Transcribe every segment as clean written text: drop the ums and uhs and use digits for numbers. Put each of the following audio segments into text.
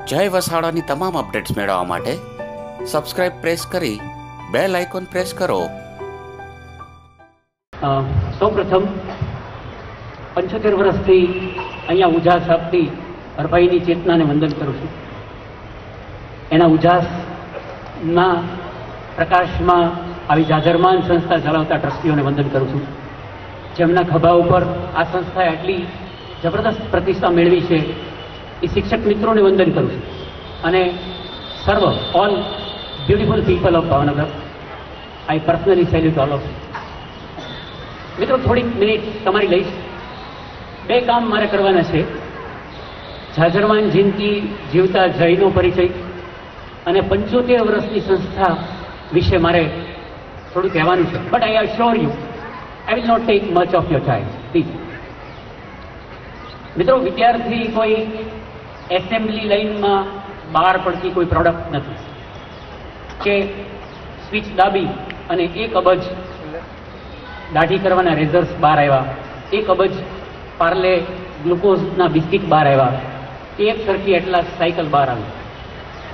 જય વસાડાની તમામ અપડેટ્સ મેળવવા માટે સબસ્ક્રાઇબ પ્રેસ કરી બેલ આઇકોન પ્રેસ કરો. સૌપ્રથમ 75 વર્ષથી અહીંયા ઉજાસ આપતી હરભાઈની ચેતનાને વંદન કરું છું. એના ઉજાસના પ્રકાશમાં આવી જાજરમાન સંસ્થા ચલાવતા ટ્રસ્ટીઓને વંદન કરું છું, જેમના ખભા ઉપર આ સંસ્થાએ આટલી જબરદસ્ત પ્રતિષ્ઠા મેળવી છે. એ શિક્ષક મિત્રોને વંદન કરું છું અને સર્વ all beautiful people of Bhavnagar I personally salute all of. મિત્રો, થોડીક મિનિટ તમારી લઈશ. બે કામ મારે કરવાના છે. જાજરમાન જિંદગી જીવતા જયનો પરિચય અને 75 વર્ષની સંસ્થા વિશે મારે થોડું કહેવાનું છે. But I assure you I will not take much of your time please. મિત્રો, વિદ્યાર્થી કોઈ એસેમ્બલી લાઇનમાં બહાર પડતી કોઈ પ્રોડક્ટ નથી કે સ્વિચ દાબી અને 1 અબજ દાઢી કરવાના રેઝર્સ બહાર આવ્યા, 1 અબજ પાર્લે ગ્લુકોઝના બિસ્કિટ બહાર આવ્યા, એક સરખી એટલા સાયકલ બહાર આવી.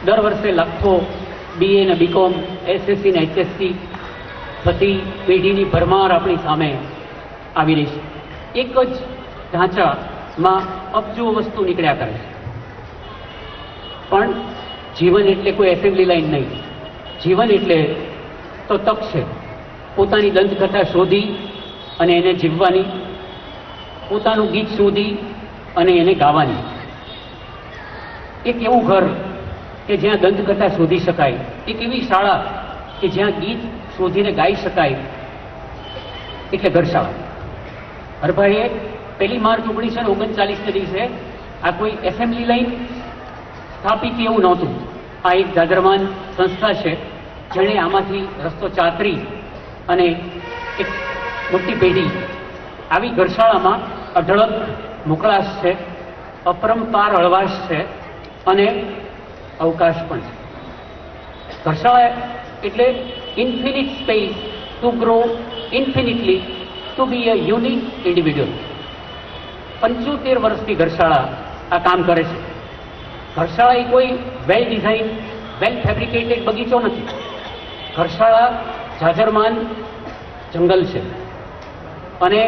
દર વર્ષે લાખો BA ને BCom, SSC ને HSC બધી પેઢીની ભરમાર આપણી સામે આવી રહી છે. એક જ ઢાંચામાં અબજો વસ્તુ નીકળ્યા કરે છે. પણ જીવન એટલે કોઈ એસેમ્બલી લાઈન નહીં. જીવન એટલે તો તક છે પોતાની દંતકથા શોધી અને એને જીવવાની, પોતાનું ગીત શોધી અને એને ગાવાની. એક એવું ઘર કે જ્યાં દંતકથા શોધી શકાય, એક એવી શાળા કે જ્યાં ગીત શોધીને ગાઈ શકાય, એટલે ઘરશાળા. હરભાઈએ 1 માર્ચ 1939 દિવસે આ કોઈ એસેમ્બલી લાઈન સ્થાપિત એવું નહોતું. આ એક જાજરમાન સંસ્થા છે જેણે આમાંથી રસ્તો ચાતરી અને એક મોટી પેઢી આવી ઘરશાળામાં અઢળક મોકળાશ છે, અપરંપાર હળવાશ છે અને અવકાશ પણ છે. ઘરશાળા એટલે infinite space to grow infinitely to be a unique individual. 75 વર્ષથી ઘરશાળા આ કામ કરે છે. ઘરશાળા એ કોઈ વેલ ડિઝાઇન, વેલ ફેબ્રિકેટેડ બગીચો નથી. ઘરશાળા જાજરમાન જંગલ છે અને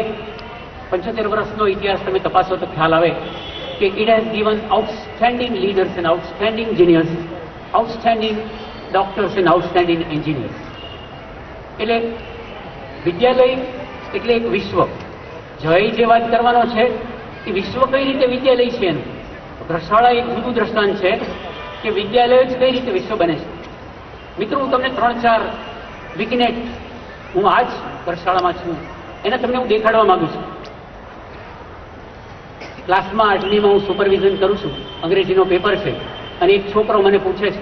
75 વર્ષનો ઇતિહાસ તમે તપાસો તો ખ્યાલ આવે કે it has given outstanding leaders and outstanding geniuses, outstanding doctors and outstanding engineers. એટલે વિદ્યાલય એટલે એક વિશ્વ. જય જે વાત કરવાનો છે એ વિશ્વ કઈ રીતે વિદ્યાલય છે એનું. ઘરશાળા એક જુદું દ્રષ્ટાંત છે કે વિદ્યાલય જ કઈ રીતે વિશ્વ બને છે. મિત્રો, હું તમને 3-4 વિકનેટ, હું આજ ઘરશાળામાં છું એને તમને હું દેખાડવા માંગુ છું. ક્લાસમાં 8મીમાં હું સુપરવિઝન કરું છું, અંગ્રેજીનો પેપર છે અને એક છોકરો મને પૂછે છે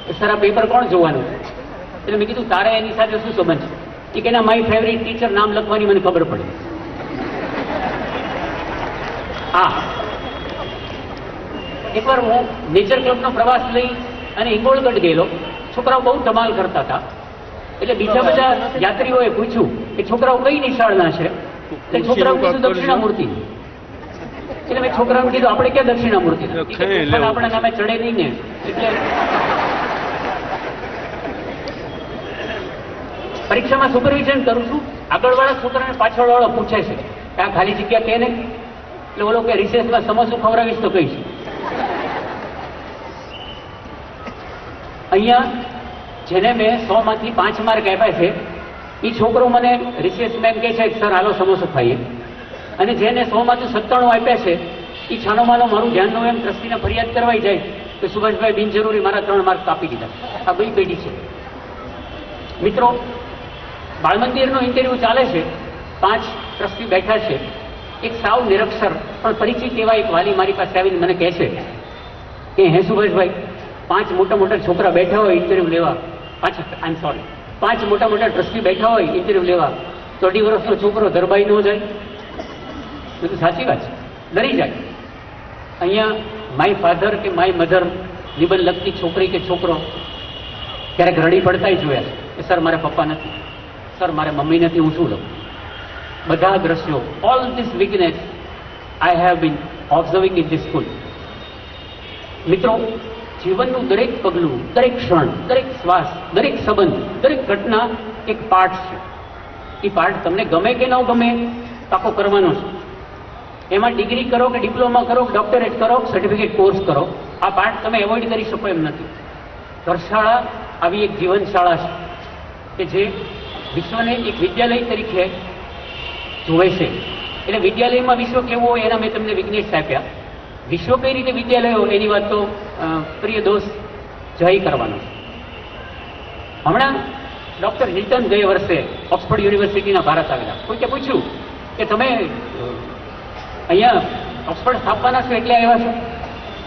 કે સર આ પેપર કોણ જોવાનું? એટલે મેં કીધું તારે એની સાથે શું સંબંધ છે? કે એના માય ફેવરિટ ટીચર નામ લખવાની મને ખબર પડે. હા, એકવાર હું નેચર ક્લબનો પ્રવાસ લઈ અને હિંગોળગઢ ગયેલો. છોકરાઓ બહુ ધમાલ કરતા હતા. એટલે બીજા બધા યાત્રીઓએ પૂછ્યું કે છોકરાઓ કઈ નિશાળના છે? એટલે છોકરાઓ કીધું દક્ષિણામૂર્તિ. એટલે મેં છોકરાઓને કીધું આપણે ક્યાં દક્ષિણામૂર્તિ, આપણા નામે ચડે નહીં ને. એટલે પરીક્ષામાં સુપરવિઝન કરું છું. આગળવાળા છોકરાને પાછળવાળો પૂછે છે કે આ ખાલી જગ્યા કે ને? એટલે ઓલો કે રિસેસમાં સમોસું ખવડાવીશ તો કહીશ. અહીંયા જેને મેં 100 માંથી 5 માર્ક આપ્યા છે એ છોકરો મને રિસેસમાં એમ કહે છે સર હાલો સમોસો ખાઈએ. અને જેને 100 માંથી 97 આપ્યા છે એ છાનો માનો મારું ધ્યાન નો એમ ટ્રસ્ટીને ફરિયાદ કરવાઈ જાય કે સુભાષભાઈ બિનજરૂરી મારા 3 માર્ક કાપી દીધા. આ બે પેઢી છે. મિત્રો, બાળમંદિરનો ઇન્ટરવ્યુ ચાલે છે. 5 ટ્રસ્ટી બેઠા છે. એક સાવ નિરક્ષર પણ પરિચિત એવા એક વાલી મારી પાસે આવીને મને કહે છે કે હે સુભાષભાઈ, 5 મોટા મોટા છોકરા બેઠા હોય ઇન્ટરવ્યુ લેવા, 5 મોટા મોટા ટ્રસ્ટી બેઠા હોય ઇન્ટરવ્યુ લેવા, તો 2.5 વર્ષનો છોકરો ધરબાઈ ન જાય? બધું સાચી વાત છે, ડરી જાય. અહીંયા માય ફાધર કે માય મધર નિબંધ લખતી છોકરી કે છોકરો ક્યારેક રડી પડતા જોયા છે કે સર મારે પપ્પા નથી, સર મારે મમ્મી નથી, હું શું લખું? બધા દ્રશ્યો, all this weakness I have been observing in this school. મિત્રો, જીવનનું દરેક પગલું, દરેક ક્ષણ, દરેક શ્વાસ, દરેક સંબંધ, દરેક ઘટના એક પાઠ છે. એ પાઠ તમને ગમે કે ન ગમે પાકો કરવાનો છે. એમાં ડિગ્રી કરો કે ડિપ્લોમા કરો, ડોક્ટરેટ કરો, સર્ટિફિકેટ કોર્સ કરો, આ પાઠ તમે એવોઇડ કરી શકો એમ નથી. ઘરશાળા આવી એક જીવનશાળા છે કે જે વિશ્વને એક વિદ્યાલય તરીકે જોવે છે. એટલે વિદ્યાલયમાં વિશ્વ કેવું હોય એના મેં તમને વિજ્ઞેશ આપ્યા. વિશ્વ કઈ રીતે વિદ્યાલય હોય એની વાત તો પ્રિય દોસ્ત જય કરવાનો છે. હમણાં ડોક્ટર હિલ્ટન ગયે વર્ષે ઓક્સફર્ડ યુનિવર્સિટીના ભારત આવેલા. કોઈકે પૂછ્યું કે તમે અહીંયા ઓક્સફર્ડ સ્થાપવાના છો એટલે આવ્યા છો?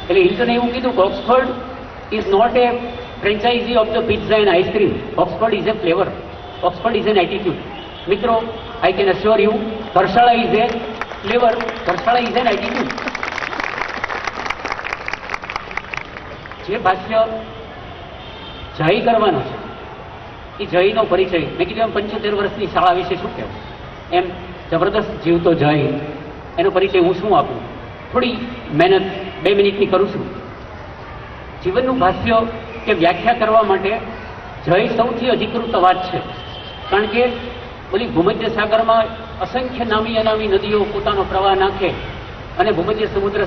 એટલે હિલ્ટને એવું કીધું કે Oxford is not a franchisee of the pizza and ice cream. Oxford is a flavour. Oxford is an attitude. મિત્રો, I can assure you, Gharshala is a flavour, Gharshala is an attitude. જે ભાષ્ય જય કરવાનો છે એ જયનો પરિચય. મેં કીધું એમ 75 વર્ષની શાળા વિશે શું કહેવું, એમ જબરદસ્ત જીવતો જય, એનો પરિચય હું શું આપું? થોડી મહેનત 2 મિનિટની કરું છું. જીવનનું ભાષ્ય કે વ્યાખ્યા કરવા માટે જય સૌથી અધિકૃત વાત છે. કારણ કે બોલી ભૂમધ્ય સાગરમાં અસંખ્ય નામી અનામી નદીઓ પોતાનો પ્રવાહ નાખે અને ભૂમધ્ય સમુદ્ર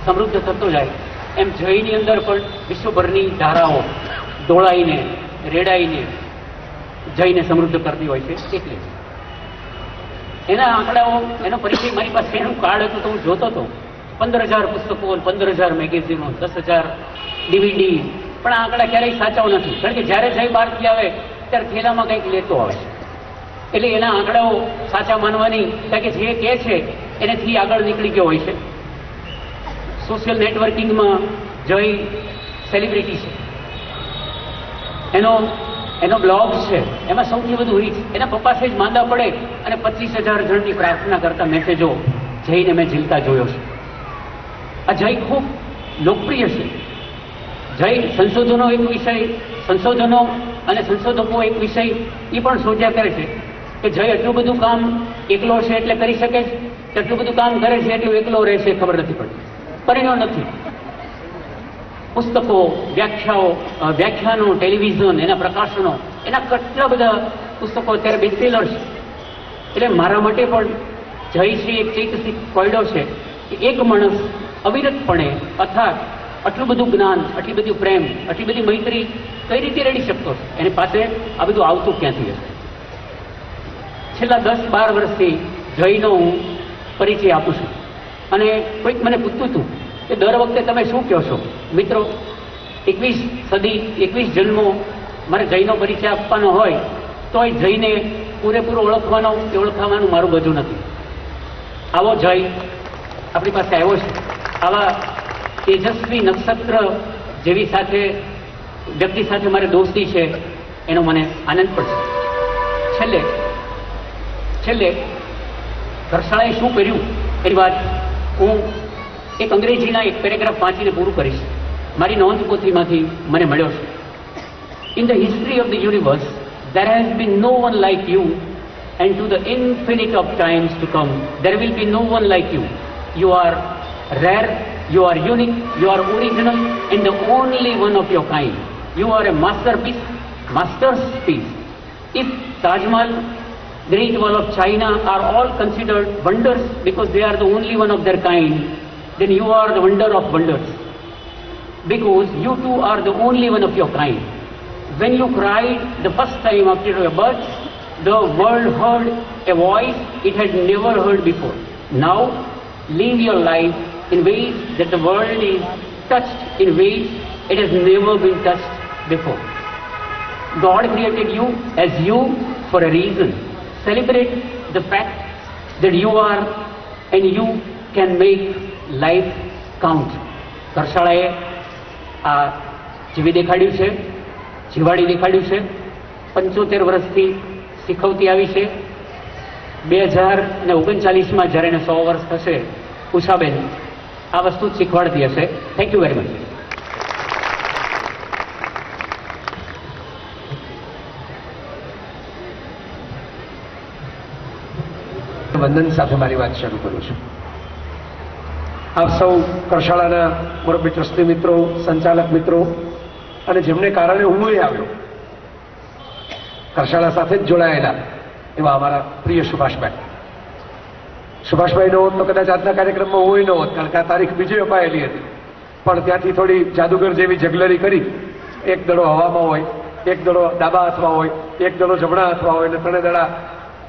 સમૃદ્ધ થતો જાય, એમ જયની અંદર પણ વિશ્વભરની ધારાઓ દોડાઈને રેડાઈને જયને સમૃદ્ધ કરતી હોય છે. એટલે એના આંકડાઓ, એનો પરિચય મારી પાસે એનું કાર્ડ હતું તો હું જોતો હતો. 15,000 પુસ્તકો, 15,000 મેગેઝીનો, 10,000 DVD. પણ આ આંકડા ક્યારેય સાચાઓ નથી. કારણ કે જ્યારે જય બહારથી આવે ત્યારે થેલામાં કંઈક લેતો આવે છે. એટલે એના આંકડાઓ સાચા માનવાની, કારણ કે જે કહે છે એનેથી આગળ નીકળી ગયો હોય છે. સોશિયલ નેટવર્કિંગમાં જય સેલિબ્રિટી છે. એનો બ્લોગ છે, એમાં સૌથી વધુ રીચ. એના પપ્પા જ માંદા પડે અને 25,000 જણની પ્રાર્થના કરતા મેસેજો જઈને મેં ઝીલતા જોયો છે. આ જય ખૂબ લોકપ્રિય છે. જય સંશોધનો એક વિષય, સંશોધનો અને સંશોધકો એક વિષય એ પણ શોધ્યા કરે છે કે જય એટલું બધું કામ એકલો છે એટલે કરી શકે છે, એટલું બધું કામ કરે છે એટલું એકલો રહે છે ખબર નથી પડતી. પરિણો નથી. પુસ્તકો, વ્યાખ્યાનો, ટેલિવિઝન, એના પ્રકાશનો, એના કેટલા બધા પુસ્તકો અત્યારે બેસ્ટસેલર છે. એટલે મારા માટે પણ જય છે એક ચૈતસિક કોયડો છે કે એક માણસ અવિરતપણે અથાગ આટલું બધું જ્ઞાન, આટલી બધી પ્રેમ, આટલી બધી મૈત્રી કઈ રીતે રેડી શકતો છે? એની પાસે આ બધું આવતું ક્યાંથી હશે? છેલ્લા 10-12 વર્ષથી જયનો હું પરિચય આપું છું. અને કોઈક મને પૂછતું હતું કે દર વખતે તમે શું કહો છો? મિત્રો, 21 સદી, 21 જન્મો મારે જયનો પરિચય આપવાનો હોય તો એ જયને પૂરેપૂરો ઓળખાવાનું મારું બધું નથી. આવો જય આપણી પાસે આવ્યો છે. આવા તેજસ્વી નક્ષત્ર જેવી વ્યક્તિ સાથે મારે દોસ્તી છે, એનો મને આનંદ પણ છે. છેલ્લે ઘરશાળાએ શું કર્યું એની વાત હું એક અંગ્રેજીના એક પેરેગ્રાફ વાંચીને પૂરું કરીશ. મારી નોંધપોથીમાંથી મને મળ્યો છે. In the history of the universe there has been no one like you, and to the infinite of times to come there will be no one like you. You are rare, you are unique, you are original, and the only one of your kind. You are a masterpiece. If Taj Mahal, Great Wall of China are all considered wonders because they are the only one of their kind, then you are the wonder of wonders, because you too are the only one of your kind. When you cried the first time after your birth, the world heard a voice it had never heard before. Now live your life in ways that the world is touched in ways it has never been touched before. God created you as you for a reason. Celebrate the fact that you are and you can make life count. ઘરશાળાએ આ જીવી દેખાડ્યું છે, જીવાડી દેખાડ્યું છે. 75 વર્ષથી શીખવતી આવી છે. 2039માં જ્યારે એને 100 વર્ષ થશે, ઉષાબેન આ વસ્તુ જ શીખવાડતી હશે. Thank you very much. વંદન સાથે મારી વાત શરૂ કરું છું. આપ સૌ કરશાળાના મુરબ્બી ટ્રસ્ટી મિત્રો, સંચાલક મિત્રો અને જેમને કારણે હું અહીં આવ્યો, કરશાળા સાથે જ જોડાયેલા એવા અમારા પ્રિય સુભાષભાઈ નો હોત તો કદાચ આજના કાર્યક્રમમાં હું ન હોત, કારણ કે આ તારીખ બીજી અપાયેલી હતી. પણ ત્યાંથી થોડી જાદુગર જેવી જગલરી કરી, એક દડો હવામાં હોય, એક દડો ડાબા હાથમાં હોય, એક દડો જમણા હાથમાં હોય અને ત્રણે દડા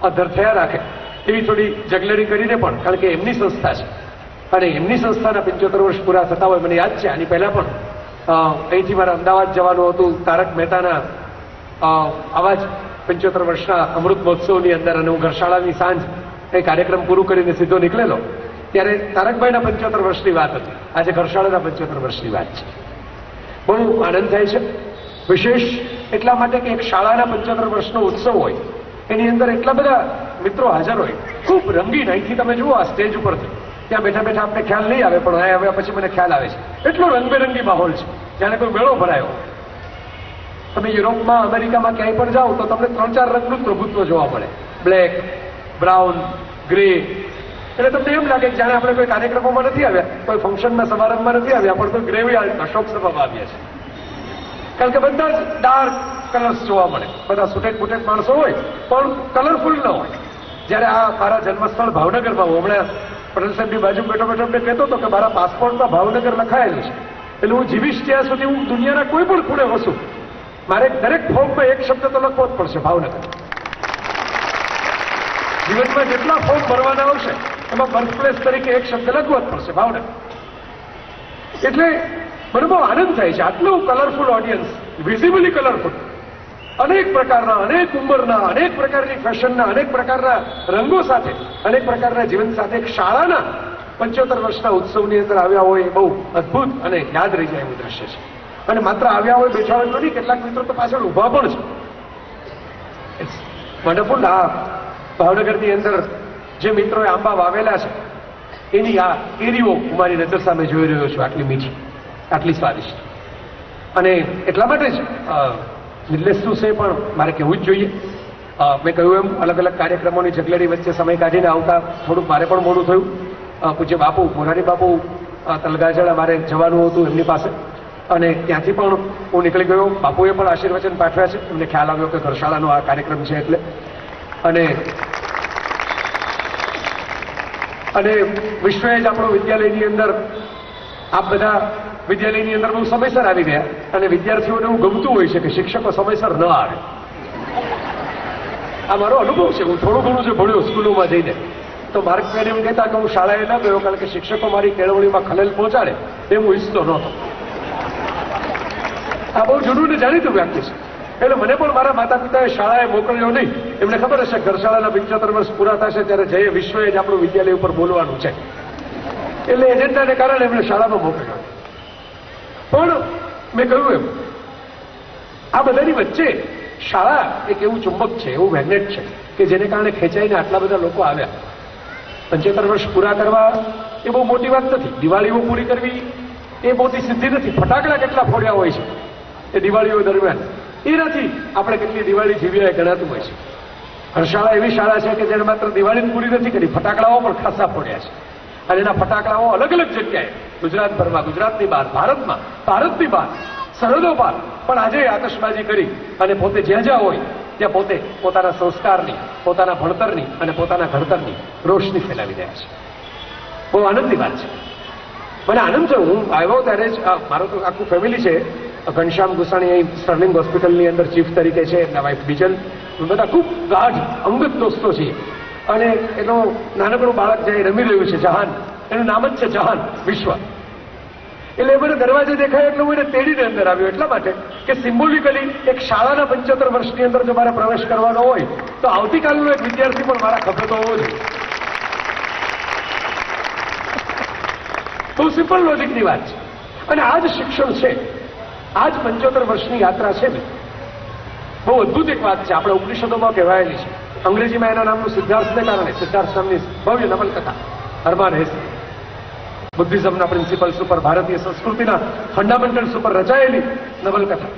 અધર થયા રાખે, એવી થોડી જગલરી કરીને પણ, કારણ કે એમની સંસ્થા છે અને એમની સંસ્થાના 75 વર્ષ પૂરા થતા હોય. મને યાદ છે આની પહેલા પણ અહીંથી મારે અમદાવાદ જવાનું હતું તારક મહેતાના આવા જ 75 વર્ષના અમૃત મહોત્સવની અંદર, અને હું ઘરશાળાની સાંજ એ કાર્યક્રમ પૂરું કરીને સીધો નીકળેલો. ત્યારે તારકભાઈના 75 વર્ષની વાત હતી, આજે ઘરશાળાના 75 વર્ષની વાત છે. બહુ આનંદ થાય છે, વિશેષ એટલા માટે કે એક શાળાના 75 વર્ષનો ઉત્સવ હોય, એની અંદર એટલા બધા મિત્રો હાજર હોય, ખૂબ રંગીન. અહીંથી તમે જુઓ આ સ્ટેજ ઉપરથી, ત્યાં બેઠા બેઠા આપણે ખ્યાલ નહીં આવે, પણ અહીંયા આવ્યા પછી મને ખ્યાલ આવે છે. એટલો રંગબેરંગી માહોલ છે, જાણે કોઈ મેળો ભરાયો. તમે યુરોપમાં, અમેરિકામાં ક્યાંય પણ જાઓ તો તમને 3-4 રંગનું પ્રભુત્વ જોવા મળે, બ્લેક, બ્રાઉન, ગ્રે. એટલે તમને એમ લાગે કે જાણે આપણે કોઈ કાર્યક્રમોમાં નથી આવ્યા, કોઈ ફંક્શનમાં, સમારંભમાં નથી આવ્યા, પણ કોઈ ગ્રેવી અશોક સભામાં આવ્યા છે. કારણ કે બધા જ ડાર્ક કલર્સ જોવા મળે, બધા સુટેડ બુટેડ માણસો હોય પણ કલરફુલ ન હોય. જ્યારે આ મારા જન્મસ્થળ ભાવનગરમાં, હું હમણાં પટેલ સાહેબની બાજુ બેઠો એમને કહેતો હતો કે મારા પાસપોર્ટમાં ભાવનગર લખાયેલું છે, એટલે હું જીવીશ ત્યાં સુધી હું દુનિયાના કોઈ પણ ખૂણે વસું, મારે દરેક ફોર્મમાં એક શબ્દ તો લખવો જ પડશે, ભાવનગર. જીવનમાં જેટલા ફોર્મ ભરવાના આવશે એમાં બર્થ પ્લેસ તરીકે એક શબ્દ લખવો જ પડશે, ભાવનગર. એટલે મને બહુ આનંદ થાય છે, આટલું કલરફુલ ઓડિયન્સ, વિઝિબલી કલરફુલ, અનેક પ્રકારના, અનેક ઉંમરના, અનેક પ્રકારની ફેશનના, અનેક પ્રકારના રંગો સાથે, અનેક પ્રકારના જીવન સાથે એક શાળાના 75 વર્ષના ઉત્સવની અંદર આવ્યા હોય, એ બહુ અદભુત અને યાદ રહી જાય એવું દ્રશ્ય છે. અને માત્ર આવ્યા હોય, બેઠા હોય તો નહીં, કેટલાક મિત્રો તો પાછળ ઊભા પણ છે. વન્ડરફુલ. આ ભાવનગરની અંદર જે મિત્રોએ આંબા વાવેલા છે એની આ કેરીઓ હું મારી નજર સામે જોઈ રહ્યો છું, આટલી મીઠી, આટલી સ્વાદિષ્ટ. અને એટલા માટે જ નિલેશનું સે પણ મારે કહેવું જ જોઈએ. મેં કહ્યું એમ અલગ અલગ કાર્યક્રમોની જગલરી વચ્ચે સમય કાઢીને આવતા થોડુંક મારે પણ મોડું થયું. પૂજ્ય બાપુ, મોરારી બાપુ તલગાજળ મારે જવાનું હતું એમની પાસે, અને ત્યાંથી પણ હું નીકળી ગયો. બાપુએ પણ આશીર્વચન પાઠવ્યા છે, એમને ખ્યાલ આવ્યો કે ઘરશાળાનો આ કાર્યક્રમ છે એટલે. અને વિશ્વએ જ આપણો વિદ્યાલયની અંદર, આપ બધા વિદ્યાલયની અંદર બહુ સમયસર આવી ગયા, અને વિદ્યાર્થીઓને એવું ગમતું હોય છે કે શિક્ષકો સમયસર ન આવે. આ મારો અનુભવ છે, હું થોડું ઘણું જે ભણ્યો સ્કૂલોમાં જઈને, તો માર્કમેન એમ કહેતા કે હું શાળાએ ન ગયો કારણ કે શિક્ષકો મારી કેળવણીમાં ખલેલ પહોંચાડે એ હું ઈચ્છતો નહોતો. આ બહુ જૂનું ને જાણીતું વાક્ય છે. એટલે મને પણ મારા માતા પિતાએ શાળાએ મોકલ્યો નહીં. એમને ખબર હશે ઘરશાળાના 75 વર્ષ પૂરા થશે ત્યારે જય વિશ્વએ જ આપણું વિદ્યાલય ઉપર બોલવાનું છે, એટલે એજન્ડાને કારણે એમણે શાળામાં મોકલ્યો. પણ મેં કહ્યું એમ, આ બધાની વચ્ચે શાળા એક એવું ચુંબક છે, એવું મેગ્નેટ છે કે જેને કારણે ખેંચાઈને આટલા બધા લોકો આવ્યા. 75 વર્ષ પૂરા કરવા એ બહુ મોટી વાત નથી, દિવાળીઓ પૂરી કરવી એ મોટી સિદ્ધિ નથી. ફટાકડા કેટલા ફોડ્યા હોય છે એ દિવાળીઓ દરમિયાન, એનાથી આપણે કેટલી દિવાળી જીવ્યા એ ગણાતું હોય છે. ઘરશાળા એવી શાળા છે કે જેને માત્ર દિવાળી પૂરી નથી કરી, ફટાકડાઓ પણ ખાસા ફોડ્યા છે. અને એના ફટાકડાઓ અલગ અલગ જગ્યાએ, ગુજરાતભરમાં, ગુજરાતની બહાર, ભારતમાં, ભારતની બહાર, સરહદો પાર પણ આજે આતશબાજી કરી અને પોતે જ્યાં જ્યાં હોય ત્યાં પોતે પોતાના સંસ્કારની, પોતાના ભણતરની અને પોતાના ઘડતરની રોશની ફેલાવી રહ્યા છે. બહુ આનંદની વાત છે. મને આનંદ છે. હું આવ્યો ત્યારે જ મારું તો આખું ફેમિલી છે. ઘનશ્યામ ગુસાણી અહીં સ્ટર્લિંગ હોસ્પિટલની અંદર ચીફ તરીકે છે, એમના વાઇફ બીજલ, બધા ખૂબ ગાઢ અંગત દોસ્તો છીએ. અને એનો નાનકડું બાળક જે રમી રહ્યું છે, જહાન, એનું નામ જ છે જહાન, વિશ્વ. એટલે મને દરવાજે દેખાય એટલે હું એને તેડીને અંદર આવ્યો, એટલા માટે કે સિમ્બોલિકલી એક શાળાના 75 વર્ષની અંદર જો મારે પ્રવેશ કરવાનો હોય તો આવતીકાલનો એક વિદ્યાર્થી પણ મારા ખભે તો હોવો જોઈએ. બહુ સિમ્પલ લોજિકની વાત છે. અને આ જ શિક્ષણ છે, આ જ 75 વર્ષની યાત્રા છે. બહુ અદભુત એક વાત છે, આપણે ઉપનિષદોમાં કહેવાયેલી છે. અંગ્રેજીમાં એના નામનું સિદ્ધાર્થને કારણે, સિદ્ધાર્થ નામની ભવ્ય નવલકથા હરમાન હેસની, બુદ્ધિઝમના પ્રિન્સિપલ્સ ઉપર, ભારતીય સંસ્કૃતિના ફંડામેન્ટલ્સ ઉપર રચાયેલી નવલકથા.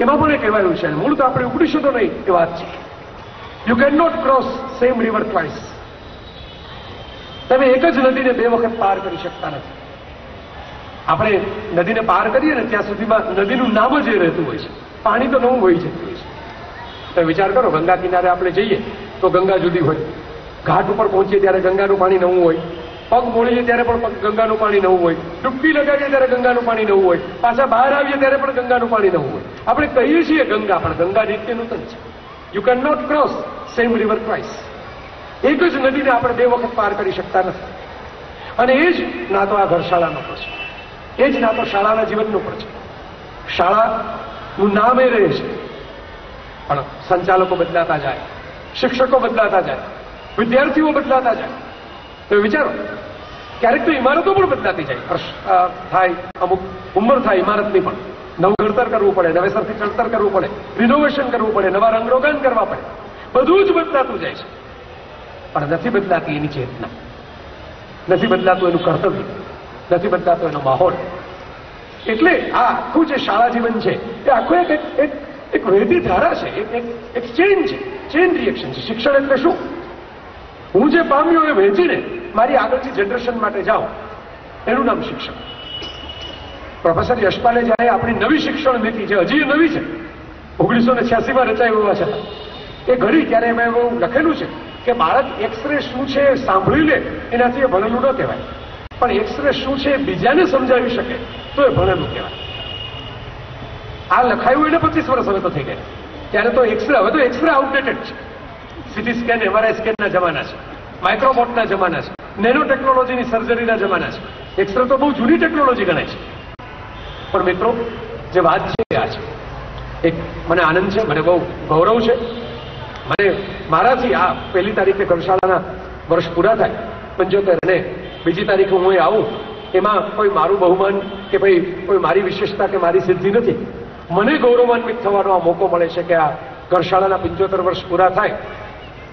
એમાં પણ એ કહેવાયું છે, મૂળ તો આપણે ઉપનિષદો નહીં એ વાત છે, you can not cross same river twice. તમે એક જ નદીને બે વખત પાર કરી શકતા નથી. આપણે નદીને પાર કરીએ ને ત્યાં સુધીમાં નદીનું નામ જ એ રહેતું હોય છે, પાણી તો નવું વહી જતું હોય છે. તમે વિચાર કરો, ગંગા કિનારે આપણે જઈએ તો ગંગા જુદી હોય, ઘાટ ઉપર પહોંચીએ ત્યારે ગંગાનું પાણી નવું હોય, પગ મોડીએ ત્યારે પણ ગંગાનું પાણી નવું હોય, ડૂબકી લગાવીએ ત્યારે ગંગાનું પાણી નવું હોય, પાછા બહાર આવીએ ત્યારે પણ ગંગાનું પાણી નવું હોય. આપણે કહીએ છીએ ગંગા, પણ ગંગા નિત્ય નૂતન છે. You can not cross same river twice. એક જ નદીને આપણે બે વખત પાર કરી શકતા નથી. અને એ જ ના તો આ ઘરશાળાનો પ્રશ્ન, એ જ ના તો શાળાના જીવનનો પ્રશ્ન. શાળાનું નામ એ રહે છે, પણ સંચાલકો બદલાતા જાય, શિક્ષકો બદલાતા જાય, વિદ્યાર્થીઓ બદલાતા જાય. તો વિચારો, ક્યારેક તો ઇમારતો પણ બદલાતી જાય, થાય અમુક ઉંમર થાય ઇમારતની પણ, નવું ઘડતર કરવું પડે, નવેસરથી ચણતર કરવું પડે, રિનોવેશન કરવું પડે, નવા રંગરોગાન કરવા પડે, બધું જ બદલાતું જાય છે. પણ નથી બદલાતી એની ચેતના, નથી બદલાતું એનું કર્તવ્ય, નથી બદલાતો એનો માહોલ. એટલે આ આખું જે શાળા જીવન છે એ આખું એક વહેતી ધારા છે, એક ચેન છે, ચેન રિએક્શન છે. શિક્ષણ એટલે શું? હું જે પામ્યો એ વહેંચીને મારી આગળની જનરેશન માટે જાઉં, એનું નામ શિક્ષણ. પ્રોફેસર યશપાલે જ્યારે આપણી નવી શિક્ષણ નીતિ છે, હજી નવી છે, 1986માં રચાઈ હોવા છતાં એ ઘડી ત્યારે એમાં એવું લખેલું છે કે બાળક એક્સરે શું છે સાંભળી લે એનાથી એ ભણેલું ન કહેવાય, પણ એક્સરે શું છે બીજાને સમજાવી શકે તો એ ભણેલું કહેવાય. આ લખાયું એને 25 વર્ષ હવે તો થઈ ગયા. ત્યારે તો એક્સરે, હવે તો એક્સરે આઉટડેટેડ છે. સીટી સ્કેન, MRI સ્કેનના જમાના છે, માઇક્રોબોટના જમાના છે, નેનો ટેકનોલોજીની સર્જરીના જમાના છે. એક્સરે તો બહુ જૂની ટેકનોલોજી ગણાય છે. પણ મિત્રો, જે વાત છે આ છે, એક મને આનંદ છે, મને બહુ ગૌરવ છે. મને મારાથી આ 1લી તારીખે ઘરશાળાના વર્ષ પૂરા થાય 75, અને 2જી તારીખે હું અહીં આવું, એમાં કોઈ મારું બહુમાન કે ભાઈ કોઈ મારી વિશેષતા કે મારી સિદ્ધિ નથી. મને ગૌરવાન્વિત થવાનો આ મોકો મળે છે કે આ ઘરશાળાના 75 વર્ષ પૂરા થાય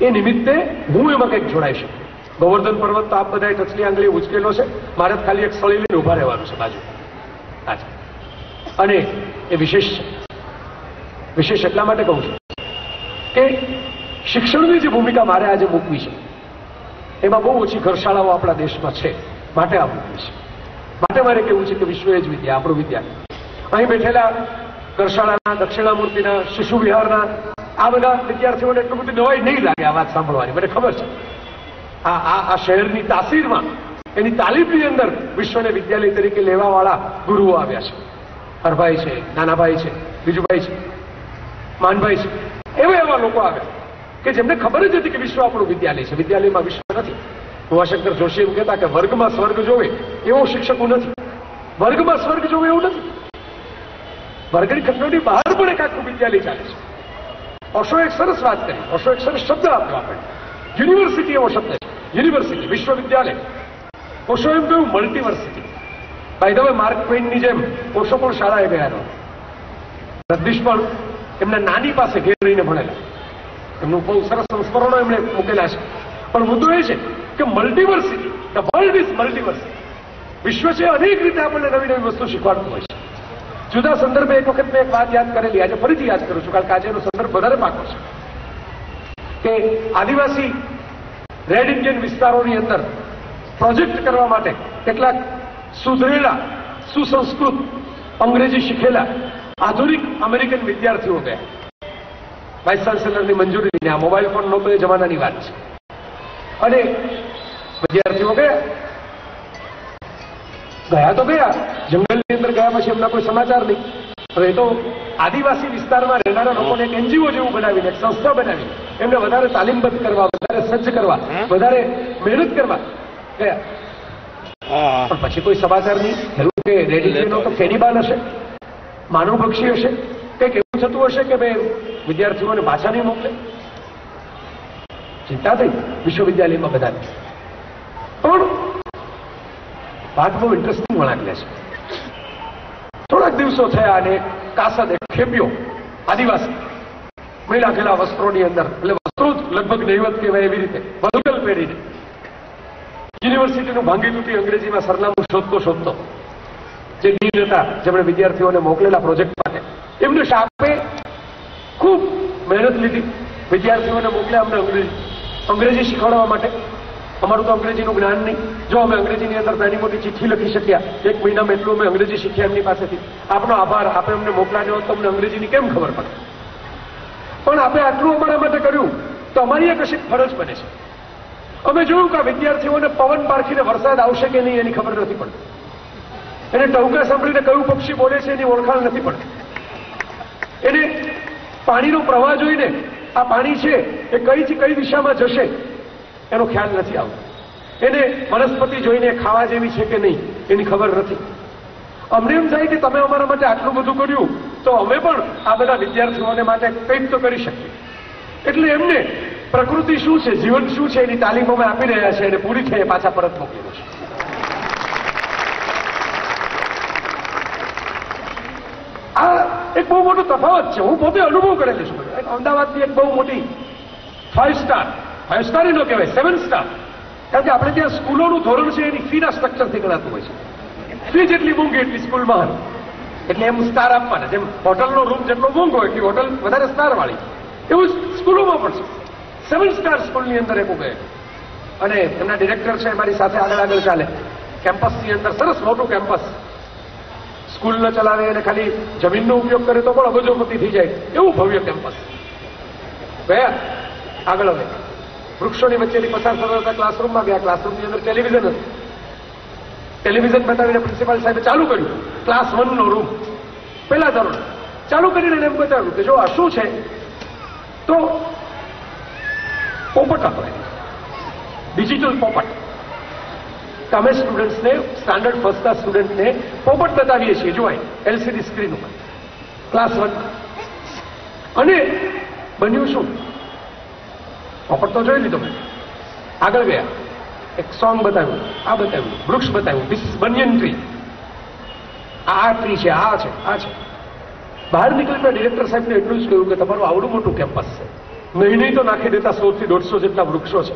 એ નિમિત્તે હું એમાં કંઈક જોડાઈ શકું. ગોવર્ધન પર્વત તો આપ બધાએ ટચલી આંગળી ઉચકેલો છે, મારે ખાલી એક સળી લઈને ઉભા રહેવાનું છે બાજુ. અને એ વિશેષ છે. વિશેષ એટલા માટે કહું છું કે શિક્ષણની જે ભૂમિકા મારે આજે મૂકવી છે એમાં બહુ ઓછી ઘરશાળાઓ આપણા દેશમાં છે, માટે આ મૂકવી છે. માટે મારે કહેવું છે કે વિશ્વ એ જ વિદ્યા, આપણું વિદ્યા. અહીં બેઠેલા ઘરશાળાના, દક્ષિણામૂર્તિના, શિશુ વિહારના આ બધા વિદ્યાર્થીઓને એટલું બધું નવાઈ નહીં લાગે આ વાત સાંભળવાની, મને ખબર છે. આ શહેરની તાસીરમાં, એની તાલીમની અંદર વિશ્વને વિદ્યાલય તરીકે લેવાવાળા ગુરુઓ આવ્યા છે. હરભાઈ છે, નાનાભાઈ છે, બીજુભાઈ છે, માનભાઈ છે, એવા લોકો આવ્યા કે જેમને ખબર જ હતી કે વિશ્વ આપણું વિદ્યાલય છે, વિદ્યાલયમાં વિશ્વ નથી. ઉમાશંકર જોશી એમ કહેતા કે વર્ગમાં સ્વર્ગ જોવે એવો શિક્ષકો નથી, વર્ગમાં સ્વર્ગ જોવે એવું નથી. વર્ગની ખંડોની બહાર પણ એક આખું વિદ્યાલય ચાલે છે. ઓશો એક સરસ વાત કરી, ઓશો એક સરસ શબ્દ આપ્યો આપણે, યુનિવર્સિટી એવો શબ્દ છે. યુનિવર્સિટી, વિશ્વવિદ્યાલય. ઓશો એમ કહ્યું મલ્ટીવર્સિટી. બાય ધ વે, માર્ક ટ્વેઇનની જેમ ઓશો પણ શાળાએ ગયા હતા. જગદીશ પણ એમના નાની પાસે ઘેર રહીને ભણેલા, એમનું બહુ સરસ સંસ્મરણો એમણે મૂકેલા છે. પણ મુદ્દો એ છે કે મલ્ટીવર્સિટી, ધ વર્લ્ડ ઇઝ મલ્ટીવર્સિટી. વિશ્વ છે અનેક રીતે આપણને નવી નવી વસ્તુ શીખવાડતું હોય છે. જુદા સંદર્ભે એક વખત મેં એક વાત યાદ કરેલી, આજે ફરીથી યાદ કરું છું, કારણ કે આજે એનો સંદર્ભ વધારે પાકો છે. કે આદિવાસી રેડ ઇન્ડિયન વિસ્તારોની અંદર પ્રોજેક્ટ કરવા માટે કેટલાક સુધરેલા, સુસંસ્કૃત, અંગ્રેજી શીખેલા આધુનિક અમેરિકન વિદ્યાર્થીઓ ગયા. વાઇસ ચાન્સેલરની મંજૂરી લઈને. આ મોબાઈલ ફોન નહોતો એ જમાનાની વાત છે. અને વિદ્યાર્થીઓ ગયા તો ગયા, જંગલની અંદર ગયા પછી એમના કોઈ સમાચાર નહીં. હવે તો આદિવાસી વિસ્તારમાં રહેનારા લોકોને એક NGO જેવું બનાવીને, એક સંસ્થા બનાવીને એમને વધારે તાલીમબદ્ધ કરવા, વધારે સજ્જ કરવા, વધારે મહેનત કરવા ગયા. પણ પછી કોઈ સમાચાર નહીં. એવું કે રેડિયો તો કેનીબાલ હશે, માનવ પક્ષી હશે, કંઈક એવું થતું હશે કે ભાઈ વિદ્યાર્થીઓને પાછા નહીં મોકલે. ચિંતા થઈ વિશ્વવિદ્યાલયમાં બધાને. પણ વાત બહુ ઇન્ટરેસ્ટિંગ વળાંક લે છે. થોડાક દિવસો થયા અને કાસદ એક ખેપ્યો આદિવાસી મેં નાખેલા વસ્ત્રોની અંદર, એટલે વસ્ત્રો જ લગભગ નહીવત કહેવાય એવી રીતે વલગલ પહેરીને યુનિવર્સિટીનું ભાંગી તૂટી અંગ્રેજીમાં સરનામું શોધતો જે ડીન હતા, જેમણે વિદ્યાર્થીઓને મોકલેલા પ્રોજેક્ટ માટે, એમને શાપે ખૂબ મહેનત લીધી, વિદ્યાર્થીઓને મોકલ્યા અમને અંગ્રેજી શીખવાડવા માટે. અમારું તો અંગ્રેજીનું જ્ઞાન નહીં. જો અમે અંગ્રેજીની અંદર નાની મોટી ચિઠ્ઠી લખી શક્યા, 1 મહિનામાં એટલું અમે અંગ્રેજી શીખ્યા એમની પાસેથી. આપનો આભાર. આપે અમને મોકલાવ્યો હોત તો અમને અંગ્રેજીની કેમ ખબર પડે? પણ આપણે આટલું અમારા માટે કર્યું તો અમારી એક કશીક ફરજ બને છે. અમે જોયું કે આ વિદ્યાર્થીઓને પવન પારખીને વરસાદ આવશે કે નહીં એની ખબર નથી પડતી. એને ટહુકા સાંભળીને કયું પક્ષી બોલે છે એની ઓળખાણ નથી પડતી. એને પાણીનો પ્રવાહ જોઈને આ પાણી છે એ કઈથી કઈ દિશામાં જશે એનો ખ્યાલ નથી આવતો. એને વનસ્પતિ જોઈને ખાવા જેવી છે કે નહીં એની ખબર નથી. અમને એમ થાય કે તમે અમારા માટે આટલું બધું કર્યું તો અમે પણ આ બધા વિદ્યાર્થીઓને માટે કંઈક તો કરી શકીએ. એટલે એમને પ્રકૃતિ શું છે, જીવન શું છે એની તાલીમ અમે આપી રહ્યા છે અને પૂરી થઈ પાછા પરત મોકલી છે. આ એક બહુ મોટો તફાવત છે. હું પોતે અનુભવ કરેલો છું. અમદાવાદની એક બહુ મોટી 5 સ્ટાર ન કહેવાય, 7 સ્ટાર. કારણ કે આપણે ત્યાં સ્કૂલોનું ધોરણ છે એની ફીના સ્ટ્રક્ચરથી ગણાતું હોય છે. ફી જેટલી મોંઘી એટલી સ્કૂલમાં, એટલે એમ સ્ટાર આપવાના. જેમ હોટલનો રૂમ જેટલો મોંઘો એટલી હોટલ વધારે સ્ટાર વાળી, એવું સ્કૂલોમાં પણ છે. 7 સ્ટાર સ્કૂલની અંદર એક ઉભે અને એમના ડિરેક્ટર છે મારી સાથે આગળ ચાલે. કેમ્પસની અંદર સરસ મોટું કેમ્પસ. સ્કૂલ ન ચલાવે અને ખાલી જમીનનો ઉપયોગ કરે તો પણ અબજોપતિ થઈ જાય એવું ભવ્ય કેમ્પસ. ગયા આગળ હવે વૃક્ષોની વચ્ચેથી પસાર થતા હતા, ક્લાસરૂમમાં ગયા. ક્લાસરૂમની અંદર ટેલિવિઝન હતું. ટેલિવિઝન બતાવીને પ્રિન્સિપાલ સાહેબે ચાલુ કર્યું. ક્લાસ 1 નો રૂમ, પહેલા ધોરણ. ચાલુ કરીને એમ બતાવ્યું કે જો આ શું છે, તો પોપટ આપણે ડિજિટલ પોપટ. અમે સ્ટુડન્ટ્સને, સ્ટાન્ડર્ડ ફર્સ્ટના સ્ટુડન્ટને પોપટ બતાવીએ છીએ જોવાય એલસીડી સ્ક્રીન ઉપર ક્લાસ 1. અને બન્યું શું? પોપટ તો જોઈ લીધો મેં. આગળ ગયા, એક સોંગ બતાવ્યું, આ બતાવ્યું, વૃક્ષ બતાવ્યું, ધીસ ઇઝ બનિયન ટ્રી. આ ટ્રી છે, આ છે, આ છે. બહાર નીકળતા ડિરેક્ટર સાહેબને એટલું જ કહ્યું કે તમારું આવડું મોટું કેમ્પસ છે, નહીં તો નાખી દેતા 100 થી 150 જેટલા વૃક્ષો છે.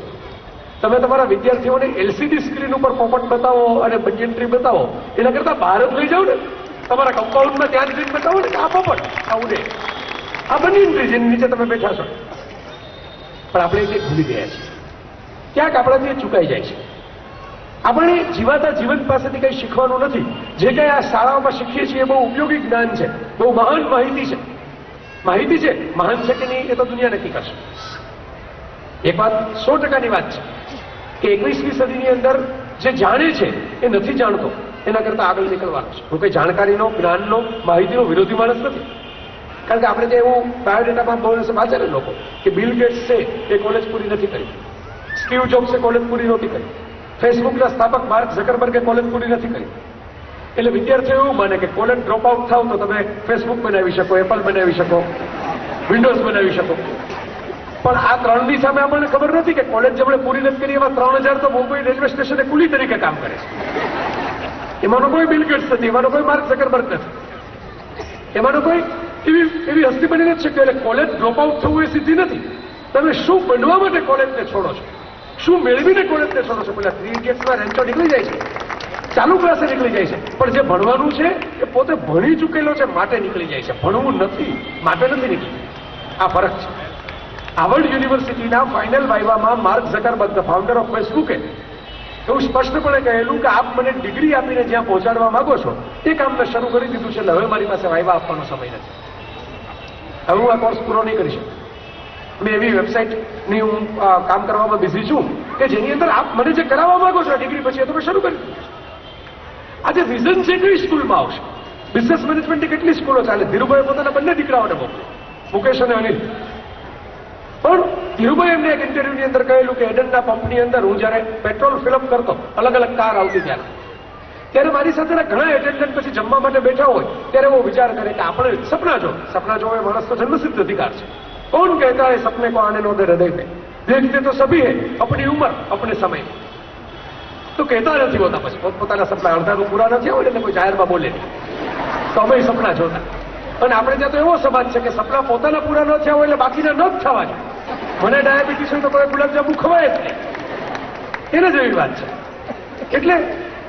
તમે તમારા વિદ્યાર્થીઓને એલસીડી સ્ક્રીન ઉપર પોપટ બતાવો અને બનિયન ટ્રી બતાવો એના કરતા બહાર જ લઈ જાઓ ને. તમારા કમ્પાઉન્ડમાં ત્યાં જ જઈને બતાવો ને કે આ પોપટ, આ ઉડે, આ બનિયન ટ્રી જેની નીચે તમે બેઠા છો. પણ આપણે એ ભૂલી ગયા છીએ. ક્યાંક આપણાથી ચૂકાઈ જાય છે. આપણે જીવાતા જીવન પાસેથી કંઈ શીખવાનું નથી. જે કંઈ આ શાળાઓમાં શીખીએ છીએ એ બહુ ઉપયોગી જ્ઞાન છે, બહુ મહાન માહિતી છે. માહિતી છે, મહાન છે કે નહીં એ તો દુનિયા નક્કી કરશે. એક વાત 100%ની વાત છે કે 21મી સદીની અંદર જે જાણે છે એ નથી જાણતો એના કરતા આગળ નીકળવાનું છે. હું કઈ જાણકારીનો, જ્ઞાનનો, માહિતીનો વિરોધી માણસ નથી. કારણ કે આપણે જે એવું બાયોડેટામાં બહુ વાંચે ને લોકો કે બિલ ગેટ્સ છે એ કોલેજ પૂરી નથી કરી, સ્ટીવ જોબ્સે કોલેજ પૂરી નહોતી કરી, ફેસબુકના સ્થાપક માર્ક ઝકરબર્ગે કોલેજ પૂરી નથી કરી. એટલે વિદ્યાર્થીઓ એવું માને કે કોલેજ ડ્રોપ આઉટ થાવ તો તમે ફેસબુક બનાવી શકો, એપલ બનાવી શકો, વિન્ડોઝ બનાવી શકો. પણ આ 3ની સામે આપણને ખબર નથી કે કોલેજ જેમણે પૂરી નથી કરી એવા 3000 તો મુંબઈ રેલવે સ્ટેશને કુલી તરીકે કામ કરે છે. એમાંનો કોઈ બિલ ગેટ્સ નથી, એમાંનો કોઈ માર્ક ઝકરબર્ગ નથી, એમાંનો કોઈ એવી હસ્તી બની નથી શકતી. એટલે કોલેજ ડ્રોપ આઉટ થવું એ સિદ્ધિ નથી. તમે શું બનવા માટે કોલેજને છોડો છો, શું મેળવીને કોલેજને છોડો છો. પેલા 3 ઇડિયટ્સમાં રેન્ચો નીકળી જાય છે, ચાલુ ક્લાસે નીકળી જાય છે, પણ જે ભણવાનું છે એ પોતે ભણી ચૂકેલો છે માટે નીકળી જાય છે. ભણવું નથી માટે નથી નીકળી. આ ફરક છે. હાર્વર્ડ યુનિવર્સિટીના ફાઇનલ વાઇવામાં Mark Zuckerberg, the founder of ફેસબુકે, એવું સ્પષ્ટપણે કહેલું કે આપ મને ડિગ્રી આપીને જ્યાં પહોંચાડવા માંગો છો એ કામ મેં શરૂ કરી દીધું છે. એટલે હવે મારી પાસે વાઇવા આપવાનો સમય નથી. હવે હું આ કોર્સ પૂરો નહીં કરી શકું. મેં એવી વેબસાઇટની હું કામ કરવામાં બિઝી છું કે જેની અંદર આપ મને જે કરાવવા માંગો છો ડિગ્રી પછી એ તો મેં શરૂ કરી દીધું છે. આજે વિઝન છે કઈ સ્કૂલમાં આવશે? બિઝનેસ મેનેજમેન્ટની કેટલી સ્કૂલો ચાલે? ધીરુભાઈ પોતાના બંને દીકરાઓને મોકલ્યો, મુકેશ અને અનિલ. પણ ધીરુભાઈ એમને એક ઇન્ટરવ્યુની અંદર કહેલું કે એડનના પંપની અંદર હું જયારે પેટ્રોલ ફિલઅપ કરતો, અલગ અલગ કાર આવતી ત્યારે મારી સાથેના ઘણા એટેન્ડન્ટ પછી જમવા માટે બેઠા હોય ત્યારે એવો વિચાર કરે કે આપણે સપના જોવે માણસ તો જન્મસિદ્ધ અધિકાર છે. कौन कहता है सपने को आने नो दे हृदय पे, देखते तो सभी है अपनी उम्र अपने समय. તો કહેતા નથી હોતા. પછી પોતાના સપના અડધાનું પૂરા નથી હોય એટલે કોઈ જાહેરમાં બોલે નહીં. તો અમે સપના જોતા. અને આપણે ત્યાં તો એવો સમાજ છે કે સપના પોતાના પૂરા ન થયા હોય એટલે બાકીના ન જ થવા જોઈએ. મને ડાયાબિટીસ હોય તો કોઈ ગુલાબજાંબુ ખવાય જ નહીં, એને જેવી વાત છે. એટલે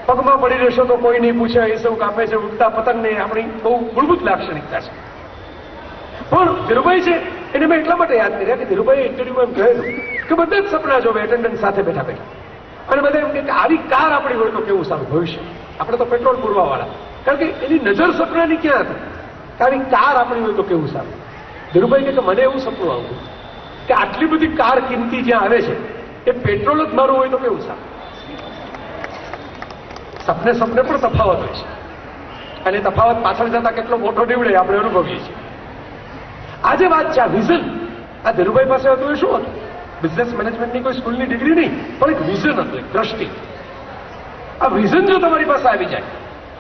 પગમાં પડી રહેશો તો કોઈ નહીં પૂછે, એ સૌ કાપે છે, ઉડતા પતંગને આપણી બહુ મૂળભૂત લાક્ષણિકતા છે. પણ ધીરુભાઈ છે એને મેં એટલા માટે યાદ કર્યા કે ધીરુભાઈએ ઇન્ટરવ્યુમાં એમ કહેલું કે બધા જ સપના જોવે એટેન્ડન્સ સાથે બેઠા બેઠા. અને બધા એમ કે આવી કાર આપણી હોય તો કેવું સારું ભવિષ્ય. આપણે તો પેટ્રોલ પૂરવા વાળા, કારણ કે એની નજર સપનાની ક્યાં હતી કે આવી કાર આપણી હોય તો કેવું સારું. ધીરુભાઈ કે મને એવું સપનું આવતું કે આટલી બધી કાર કિંમતી જ્યાં આવે છે એ પેટ્રોલ જ મારું હોય તો કેવું સારું. સપને પણ તફાવત હોય છે, અને તફાવત પાછળ જતા કેટલો મોટો નીવડે આપણે અનુભવીએ છીએ. આ જે વાત છે, આ વિઝન, આ ધીરુભાઈ પાસે હતું એ શું હતું? બિઝનેસ મેનેજમેન્ટની કોઈ સ્કૂલની ડિગ્રી નહીં, પણ એક વિઝન હતું, એક દ્રષ્ટિ. આ વિઝન જો તમારી પાસે આવી જાય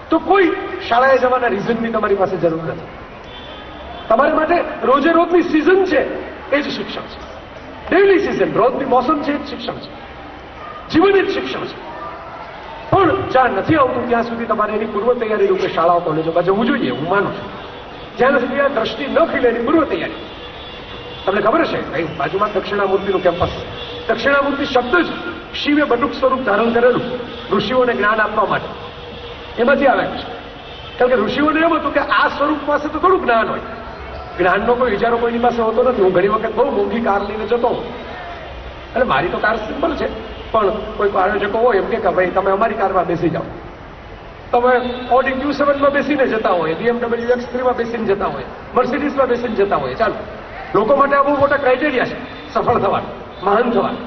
તો કોઈ શાળાએ જવાના રીઝનની તમારી પાસે જરૂર નથી. તમારા માટે રોજે રોજની સિઝન છે એ જ શિક્ષણ છે. ડેઇલી સિઝન, રોજની મોસમ છે એ જ શિક્ષણ છે. જીવન એ જ શિક્ષણ છે. પણ જ્યાં નથી આવતું ત્યાં સુધી તમારે એની પૂર્વ તૈયારી રૂપે શાળાઓ કોલેજોમાં જવું જોઈએ, હું માનું છું. જ્યાં સુધી આ દ્રષ્ટિ ન ખીલે એની પૂર્વ તૈયારી. તમને ખબર છે અહીં બાજુમાં દક્ષિણામૂર્તિનું કેમ્પસ. દક્ષિણામૂર્તિ શબ્દ જ શિવે બટુક સ્વરૂપ ધારણ કરેલું ઋષિઓને જ્ઞાન આપવા માટે, એમાંથી આવેલું છે. કારણ કે ઋષિઓને એમ હતું કે આ સ્વરૂપ પાસે તો થોડું જ્ઞાન હોય, જ્ઞાનનો કોઈ વિચારો કોઈની પાસે હોતો નથી. હું ઘણી વખત બહુ મોંઘી કાર લઈને જતો હોઉં, એટલે મારી તો કાર સિમ્પલ છે, પણ કોઈ આયોજકો હોય એમ કે ભાઈ તમે અમારી કારમાં બેસી જાઓ. તમે ઓડી Q7માં બેસીને જતા હોય, BMW X3માં બેસીને જતા હોય, મર્સિડીઝમાં બેસીને જતા હોય. ચાલો, લોકો માટે આ બહુ મોટા ક્રાઇટેરિયા છે સફળ થવાનું, મહાન થવાનું.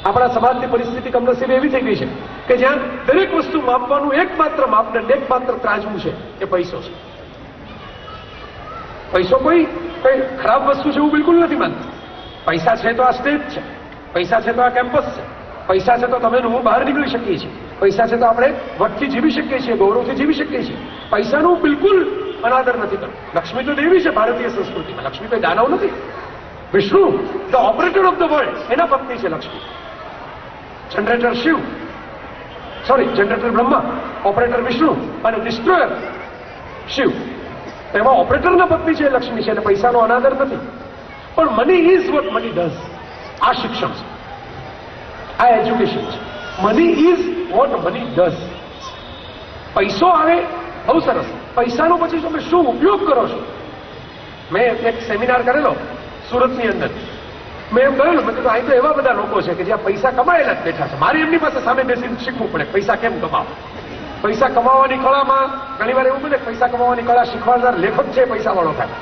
આપણા સમાજની પરિસ્થિતિ કમનસીબે એવી થઈ ગઈ છે કે જ્યાં દરેક વસ્તુ માપવાનું એકમાત્ર માપદંડ, એકમાત્ર ત્રાજવું છે એ પૈસો છે. પૈસો કોઈ ખરાબ વસ્તુ છે એવું બિલકુલ નથી માનતું. પૈસા છે તો આ સ્ટેજ છે, પૈસા છે તો આ કેમ્પસ છે, પૈસા છે તો તમે હું બહાર નીકળી શકીએ છીએ, પૈસા છે તો આપણે વટથી જીવી શકીએ છીએ, ગૌરવથી જીવી શકીએ છીએ. પૈસાનું બિલકુલ અનાદર નથી કરવું. લક્ષ્મી તો દેવી છે ભારતીય સંસ્કૃતિમાં, લક્ષ્મી કોઈ દાનવ નથી. Vishnu the operator of the world, એના પત્ની છે Lakshmi. Generator Shiva, generator Brahma, operator Vishnu અને ડિસ્ટ્રોયર શિવ. એમાં ઓપરેટરના પત્ની છે લક્ષ્મી છે, એટલે પૈસાનો અનાદર નથી. પણ money is what money does. આ શિક્ષણ છે, આ એજ્યુકેશન છે. Money is what money does. પૈસો આવે બહુ સરસ, પૈસાનો પછી તમે શું ઉપયોગ કરો છો? મેં એક સેમિનાર કરેલો સુરતની અંદર. મેં એમ કહેલું, મેં કીધું અહીં તો એવા બધા લોકો છે કે જ્યાં પૈસા કમાયેલા જ બેઠા છે. મારે એમની પાસે સામે બેસીને શીખવું પડે પૈસા કેમ કમાવો. પૈસા કમાવાની કળામાં ઘણી વાર એવું બને, પૈસા કમાવાની કળા શીખવાડનાર લેખક છે પૈસા વાળો થાય,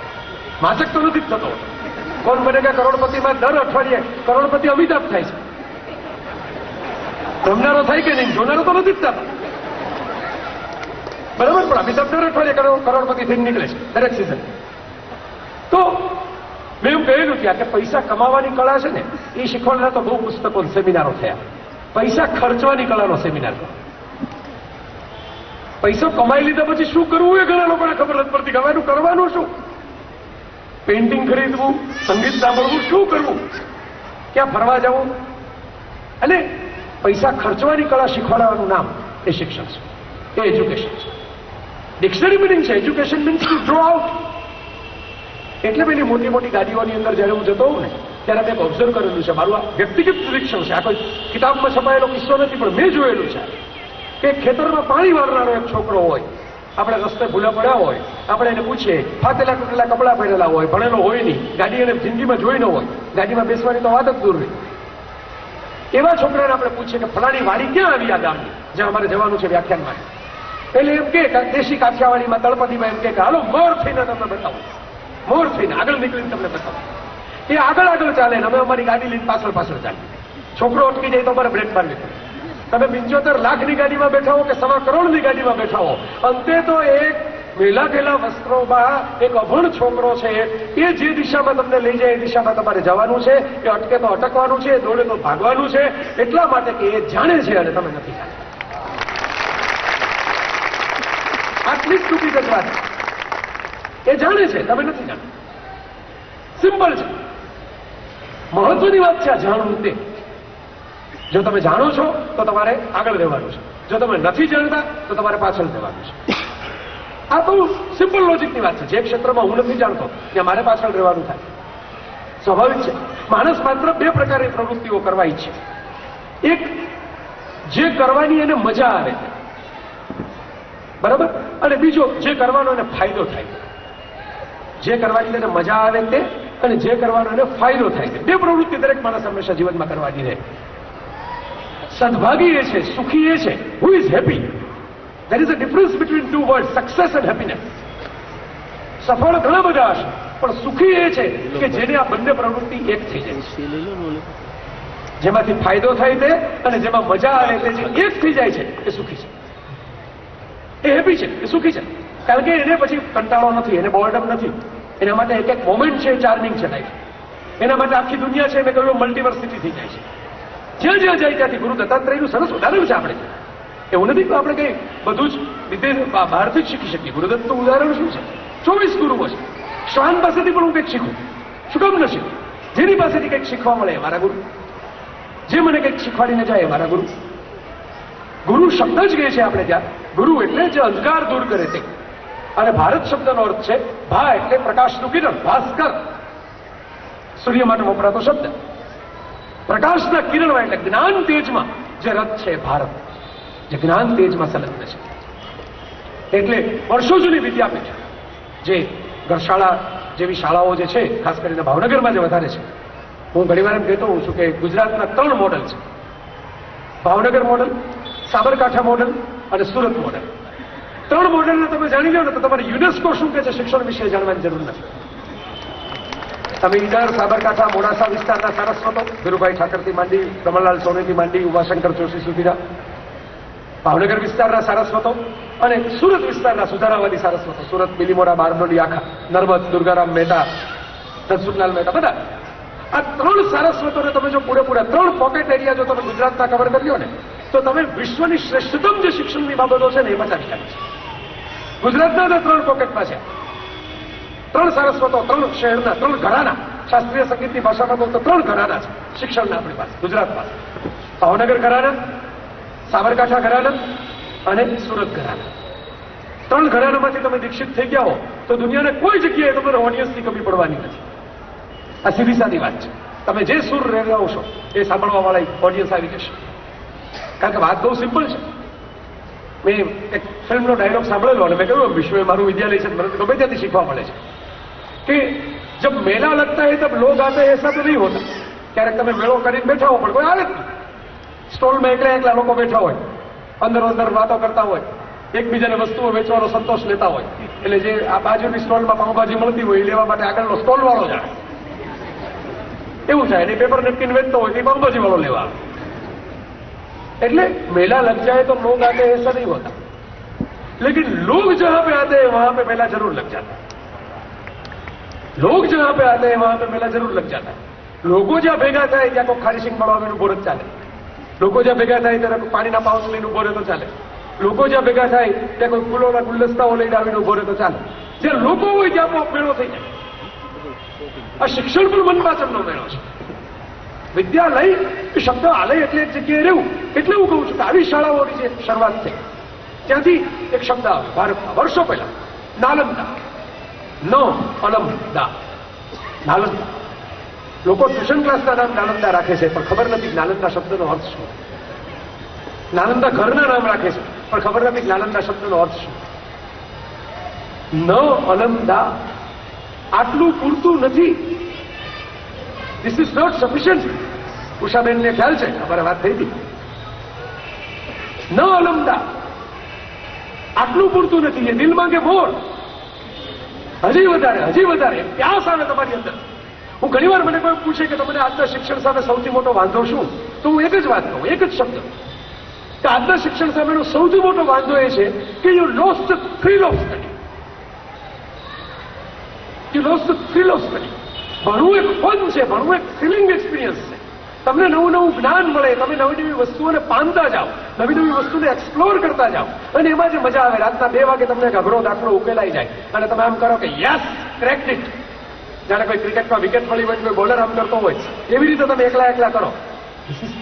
વાચક તો નથી જ થતો. કોણ બનેગા કરોડપતિમાં દર અઠવાડિયે કરોડપતિ અમિતાભ થાય છે. રમનારો થાય કે નહીં, જોનારો તો નથી જ થતો. બરાબર, પણ અમિતાભ દર અઠવાડિયે કરોડપતિ થઈને નીકળે છે દરેક સિઝન. તો મેં એવું કહેલું ત્યાં કે પૈસા કમાવાની કળા છે ને એ શીખવાડનાર તો બહુ પુસ્તકો સેમિનારો થયા. પૈસા ખર્ચવાની કળાનો સેમિનાર કરો. પૈસો કમાઈ લીધા પછી શું કરવું એ ઘણા લોકોને ખબર નથી પડતી. હવે કરવાનું શું? પેઇન્ટિંગ ખરીદવું, સંગીત સાંભળવું, શું કરવું, ક્યાં ફરવા જવું? અને પૈસા ખર્ચવાની કળા શીખવાડવાનું નામ એ શિક્ષણ છે, એ એજ્યુકેશન છે. ડિક્શનરી મિનિંગ છે education means to draw out. એટલે પેલી મોટી મોટી ગાડીઓની અંદર જયારે હું જતો હોઉં ને ત્યારે મેં ઓબ્ઝર્વ કરેલું છે. મારું આ વ્યક્તિગત નિરીક્ષણ છે, આ કોઈ કિતાબમાં છપાયેલો કિસ્સો નથી, પણ મેં જોયેલું છે કે ખેતરમાં પાણી વાળનારો એક છોકરો હોય, આપણે રસ્તે ભૂલા પડ્યા હોય, આપણે એને પૂછીએ, ફાટેલા તૂટેલા કપડાં પહેરેલા હોય, ભણેલો હોય નહીં, ગાડી એને જિંદગીમાં જોઈ ન હોય, ગાડીમાં બેસવાની તો વાત જ દૂર રહી. એવા છોકરાને આપણે પૂછીએ કે ફલાણી વાડી ક્યાં આવી આ ગામની, જ્યાં અમારે જવાનું છે વ્યાખ્યાન માટે. એટલે એમ કે દેશી કાઠિયાવાડીમાં તળપતિમાં એમ કે હાલો મોર થઈને તમને બતાવો, મોર થઈને આગળ નીકળીને તમને બતાવો. એ આગળ આગળ ચાલે ને અમે અમારી ગાડી લઈને પાછળ પાછળ ચાલીએ. છોકરો અટકી જાય તો અમારે બ્રેક મારવી પડે. તમે 75 લાખની ગાડીમાં બેઠા હો કે 1.25 કરોડની ગાડીમાં બેઠા હો, અંતે તો એક મેલા ગયેલા વસ્ત્રોમાં એક અભણ છોકરો છે એ જે દિશામાં તમને લઈ જાય એ દિશામાં તમારે જવાનું છે. એ અટકે તો અટકવાનું છે, દોડે તો ભાગવાનું છે, એટલા માટે કે એ જાણે છે અને તમે નથી જાણતા. આટલી જ ટૂંકી જ વાત. એ જાણે છે, તમે નથી જાણતા. સિમ્પલ છે. મહત્વની વાત છે આ જાણવું તે. જો તમે જાણો છો તો તમારે આગળ રહેવાનું છે, જો તમે નથી જાણતા તો તમારે પાછળ રહેવાનું છે. આ બહુ સિમ્પલ લોજિકની વાત છે. જે ક્ષેત્રમાં હું નથી જાણતો ત્યાં મારે પાછળ રહેવાનું થાય, સ્વાભાવિક છે. માણસ માત્ર બે પ્રકારની પ્રવૃત્તિઓ કરવા ઈચ્છે. એક જે કરવાની એને મજા આવે, બરાબર, અને બીજો જે કરવાનો એને ફાયદો થાય. જે કરવાની એને મજા આવે તે અને જે કરવાનો એને ફાયદો થાય છે. બે પ્રવૃત્તિ દરેક માણસ હંમેશા જીવનમાં કરવાની રહે. સદભાગી એ છે, સુખી એ છે. Who is happy? There is a difference between two word, success and happiness. સફળ ઘણા બધા હશે, પણ સુખી એ છે કે જેને આ બંને પ્રવૃત્તિ એક થઈ જાય, જેમાંથી ફાયદો થાય તે અને જેમાં મજા આવે તે, જે એક થઈ જાય છે એ સુખી છે, એ હેપી છે, એ સુખી છે. કારણ કે એને પછી કંટાળો નથી, એને બોર્ડમ નથી. એના માટે એક એક મોમેન્ટ છે, ચાર્મિંગ છે લાઈફ. એના માટે આખી દુનિયા છે, મેં કહ્યું મલ્ટીવર્સિટી થઈ જાય છે. જ્યાં જ્યાં જાય ત્યાંથી ગુરુ દત્તાત્રેયનું સરસ ઉદાહરણ છે. આપણે એવું નથી કે આપણે કઈ બધું જ વિદેશ બહારથી જ શીખી શકીએ. ગુરુદત્તનું ઉદાહરણ શું છે? 24 ગુરુઓ છે. શ્વાન પાસેથી પણ હું કંઈક શીખું. શું કામ ન શીખું? જેની પાસેથી કંઈક શીખવા મળે એ મારા ગુરુ, જે મને કંઈક શીખવાડીને જાય એ મારા ગુરુ. ગુરુ શબ્દ જ કહે છે આપણે ત્યાં. ગુરુ એટલે જે અંધકાર દૂર કરે તે. અને ભારત શબ્દનો અર્થ છે ભા એટલે પ્રકાશનું કિરણ, ભાસ્કર, સૂર્ય માટે વપરાતો શબ્દ. પ્રકાશના કિરણમાં એટલે જ્ઞાન તેજમાં જે રથ છે ભારત, જે જ્ઞાન તેજમાં સંલગ્ન છે. એટલે વર્ષો જૂની વિદ્યાપીઠ, જે ગરશાળા જેવી શાળાઓ જે છે, ખાસ કરીને ભાવનગરમાં જે વધારે છે. હું ઘણીવાર એમ કહેતો હોઉં છું કે ગુજરાતના 3 મોડલ છે: ભાવનગર મોડલ, સાબરકાંઠા મોડલ અને સુરત મોડલ. 3 મોડલને તમે જાણી લો ને તો તમારે યુનેસ્કો શું કહે છે શિક્ષણ વિશે જાણવાની જરૂર નથી. તમે ઈડર, સાબરકાંઠા, મોડાસા વિસ્તારના સારસ્વતો, ધીરુભાઈ ઠાકરથી માંડી, કમલલાલ સોનેથી માંડી, ઉમાશંકર જોશી સુધીના, ભાવનગર વિસ્તારના સારસ્વતો અને સુરત વિસ્તારના સુધારાવાદી સારસ્વતો, સુરત, બિલીમોરા, બારડોલી, આખા, નર્મદ, દુર્ગારામ મહેતા, ધનસુખલાલ મહેતા, બધા આ 3 સારસ્વતોને તમે જો પૂરેપૂરા 3 પોકેટ એરિયા જો તમે ગુજરાતના કવર કરી લો ને તો તમે વિશ્વની શ્રેષ્ઠતમ જે શિક્ષણની બાબતો છે ને એ બચાવી શકે છે. ગુજરાતના 3 પોકેટમાં છે. 3 સારસ્વતો, 3 શહેરના, 3 ઘરાના. શાસ્ત્રીય સંગીતની ભાષામાં તો 3 ઘરાના છે શિક્ષણના આપણી પાસે, ગુજરાત પાસે. ભાવનગર ઘરાના, સાબરકાંઠા ઘરાના અને સુરત ઘરાના. 3 ઘરાનામાંથી તમે દીક્ષિત થઈ ગયા હો તો દુનિયાને કોઈ જગ્યાએ તમારે ઓડિયન્સની કમી પડવાની નથી. આ સીધી સાદી વાત છે. તમે જે સુર રહ્યા છો એ સાંભળવા વાળા ઓડિયન્સ આવી જશે. કારણ કે વાત બહુ સિમ્પલ છે. મેં એક ફિલ્મનો ડાયલોગ સાંભળેલો અને મેં કહ્યું વિશ્વ એ મારું વિદ્યાલય છે, મને ગમે ત્યાંથી શીખવા મળે છે કે જબ મેલા લગતા હૈ તબ લોગ આતે હૈ, એસા તો નહીં હોતા. ક્યારેક તમે મેળો કરીને બેઠા હો પણ કોઈ આવે જ નહીં. સ્ટોલમાં એકલા લોકો બેઠા હોય, અંદર વાતો કરતા હોય, એકબીજાને વસ્તુઓ વેચવાનો સંતોષ લેતા હોય. એટલે જે આ બાજુની સ્ટોલમાં પાઉંભાજી મળતી હોય એ લેવા માટે આગળનો સ્ટોલ વાળો જાય. એવું થાય. અને પેપર નેપકિન વેચતો હોય એ પાઉંભાજી વાળો લેવા. એટલે मेला लग जाए तो लोग आते हैं ऐसा नहीं होता, लेकिन लोग जहां पे आते हैं वहां पे मेला जरूर लग जाता है. लोग जहां पे आते हैं वहां पे मेला जरूर लग जाता है. લોકો જ્યાં ભેગા થાય ત્યાં કોઈ ખારી સિંગ મળવાનું ઉભો રહે ચાલે. લોકો જ્યાં ભેગા થાય ત્યારે પાણીના પાઉચ લઈને ઉભો રહે તો ચાલે. લોકો જ્યાં ભેગા થાય ત્યાં કોઈ ફૂલોના ગુલદસ્તાઓ લઈને આવીને ઉભો રહે તો ચાલે. જ્યાં લોકો હોય ત્યાં મેળો થઈ જાય. આ શિક્ષણ પણ મનપાચમનો મેળો છે. વિદ્યાલય એ શબ્દ આલય એટલે એક જગ્યાએ રહેવું. એટલે હું કહું છું કે આવી શાળાઓની જે શરૂઆત થઈ ત્યાંથી એક શબ્દ આવે ભારતમાં વર્ષો પહેલા, નાલંદા. અલમદા, નાલંદા. લોકો ટ્યુશન ક્લાસના નામ નાલંદા રાખે છે પણ ખબર નથી કે નાલંદા શબ્દનો અર્થ શું. નાલંદા ઘરના નામ રાખે છે પણ ખબર નથી કે નાલંદા શબ્દનો અર્થ શું. અલમદા આટલું પૂરતું નથી. This is not sufficient. ઉષાબેનને ખ્યાલ છે, અમારે વાત થઈ હતી. અલમદા આટલું પૂરતું નથી. એ દિલ માંગે મોર. હજી વધારે પ્યાસ આવે તમારી અંદર. હું ઘણીવાર મને કોઈ પૂછે કે તમને આજના શિક્ષણ સામે સૌથી મોટો વાંધો શું, તો હું એક જ વાત કહું, એક જ શબ્દ કે આજના શિક્ષણ સામેનો સૌથી મોટો વાંધો એ છે કે you lost the thrill of study. You lost the thrill of study. ભણવું એક ફન છે, ભણવું એક થ્રિલિંગ એક્સપિરિયન્સ છે. તમને નવું જ્ઞાન મળે, તમે નવી વસ્તુઓને પામતા જાઓ, નવી વસ્તુને એક્સપ્લોર કરતા જાઓ અને એમાં જે મજા આવે. રાતના 2 વાગે તમને એક અઘરો દાખલો ઉકેલાઈ જાય અને તમે આમ કરો કે યસ ક્રેક્ડ ઇટ. જાણે કોઈ ક્રિકેટમાં વિકેટ મળી હોય, કોઈ બોલર આમ કરતો હોય, એવી રીતે તમે એકલા કરો. This is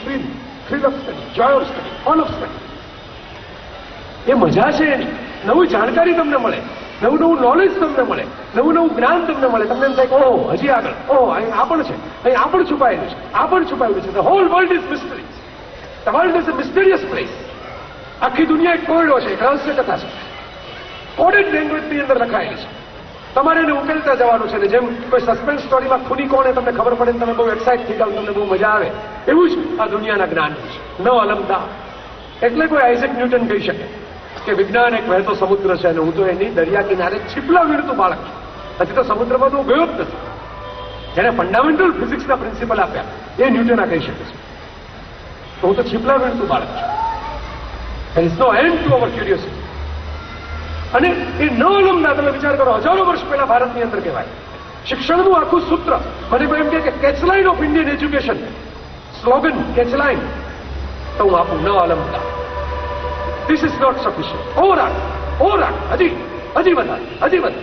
thrill of study, joy of study, fun of study. એ મજા છે એની. નવી જાણકારી તમને મળે, નવું નોલેજ તમને મળે, નવું જ્ઞાન તમને મળે. તમને એમ થાય કે ઓહો હજી આગળ, ઓહો અહીં આ પણ છે, અહીં આ પણ છુપાયેલું છે, આ પણ છુપાયેલું છે. The whole world is mystery. The world is a mysterious place. આખી દુનિયા એક કોયડો છે, એક રહસ્ય કથા છે, કોડેડ લેંગ્વેજની અંદર લખાયેલી છે. તમારે એને ઉકેલતા જવાનું છે. ને જેમ કોઈ સસ્પેન્સ સ્ટોરીમાં ખૂની કોણ એ તમને ખબર પડે, તમે બહુ એક્સાઇટ થઈ જાવ, તમને બહુ મજા આવે, એવું જ આ દુનિયાના જ્ઞાન છે. ન અલમદા. એટલે કોઈ આઇઝેક ન્યૂટન કહી શકે કે વિજ્ઞાન એક વહેતો સમુદ્ર છે અને હું તો એની દરિયા કિનારે છીપલા વીણતું બાળક છું. હજી તો સમુદ્રમાં તો હું ગયો જ નથી. જેને ફંડામેન્ટલ ફિઝિક્સના પ્રિન્સિપલ આપ્યા એ ન્યૂટન આ કહી શકે છે. તો હું તો છીપલા વીણતું બાળક છું. there is no end to our curiosity. અને એ ન અલમદા, તમે વિચાર કરો, હજારો વર્ષ પહેલા ભારતની અંદર કહેવાય શિક્ષણનું આખું સૂત્ર. મને કોઈ એમ કે catchline of Indian education, slogan catchline, તો હું આપું ન અલમદા. This is not sufficient. Overall હજી વધારે.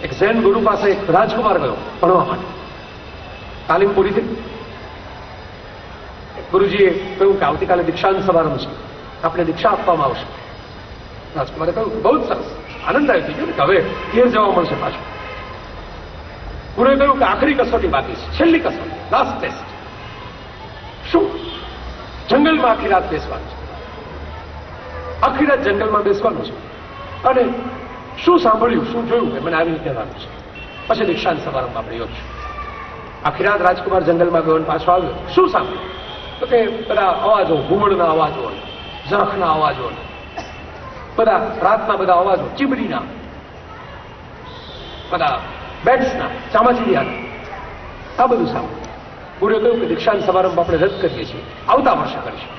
એક ઝેન ગુરુ પાસે એક રાજકુમાર ગયો ભણવા માટે. તાલીમ પૂરી થઈ. ગુરુજીએ કહ્યું કે આવતીકાલે દીક્ષાંત સમારંભ છે, આપણે દીક્ષા આપવામાં આવશે. રાજકુમારે કહ્યું બહુ જ સરસ, આનંદ આવી ગયો કે હવે ઘેર જવા મળશે પાછું. ગુરુએ કહ્યું કે આખરી કસોટી બાકી છે, છેલ્લી કસોટી, લાસ્ટ ટેસ્ટ. શું? જંગલમાં આખી રાત બેસવાનું છે. આખી રાત જંગલમાં બેસવાનું છે અને શું સાંભળ્યું, શું જોયું એ મને આવીને કહેવાનું છે. પછી દીક્ષાંત સમારંભ આપણે યોજશું. આખી રાત રાજકુમાર જંગલમાં ગયો અને પાછો આવ્યો. શું સાંભળ્યું? તો કે બધા અવાજો, ઘુવડના અવાજો, ઝરખના અવાજો, બધા રાતના બધા અવાજો, ચીબડીના, બધા બેટ્સના, ચામાચીડિયાના, આ બધું સાંભળ્યું. ગુરુએ કહ્યું કે દીક્ષાંત સમારંભ આપણે રદ કરીએ છીએ, આવતા વર્ષે કરીશું.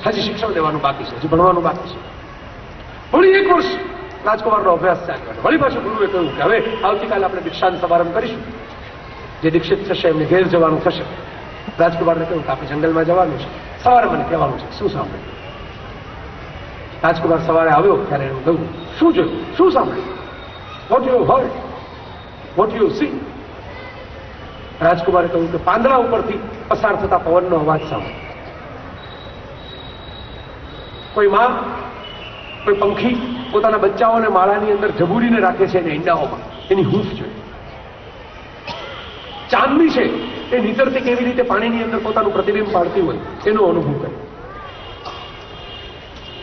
હજી શિક્ષણ દેવાનું બાકી છે, હજી ભણવાનું બાકી છે. વળી એક વર્ષ રાજકુમારનો અભ્યાસ ચાલ્યો. વળી પાછું ગુરુએ કહ્યું કે હવે આવતીકાલે આપણે દીક્ષાંત સમારંભ કરીશું. જે દીક્ષિત થશે એમને ઘેર જવાનું થશે. રાજકુમારને કહ્યું કે આપણે જંગલમાં જવાનું છે, સવારે મને કહેવાનું છે શું સાંભળ્યું. રાજકુમાર સવારે આવ્યો ત્યારે એનું કહ્યું શું જોયું, શું સાંભળ્યું, what you heard, what you see. રાજકુમારે કહ્યું કે પાંદડા ઉપરથી પસાર થતા પવનનો અવાજ સાંભળ્યો. કોઈ માં, કોઈ પંખી પોતાના બચ્ચાઓને માળાની અંદર ઝબૂરીને રાખે છે અને ઈંડાઓમાં, એની હૂંફ જોઈ. ચાંદની છે એ નીતરથી કેવી રીતે પાણીની અંદર પોતાનું પ્રતિબિંબ પાડતી હોય એનો અનુભવ કર્યો.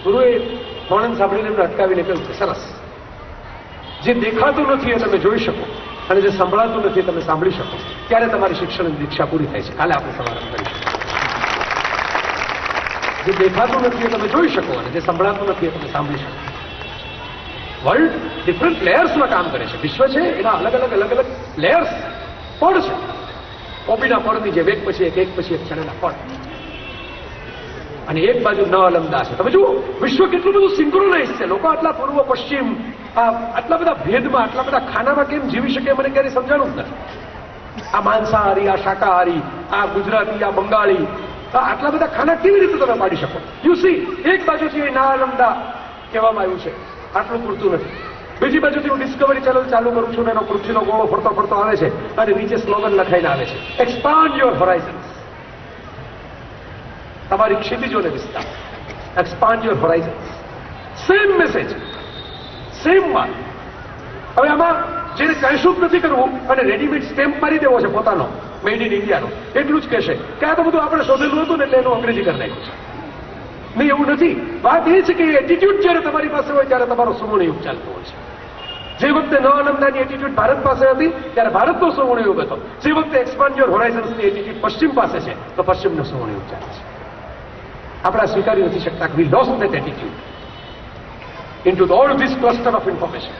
ગુરુએ વર્ણન સાંભળીને એમને અટકાવીને કહ્યું કે સરસ, જે દેખાતું નથી એ તમે જોઈ શકો અને જે સંભળાતું નથી એ તમે સાંભળી શકો, ત્યારે તમારી શિક્ષણની દીક્ષા પૂરી થાય છે. કાલે આપણે સમારંભ કરીશું. જે દેખાતું નથી એ તમે જોઈ શકો અને જે સંભળાતું નથી એ તમે સાંભળી શકો. વર્લ્ડ ડિફરન્ટ લેયર્સમાં કામ કરે છે. વિશ્વ છે એના અલગ અલગ લેયર્સ, પડ છે. કોપીના પડની જે એક પછી એક ચડેલા પડ, અને એક બાજુ ન અલમદા છે. તમે જુઓ વિશ્વ કેટલું બધું સિંક્રોનાઇઝ છે. લોકો આટલા પૂર્વ પશ્ચિમ, આટલા બધા ભેદમાં, આટલા બધા ખાનામાં કેમ જીવી શકે મને ક્યારેય સમજાણું જ નથી. આ માંસાહારી, આ શાકાહારી, આ ગુજરાતી, આ બંગાળી, આટલા બધા ખાના કેવી રીતે તમે પાડી શકો? યુ સી, એક બાજુથી ના અલમદા કહેવામાં આવ્યું છે, આટલું પૂરતું નથી. બીજી બાજુથી હું ડિસ્કવરી ચેનલ ચાલુ કરું છું, એનો પૃથ્વીનો ગોળો ફરતો આવે છે અને નીચે સ્લોગન લખાઈને આવે છે, એક્સપાન્ડ યોર હોરાઇઝન્સ. તમારી ક્ષિતિજોને વિસ્તાર, expand your horizons. Same message, same વાત. હવે આમાં જેને કશું જ નથી કરવું અને રેડીમેડ સ્ટેમ્પ મારી દેવો છે પોતાનો, મેડ ઇન ઇન્ડિયાનો, એટલું જ કહેશે કે આ તો બધું આપણે શોધેલું હતું ને એટલે એનું અંગ્રેજી કરી નાખ્યું છે. નહીં, એવું નથી. વાત એ છે કે એટીટ્યુડ જ્યારે તમારી પાસે હોય ત્યારે તમારો સુવર્ણ યુગ ચાલતો હોય છે. જે વખતે ન અલમદાની એટીટ્યુડ ભારત પાસે હતી ત્યારે ભારતનો સુવર્ણ યુગ હતો. જે વખતે એક્સપાન્ડ યોર હોરાઇઝન્સની એટીટ્યુડ પશ્ચિમ પાસે છે તો પશ્ચિમનો સુવર્ણ યુગ ચાલે છે. આપણે સ્વીકારી નથી શકતા કે we lost that attitude into all this cluster of information,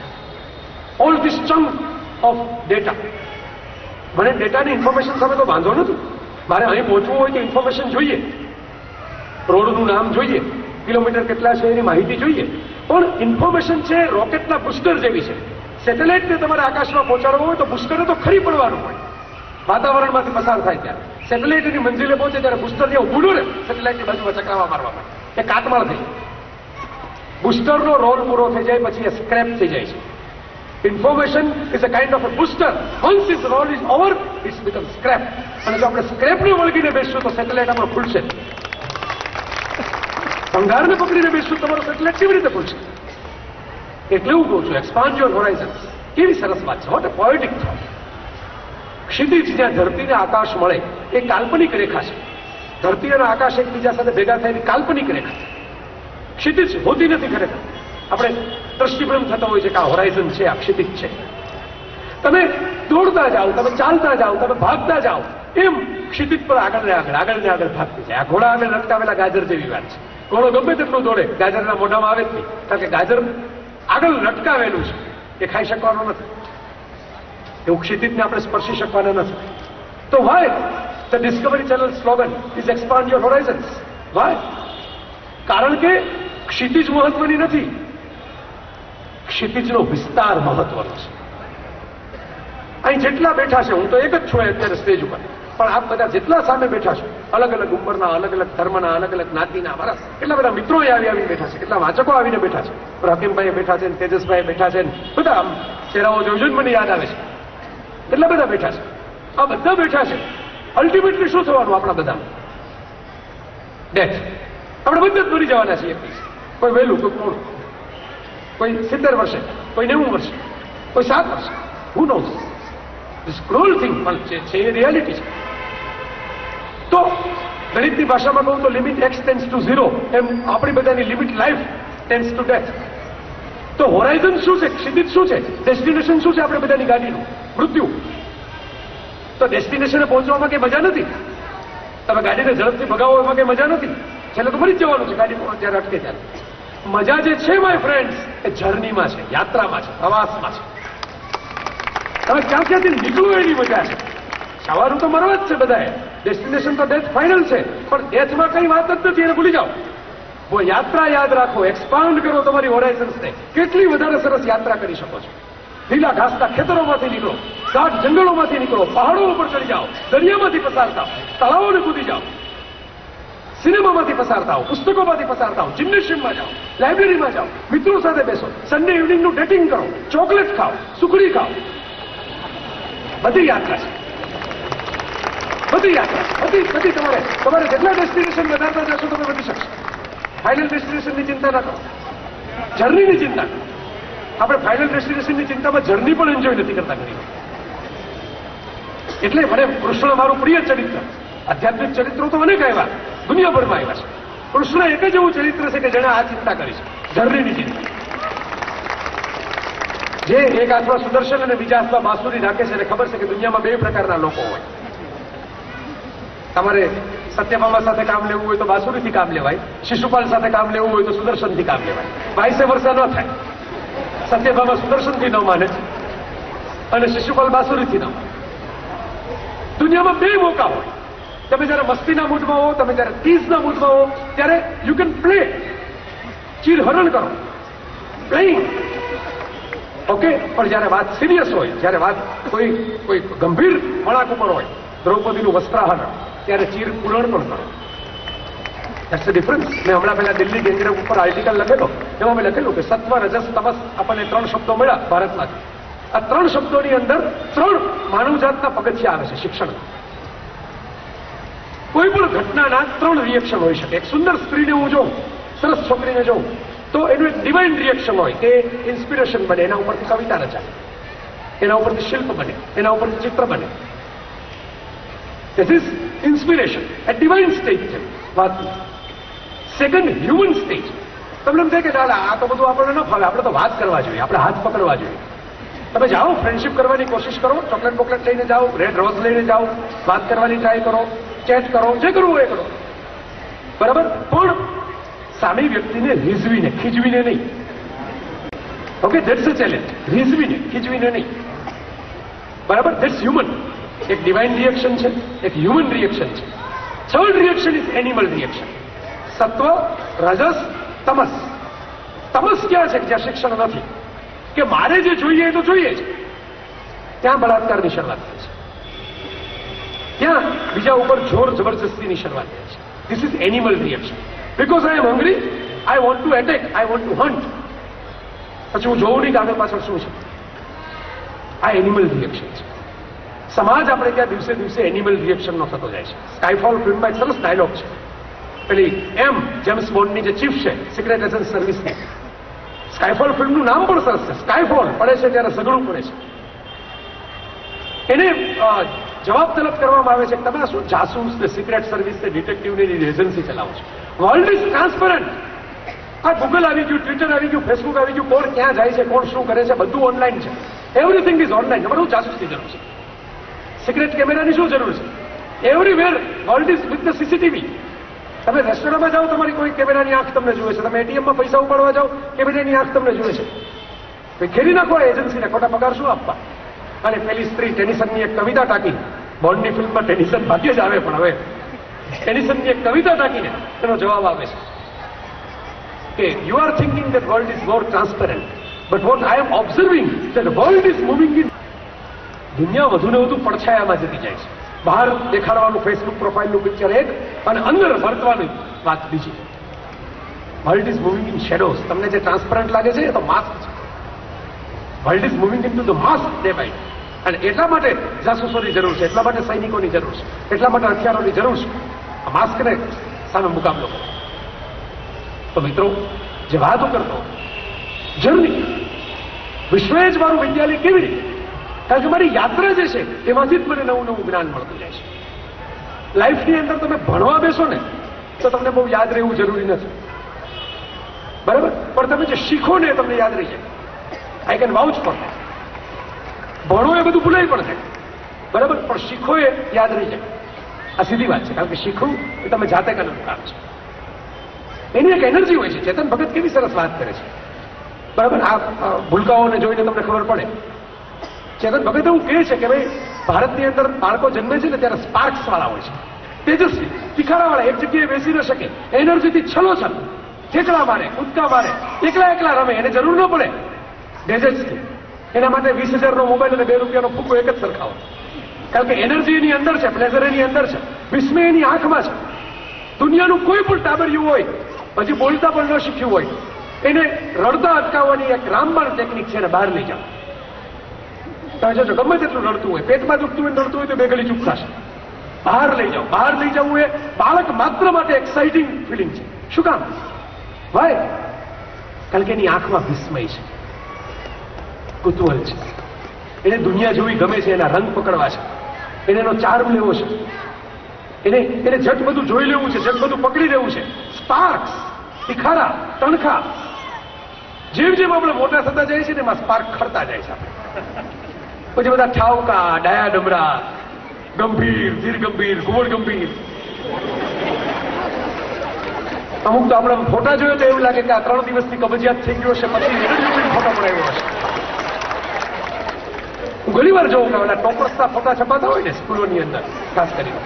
all this chunk of data. મને ડેટાની ઇન્ફોર્મેશન સામે તો વાંધો નથી. મારે અહીં પહોંચવું હોય તો ઇન્ફોર્મેશન જોઈએ, રોડનું નામ જોઈએ, કિલોમીટર કેટલા છે એની માહિતી જોઈએ. પણ ઇન્ફોર્મેશન છે રોકેટના બુસ્ટર જેવી છે. સેટેલાઇટને તમારે આકાશમાં પહોંચાડવું હોય તો બુસ્ટરે તો ખરી પડવાનું હોય. વાતાવરણમાંથી પસાર થાય ત્યારે સેટેલાઇટ એની મંજિલે પહોંચે ત્યારે બુસ્ટર જે ઉભું ને સેટેલાઇટની બાજુમાં ચક્રાવા મારવા માટે એ કાટમાળ થઈ. બુસ્ટરનો રોલ પૂરો થઈ જાય પછી એ સ્ક્રેપ થઈ જાય છે. Information is a kind of a booster. Once is role is over, it's become scrap. અને જો આપણે સ્ક્રેપને વળગીને બેસશું તો સેટેલાઇટ આમાં ખુલશે. ભંગારને પકડીને બેસશું તમારો સેટેલાઇટ કેવી રીતે ખુલશે? એટલે હું કહું છું એક્સપાન્ડ યોર હોરાઇઝન્સ. કેવી સરસ વાત છે. What a poetic thought. ક્ષિતિજ જ્યાં ધરતીને આકાશ મળે એ કાલ્પનિક રેખા છે. ધરતી અને આકાશ એકબીજા સાથે ભેગા થયેલી કાલ્પનિક રેખા છે. ક્ષિતિજ હોતી નથી ખરેખર. આપણે દ્રષ્ટિભ્રમ થતો હોય છે કે આ હોરાઇઝન છે, આ ક્ષિતિજ છે. તમે દોડતા જાઓ, તમે ચાલતા જાઓ, તમે ભાગતા જાઓ, એમ ક્ષિતિજ પર આગળ ને આગળ ભાગતી જાય. આ ઘોડા આગળ લટકાવેલા ગાજર જેવી વાત છે. ઘોડો ગમે તેટલું દોડે, ગાજરના મોઢામાં આવે જ નહીં, કારણ કે ગાજર આગળ લટકાવેલું છે, એ ખાઈ શકવાનું નથી. એવું ક્ષિતિજને આપણે સ્પર્શી શકવાના નથી. તો why the Discovery Channel slogan is expand your horizons. Why? કારણ કે ક્ષિતિજ મહત્વની નથી, ક્ષિતિજનો વિસ્તાર મહત્વનો છે. અહીં જેટલા બેઠા છે, હું તો એક જ છું અત્યારે સ્ટેજ ઉપર, પણ આપ બધા જેટલા સામે બેઠા છો, અલગ અલગ ઉંમરના, અલગ અલગ ધર્મના, અલગ અલગ જ્ઞાતિના, મારા કેટલા બધા મિત્રો આવીને બેઠા છે, કેટલા વાચકો આવીને બેઠા છે. હકીમભાઈ બેઠા છે, તેજસભાઈ બેઠા છે, બધા આમ ચહેરાઓ જોઈને મને યાદ આવે છે. કેટલા બધા બેઠા છે, આ બધા બેઠા છે. અલ્ટિમેટલી શું થવાનું આપણા બધા? ડેથ. આપણે બધા જ મરી જવાના છીએ. કોઈ વહેલું, કોઈ મોડું, કોઈ 70 વર્ષે, કોઈ 90 વર્ષે, કોઈ 7 વર્ષે. હુ નોઝ? ધીસ ક્રૂઅલ થિંગ પણ છે, એ રિયાલિટી છે. તો ગણિતની ભાષામાં કહું તો લિમિટ એક્સ ટેન્ડ્સ ટુ 0, એમ આપણી બધાની limit life tends to death. તો હોરાઇઝન શું છે? ક્ષિતિજ શું છે? ડેસ્ટિનેશન શું છે આપણે બધાની ગાડીનું? મૃત્યુ. તો ડેસ્ટિનેશને પહોંચવામાં કઈ મજા નથી. તમે ગાડીને ઝડપથી ભગાવો એમાં કઈ મજા નથી. છેલ્લે તો મરી જ જવાનું છે ગાડી જ્યારે અટકે ત્યારે. મજા જે છે માય ફ્રેન્ડ્સ, એ જર્નીમાં છે, યાત્રામાં છે, પ્રવાસમાં છે. તમે ક્યાંથી નીકળો એની મજા છે. સવારું તો મરવા જ છે બધાએ. ડેસ્ટિનેશન તો ડેથ ફાઇનલ છે, પણ ડેથમાં કઈ વાત જ નથી, એને ભૂલી જાઓ. યાત્રા યાદ રાખો, એક્સપાન્ડ કરો તમારી હોરાઇઝન્સને. કેટલી વધારે સરસ યાત્રા કરી શકો છો. લીલા ઘાસના ખેતરોમાંથી નીકળો, ગાઢ જંગલોમાંથી નીકળો, પહાડો ઉપર ચડી જાઓ, દરિયામાંથી પસાર થાઓ, તળાવોને કૂદી જાઓ, સિનેમામાંથી પસાર થાઓ, પુસ્તકોમાંથી પસાર થાઓ, જિમ્નેશિયમમાં જાઓ, લાઇબ્રેરીમાં જાઓ, મિત્રો સાથે બેસો, સન્ડે ઇવનિંગનું ડેટિંગ કરો, ચોકલેટ ખાઓ, સુખડી ખાઓ. બધી યાત્રા છે, બધી યાત્રા, બધી તમારે જેટલા ડેસ્ટિનેશન વધારતા જશો તમે વધી શકશો. ફાઇનલ ડેસ્ટિનેશનની ચિંતા ના કરો, જર્નીની ચિંતા કરો. આપણે ફાઇનલ ડેસ્ટિનેશનની ચિંતામાં જર્ની પણ એન્જોય નથી કરતા ઘણી. એટલે મને કૃષ્ણ મારું પ્રિય ચરિત્ર. આધ્યાત્મિક ચરિત્રો તો અનેક આવ્યા, દુનિયાભરમાં આવ્યા છે. કૃષ્ણ એક જ એવું ચરિત્ર છે કે જેણે આ ચિંતા કરી છે, જર્નીની ચિંતા. જે એક હાથમાં સુદર્શન અને બીજા હાથમાં બાંસુરી રાખે છે, એને ખબર છે કે દુનિયામાં 2 પ્રકારના લોકો હોય. તમારે સત્યભામા સાથે કામ લેવું હોય તો બાંસુરીથી કામ લેવાય, શિશુપાલ સાથે કામ લેવું હોય તો સુદર્શનથી કામ લેવાય. વાઇસે વર્ષા ન થાય. સત્યભામા સુદર્શનથી ન માને અને શિશુપાલ બાંસુરીથી ન માને. દુનિયામાં 2 મોકા હોય. તમે જયારે મસ્તીના મૂડમાં હો, તમે જયારે ટીઝના મૂડમાં હો, ત્યારે યુ કેન પ્લે, ચીરહરણ કરો, પ્લેઇંગ, ઓકે. પણ જયારે વાત સિરિયસ હોય, જયારે વાત કોઈ ગંભીર વળાંક ઉપર હોય, દ્રૌપદીનું વસ્ત્રાહરણ, ત્યારે ચીર પૂરણ પણ કરો. That's the difference. મેં હમણાં પહેલા દિલ્હી ગેંગરેપ ઉપર આર્ટિકલ લખેલો, એમાં મેં લખેલું કે સત્વ, રજસ, તમસ, આપણને 3 શબ્દો મળ્યા ભારતમાંથી. આ 3 શબ્દોની અંદર 3 માનવજાતના પગથિયા આવે છે શિક્ષણ. કોઈ પણ ઘટનાના 3 રિએક્શન હોઈ શકે. એક સુંદર સ્ત્રીને હું જોઉં, સરસ છોકરીને જોઉં, તો એનું એક ડિવાઇન રિએક્શન હોય કે ઇન્સ્પિરેશન બને, એના ઉપરથી કવિતા રચાય, એના ઉપરથી શિલ્પ બને, એના ઉપરથી ચિત્ર બને. This is inspiration, A divine stage છે વાત. Second, human stage. તમને એમ થાય કે ચાલ આ તો બધું આપણને ન ફાવે, આપણે તો વાત કરવા જોઈએ, આપણે હાથ પકડવા જોઈએ. તમે જાઓ, ફ્રેન્ડશિપ કરવાની કોશિશ કરો, ચોકલેટ બોકલેટ લઈને જાઓ, રેડ રોઝ લઈને જાઓ, વાત કરવાની ટ્રાય કરો, ચેટ કરો, જે કરવું હોય એ કરો, બરાબર. પણ સામે વ્યક્તિને રીઝવીને, ખીજવીને નહીં. Okay, that's a challenge. રીઝવીને, ખીજવીને નહીં, બરાબર. That's human. એક ડિવાઇન રિએક્શન છે, એક હ્યુમન રિએક્શન છે. Third reaction is animal reaction. સત્વ, રજસ, તમસ. તમસ ક્યાં છે જ્યાં શિક્ષણ નથી, કે મારે જે જોઈએ એ તો જોઈએ જ, ત્યાં બળાત્કારની શરૂઆત થાય છે, ત્યાં બીજા ઉપર જોર જબરજસ્તીની શરૂઆત થાય છે. This is animal reaction. Because I am hungry, I want to attack, I want to hunt. પછી હું જોઉં નહીં કે આગળ પાછળ શું છે. આ એનિમલ રિએક્શન છે. સમાજ આપણે ત્યાં દિવસે દિવસે એનિમલ રિએક્શનનો થતો જાય છે. સ્કાયફોલ ફિલ્મમાં એક સરસ ડાયલોગ છે, પેલી જેમ્સ બોન્ડની જે ચીફ છે સિક્રેટ એજન્ટ સર્વિસની. સ્કાયફોલ ફિલ્મનું નામ પણ સરસ છે. સ્કાયફોલ પડે છે ત્યારે સગડું પડે છે. એને જવાબ તલબ કરવામાં આવે છે કે તમે શું જાસૂસ ને સિક્રેટ સર્વિસ ને ડિટેક્ટિવની એજન્સી ચલાવો છો. World is transparent. આ ગૂગલ આવી ગયું, ટ્વિટર આવી ગયું, ફેસબુક આવી ગયું, કોણ ક્યાં જાય છે, કોણ શું કરે છે, બધું ઓનલાઈન છે. Everything is online. તમારે શું જાસૂસની જરૂર છે? સિક્રેટ કેમેરાની શું જરૂર છે? Everywhere world is with the CCTV. તમે રેસ્ટોરન્ટમાં જાઓ, તમારી કોઈ કેમેરાની આંખ તમને જુએ છે. તમે એટીએમમાં પૈસા ઉપાડવા જાઓ, કેમેરાની આંખ તમને જુએ છે. ખેરી નાખો એજન્સીને, ખોટા પગાર શું આપવા? અને પેલી સ્ત્રી ટેનિસનની એક કવિતા ટાંકી, બોન્ડની ફિલ્મમાં ટેનિસન ભાગ્યે જ આવે, પણ હવે ટેનિસનની એક કવિતા ટાંકીને એનો જવાબ આવે છે કે you are thinking that world is more transparent, but what I am observing that the world is moving in. દુનિયા વધુ ને વધુ પડછાયામાં જતી જાય છે. બહાર દેખાડવાનું ફેસબુક પ્રોફાઇલનું પિક્ચર એક, અને અંદર વર્તવાની વાત બીજી. World is moving in shadows. તમને જે ટ્રાન્સપરન્ટ લાગે છે એ તો માસ્ક છે. World is moving in two the mask day by. અને એટલા માટે જાસૂસોની જરૂર છે, એટલા માટે સૈનિકોની જરૂર છે, એટલા માટે હથિયારોની જરૂર છે. આ માસ્કને સામે મુકાબલો કરો. તો મિત્રો, જે વાતો કરતો જર્ની, વિશ્વએ જ મારું વિદ્યાલય કેવી રીતે, કારણ કે મારી યાત્રા જે છે એમાંથી જ મને નવું નવું જ્ઞાન મળતું જાય છે. લાઈફની અંદર તમે ભણવા બેસો ને તો તમને બહુ યાદ રહેવું જરૂરી નથી, બરાબર? પણ તમે જે શીખો ને તમને યાદ રહી જાય. I can વાઉચ for that. ભણો એ બધું ભૂલાય પણ જાય, બરાબર, પણ શીખો એ યાદ રહી જાય. આ સીધી વાત છે, કારણ કે શીખવું એ તમે જાતે કરવાનું કામ છે. એની એક એનર્જી હોય છે. ચેતન ભગત કેવી સરસ વાત કરે છે, બરાબર? આ ભૂલકાઓને જોઈને તમને ખબર પડે. ચેતન ભગત એવું કહે છે કે ભાઈ, ભારતની અંદર બાળકો જન્મે છે ને ત્યારે સ્પાર્ક્સ વાળા હોય છે, તેજસ્વી, તિખારાવાળા, એક જગ્યાએ બેસી ન શકે, એનર્જીથી છલોછલ ઠેકડા મારે, કૂદકા મારે, એકલા એકલા રમે, એને જરૂર ન પડે ડેઝર્ટથી. એના માટે 20,000નો મોબાઈલ અને 2 રૂપિયાનો ફૂગો એક જ સરખાવો. કારણ કે એનર્જી એની અંદર છે, પ્લેઝર એની અંદર છે, વિસ્મય એની આંખમાં છે. દુનિયાનું કોઈ પણ ટાબરિયું હોય, હજી બોલતા પણ ન શીખ્યું હોય, એને રડતા અટકાવવાની એક રામબાણ ટેકનિક છે, એને બહાર લઈ જાઓ. તમે જોજો, ગમે તેટલું રડતું હોય, પેટમાં દુખતું હોય, રડતું હોય તો 2 ઘડી ચૂપ થશે. બહાર લઈ જાઓ. બહાર લઈ જવું એ બાળક માત્ર માટે એક્સાઇટિંગ ફિલિંગ છે. શું કામ? ભાઈ, કારણ કે એની આંખમાં વિસ્મય છે, કુતૂહલ છે, એને દુનિયા જોવી ગમે છે, એના રંગ પકડવા છે, એને એનો ચાર્મ લેવો છે, એને જટ બધું જોઈ લેવું છે, જટ બધું પકડી લેવું છે. સ્પાર્ક્સ, તિખારા, તણખા, જેમ જેમ આપણે મોટા થતા જાય છે ને એમાં સ્પાર્ક ખરતા જાય છે. પછી બધા ઠાવકા, ડાયા ડમરા, ગંભીર, ધીર ગંભીર, ઘુવડ ગંભીર. અમુક તો આપણે ફોટા જોયો તો એવું લાગે કે આ 3 દિવસની કબજિયાત થઈ ગયો છે, પછી ફોટો પડાવ્યો હશે. હું ઘણી વાર જોઉં કે ઓલા ટોપર્સના ફોટા છપાતા હોય ને સ્કૂલોની અંદર, ખાસ કરીને,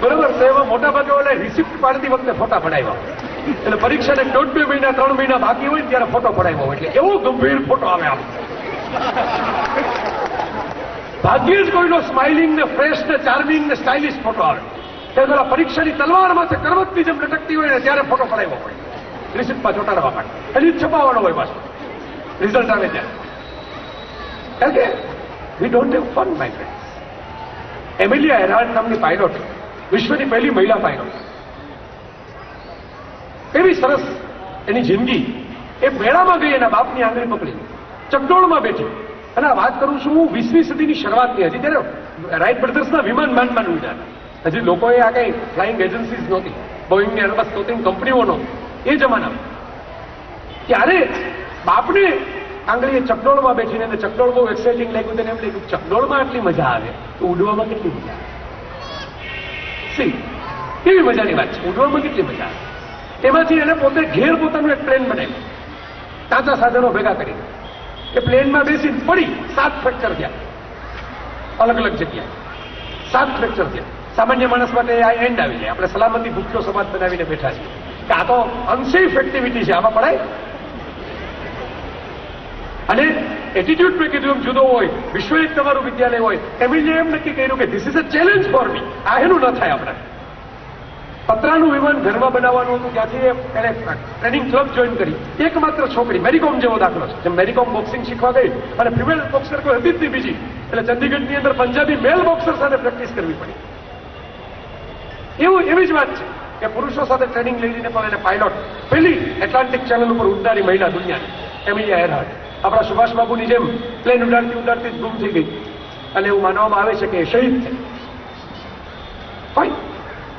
બરોબર, તો એમાં મોટા ભાગે ઓલા રિસિપ્ટ પાડતી વખતે ફોટા પડાવ્યા, એટલે પરીક્ષાને 1.5-2 મહિના 3 મહિના બાકી હોય ત્યારે ફોટો પડાવ્યો હોય, એટલે એવો ગંભીર ફોટો આવે. આમ ભાગ્યે જ કોઈનો સ્માઇલિંગ ને ફ્રેશ ને ચાર્મિંગ ને સ્ટાઇલિશ ફોટો આવે. ત્યારે પેલા પરીક્ષાની તલવાર માથે કરવતની જેમ લટકતી હોય ને ત્યારે ફોટો પડાવ્યો હોય, રિસિપ્ટમાં ચોટાડવા માટે. હજી છપાવવાનો હોય પાછો રિઝલ્ટ આવે ત્યારે. કારણ કે we don't have fun, my friends. Amelia Earhart નામની પાયલોટ, વિશ્વની પહેલી મહિલા પાયલોટ, એવી સરસ એની જિંદગી. એ મેળામાં ગઈ, એના બાપની આંગળી પકડી, ચકડોળમાં બેઠી. અને આ વાત કરું છું હું 20મી સદીની શરૂઆતની. હજી ત્યારે રાઇટ બ્રધર્સના વિમાન માંડ ઉડ્યા. હજી લોકોએ આ કઈ ફ્લાઇંગ એજન્સીઝ નહોતી, બોઈંગ ને એરબસ નહોતી, કંપનીઓ નહોતી એ જમાનામાં. ત્યારે બાપને આંગળીએ ચકડોળમાં બેઠીને, એને ચકડોળ બહુ એક્સાઇટિંગ લાગ્યું, તેને એમ લાગ્યું ચકડોળમાં આટલી મજા આવે તો ઉડવામાં કેટલી મજા આવે. સી કેવી મજાની વાત છે, ઉડવામાં કેટલી મજા આવે. એમાંથી એને પોતે ઘેર પોતાનું એક પ્લેન બનાવ્યું, કાચા સાધનો ભેગા કરીને. એ પ્લેનમાં બેસી પડી, 7 ફ્રેક્ચર થયા, અલગ અલગ જગ્યાએ 7 ફ્રેક્ચર થયા. સામાન્ય માણસ માટે આ એન્ડ આવી જાય. આપણે સલામતી ભૂખ્યો સમાજ બનાવીને બેઠા છીએ કે આ તો અનસેફ એક્ટિવિટી છે, આમાં પડાય. અને એટીટ્યુડ મેં કીધું એમ જુદો હોય, વિશ્વ એક તમારું વિદ્યાલય હોય. એમણે એમ નક્કી કર્યું કે this is a challenge for me. આ એનું ન થાય. આપણે પતરાનું વિમાન ઘરમાં બનાવવાનું હતું, ત્યાંથી એને ટ્રેનિંગ ક્લબ જોઈન કરી. એકમાત્ર છોકરી, મેરીકોમ જેવો દાખલો છે. જેમ મેરીકોમ બોક્સિંગ શીખવા ગઈ અને ફિમેલ બોક્સર કોઈ હતી જ નહીં બીજી, એટલે ચંદીગઢની અંદર પંજાબી મેલ બોક્સર સાથે પ્રેક્ટિસ કરવી પડી. એવી જ વાત છે કે પુરુષો સાથે ટ્રેનિંગ લઈને પણ એને પાયલોટ, પહેલી એટલાન્ટિક ચેનલ ઉપર ઉડનારી મહિલા દુનિયાની, એમિલિયા એરહાર્ટ. આપણા સુભાષ બાબુની જેમ પ્લેન ઉડાડતી ઉડાડતી જ ગુમ થઈ ગઈ, અને એવું માનવામાં આવે છે કે શહીદ છે. ફાઈન.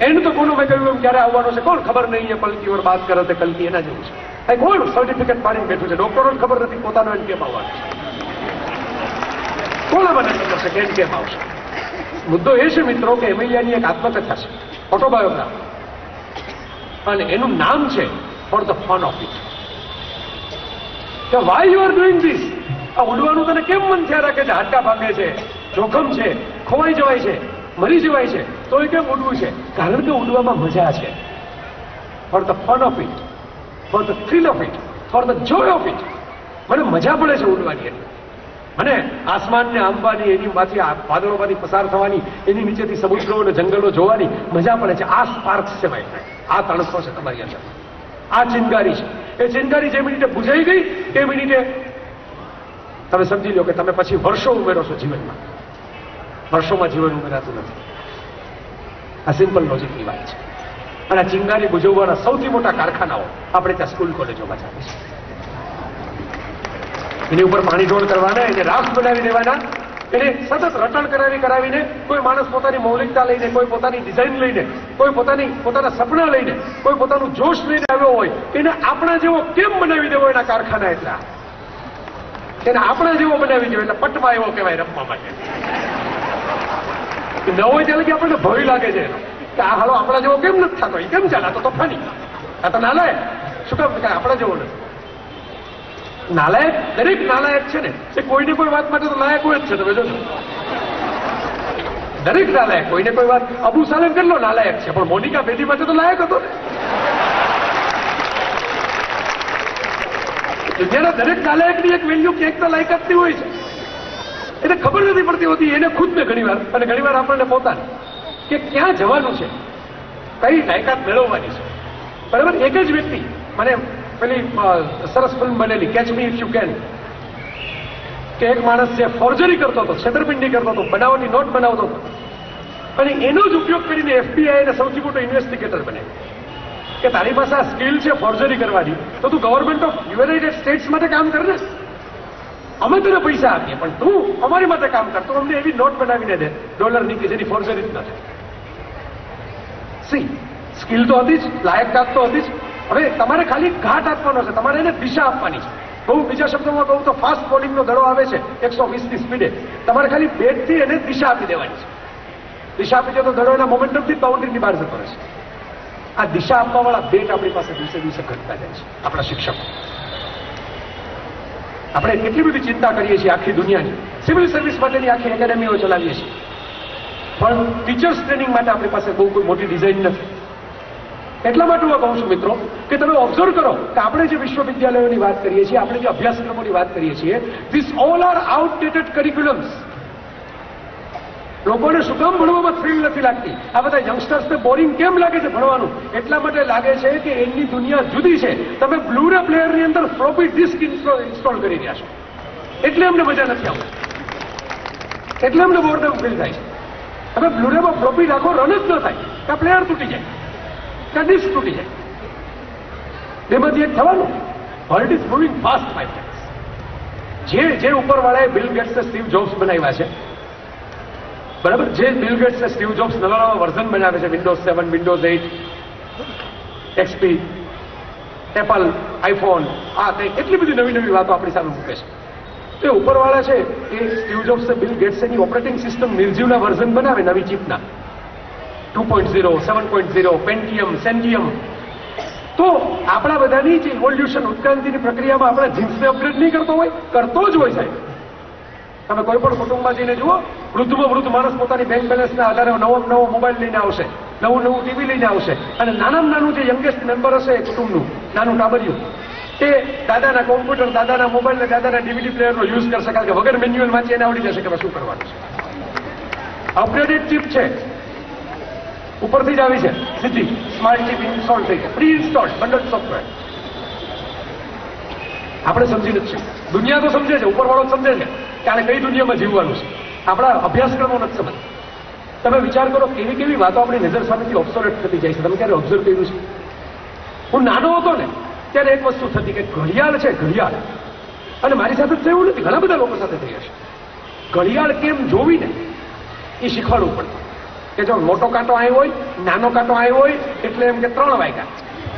એન્ડ તો કોનું મેં કહ્યું એમ ક્યારે આવવાનો છે કોણ ખબર નહીં. એ પલકી ઓર બાત કરે તે કલકી, એના જેવું છે. આ કોણ સર્ટિફિકેટ મારીને બેઠું છે? ડોક્ટરોને ખબર નથી પોતાનો એન કેમ આવવાનું છે. કોણ મને ખબર છે કે એન કેમ આવશે? મુદ્દો એ છે મિત્રો કે એમિલિયાની એક આત્મકથા છે, ઓટોબાયોગ્રાફી, અને એનું નામ છે for the fun of it. કે why you are doing this? આ ઉડવાનું તને કેમ મન થયા રાખે છે? હાડકા ભાગે છે, જોખમ છે, ખોવાઈ જવાય છે, મરી જવાય છે, તો એ કેમ ઉડવું છે? કારણ કે ઉડવામાં મજા છે. For the fun of it, for the thrill of it, for the Joy of it. મને મજા પડે છે ઉડવાની. એટલે મને આસમાનને આંબાની, એની માંથી વાદળોમાંથી પસાર થવાની, એની નીચેથી સમુદ્રો અને જંગલો જોવાની મજા પડે છે. આ સ્પાર્ક્સ છે ભાઈ, આ તણખો છે તમારી અંદર, આ ચિનગારી છે. એ ચિનગારી જે મિનિટે બુઝાઈ ગઈ એ મિનિટે તમે સમજી લો કે તમે પછી વર્ષો ઉમેરો છો જીવનમાં. વર્ષોમાં જીવન ઉમેરાતું નથી. આ સિમ્પલ લોજિકની વાત છે. અને આ ચિનગારી બુઝવવાના સૌથી મોટા કારખાનાઓ આપણે ત્યાં સ્કૂલ કોલેજોમાં ચાલે છે. એની ઉપર પાણી ઢોળ કરવાના, એને રાફ્ટ બનાવી દેવાના, એને સતત રટણ કરાવીને કોઈ માણસ પોતાની મૌલિકતા લઈને, કોઈ પોતાની ડિઝાઇન લઈને, કોઈ પોતાના સપના લઈને, કોઈ પોતાનું જોશ લઈને આવ્યો હોય, એને આપણા જેવો કેમ બનાવી દેવો? એના કારખાના એટલા. એને આપણા જેવો બનાવી દેવો એટલે પટમાં એવો કહેવાય રમવા માટે. ન હોય ત્યાં લગી આપણને ભય લાગે છે એનો કે આ હાલો આપણા જેવો કેમ નથી થતો? એ કેમ ચાલે? આ તો તોફાની, આ તો નાલાયક. શું કામ? આપણા જેવો નથી. નાલાયક, દરેક નાલાયક છે ને એ કોઈને કોઈ વાત માટે તો લાયક હોય જ છે. તમે જોજો, દરેક નાલાયક કોઈને કોઈ વાત. અબુ સાલેમ કેટલો નાલાયક છે, પણ મોનિકા બેદી માટે તો લાયક હતો ને. દુનિયાના દરેક નાલાયકની એક વેલ્યુ ક્યાંક તો લાયકાતની હોય છે. એને ખબર નથી પડતી હોતી એને ખુદને ઘણીવાર, અને ઘણીવાર આપણને પોતાને, કે ક્યાં જવાનું છે, કઈ લાયકાત મેળવવાની છે. બરાબર? એક જ વ્યક્તિ, મને પેલી સરસ ફિલ્મ બનેલી catch me if you can, કે એક માણસ જે ફોર્જરી કરતો હતો, છેતરપિંડી કરતો હતો, બનાવટી નોટ બનાવતો હતો, અને એનો જ ઉપયોગ કરીને FBI ને સૌથી મોટો ઇન્વેસ્ટિગેટર બને. કે તારી પાસે આ સ્કિલ છે ફોર્જરી કરવાની, તો તું ગવર્મેન્ટ ઓફ યુનાઇટેડ સ્ટેટ્સ માટે કામ કર ને. અમે તને પૈસા આપીએ, પણ તું અમારી માટે કામ કર. તો અમને એવી નોટ બનાવીને દે ડોલરની કે જેની ફોર્જરી જ નથી. સી, સ્કિલ તો હતી જ, લાયકાત તો હતી જ. હવે તમારે ખાલી ઘાટ આપવાનો છે, તમારે એને દિશા આપવાની છે. બહુ બીજા શબ્દોમાં કહું તો ફાસ્ટ બોલિંગનો દડો આવે છે 120ની સ્પીડે, તમારે ખાલી બેટથી એને દિશા આપી દેવાની છે. દિશા આપી દે તો દડો એના મોમેન્ટમથી બાઉન્ડ્રીની બહાર જતો રહેશે. આ દિશા આપવાવાળા બેટ આપણી પાસે દિવસે દિવસે ઘટતા જાય છે. આપણા શિક્ષકો, આપણે કેટલી બધી ચિંતા કરીએ છીએ આખી દુનિયાની, સિવિલ સર્વિસ માટેની આખી એકેડેમીઓ ચલાવીએ છીએ, પણ ટીચર્સ ટ્રેનિંગ માટે આપણી પાસે બહુ કોઈ મોટી ડિઝાઇન નથી. એટલા માટે હું કહું છું મિત્રો કે તમે ઓબ્ઝર્વ કરો કે આપણે જે વિશ્વવિદ્યાલયોની વાત કરીએ છીએ, આપણે જે અભ્યાસક્રમોની વાત કરીએ છીએ, ધીસ ઓલ આર આઉટડેટેડ કરિક્યુલમ્સ. લોકોને શું કામ ભણવામાં થ્રિલ નથી લાગતી? આ બધા યંગસ્ટર્સને બોરિંગ કેમ લાગે છે ભણવાનું? એટલા માટે લાગે છે કે એની દુનિયા જુદી છે. તમે બ્લુરે પ્લેયરની અંદર ફ્લોપી ડિસ્ક ઇન્સ્ટોલ કરી રહ્યા છો, એટલે એમને મજા નથી આવતી, એટલે એમને બોર્ડમ ફીલ થાય છે. તમે બ્લુરેમાં ફ્લોપી રાખો, રન જ ન થાય, કે પ્લેયર તૂટી જાય, કે ડિસ્ક તૂટી જાય. એમાંથી એક થવાનું. World is moving fast my friends. જે ઉપરવાળાએ બિલ ગેટ્સે સ્ટીવ જોબ્સ બનાવ્યા છે, બરાબર, જે બિલ ગેટ્સે સ્ટીવ જોબ્સ નવા વર્ઝન બનાવે છે, Windows 7, Windows 8, XP, Apple, iPhone, આ તે એટલી બધી નવી નવી વાતો આપણી સામે મૂકે છે. તો એ ઉપરવાળા છે એ સ્ટીવ જોબ્સે, બિલ ગેટ્સની ઓપરેટિંગ સિસ્ટમ નિર્જીવના વર્ઝન બનાવે નવી ચીપના, 2.0, 7.0, પેન્ટિયમ, સેન્ટિયમ. તો આપણા બધાની જે ઇવોલ્યુશન, ઉત્ક્રાંતિની પ્રક્રિયામાં આપણા જીન્સને અપગ્રેડ નહીં કરતો હોય? કરતો જ હોય સાહેબ. તમે કોઈ પણ કુટુંબમાં જઈને જુઓ, વૃદ્ધમાં વૃદ્ધ માણસ પોતાની બેંક બેલેન્સના આધારે નવો મોબાઈલ લઈને આવશે, નવું ટીવી લઈને આવશે, અને નાનામાં નાનું જે યંગેસ્ટ મેમ્બર હશે કુટુંબનું, નાનું ટાબરિયું, એ દાદાના કોમ્પ્યુટર, દાદાના મોબાઈલ ને દાદાના DVD પ્લેયરનો યુઝ કરશે, કારણ કે વગર મેન્યુઅલ વાંચી એને આવડી જશે કે શું કરવાનું છે. અપગ્રેડેડ ચિપ છે, ઉપરથી જ આવી છે, સીધી સ્માર્ટ ચિપ ઇન્સ્ટોલ થઈ છે, પ્રી ઇન્સ્ટોલ્ડ બંડલ સોફ્ટવેર. આપણે સમજી નથી, દુનિયા તો સમજે છે, ઉપરવાળો સમજે છે કે આને કઈ દુનિયામાં જીવવાનું છે. આપણા અભ્યાસક્રમો નથી સમજ. તમે વિચાર કરો કેવી કેવી વાતો આપણી નજર સામેથી ઓબ્સોલેટ થતી જાય છે. તમે ક્યારે ઓબ્ઝર્વ કર્યું છે? હું નાનો હતો ને ત્યારે એક વસ્તુ થતી કે ઘડિયાળ છે, ઘડિયાળ, અને મારી સાથે થયું નથી, ઘણા બધા લોકો સાથે થઈ હશે, ઘડિયાળ કેમ જોવીને એ શીખવાડવું પડતું. કે જો મોટો કાંટો આવ્યો હોય, નાનો કાંટો આવ્યો હોય એટલે એમ કે 3 વાગ્યા,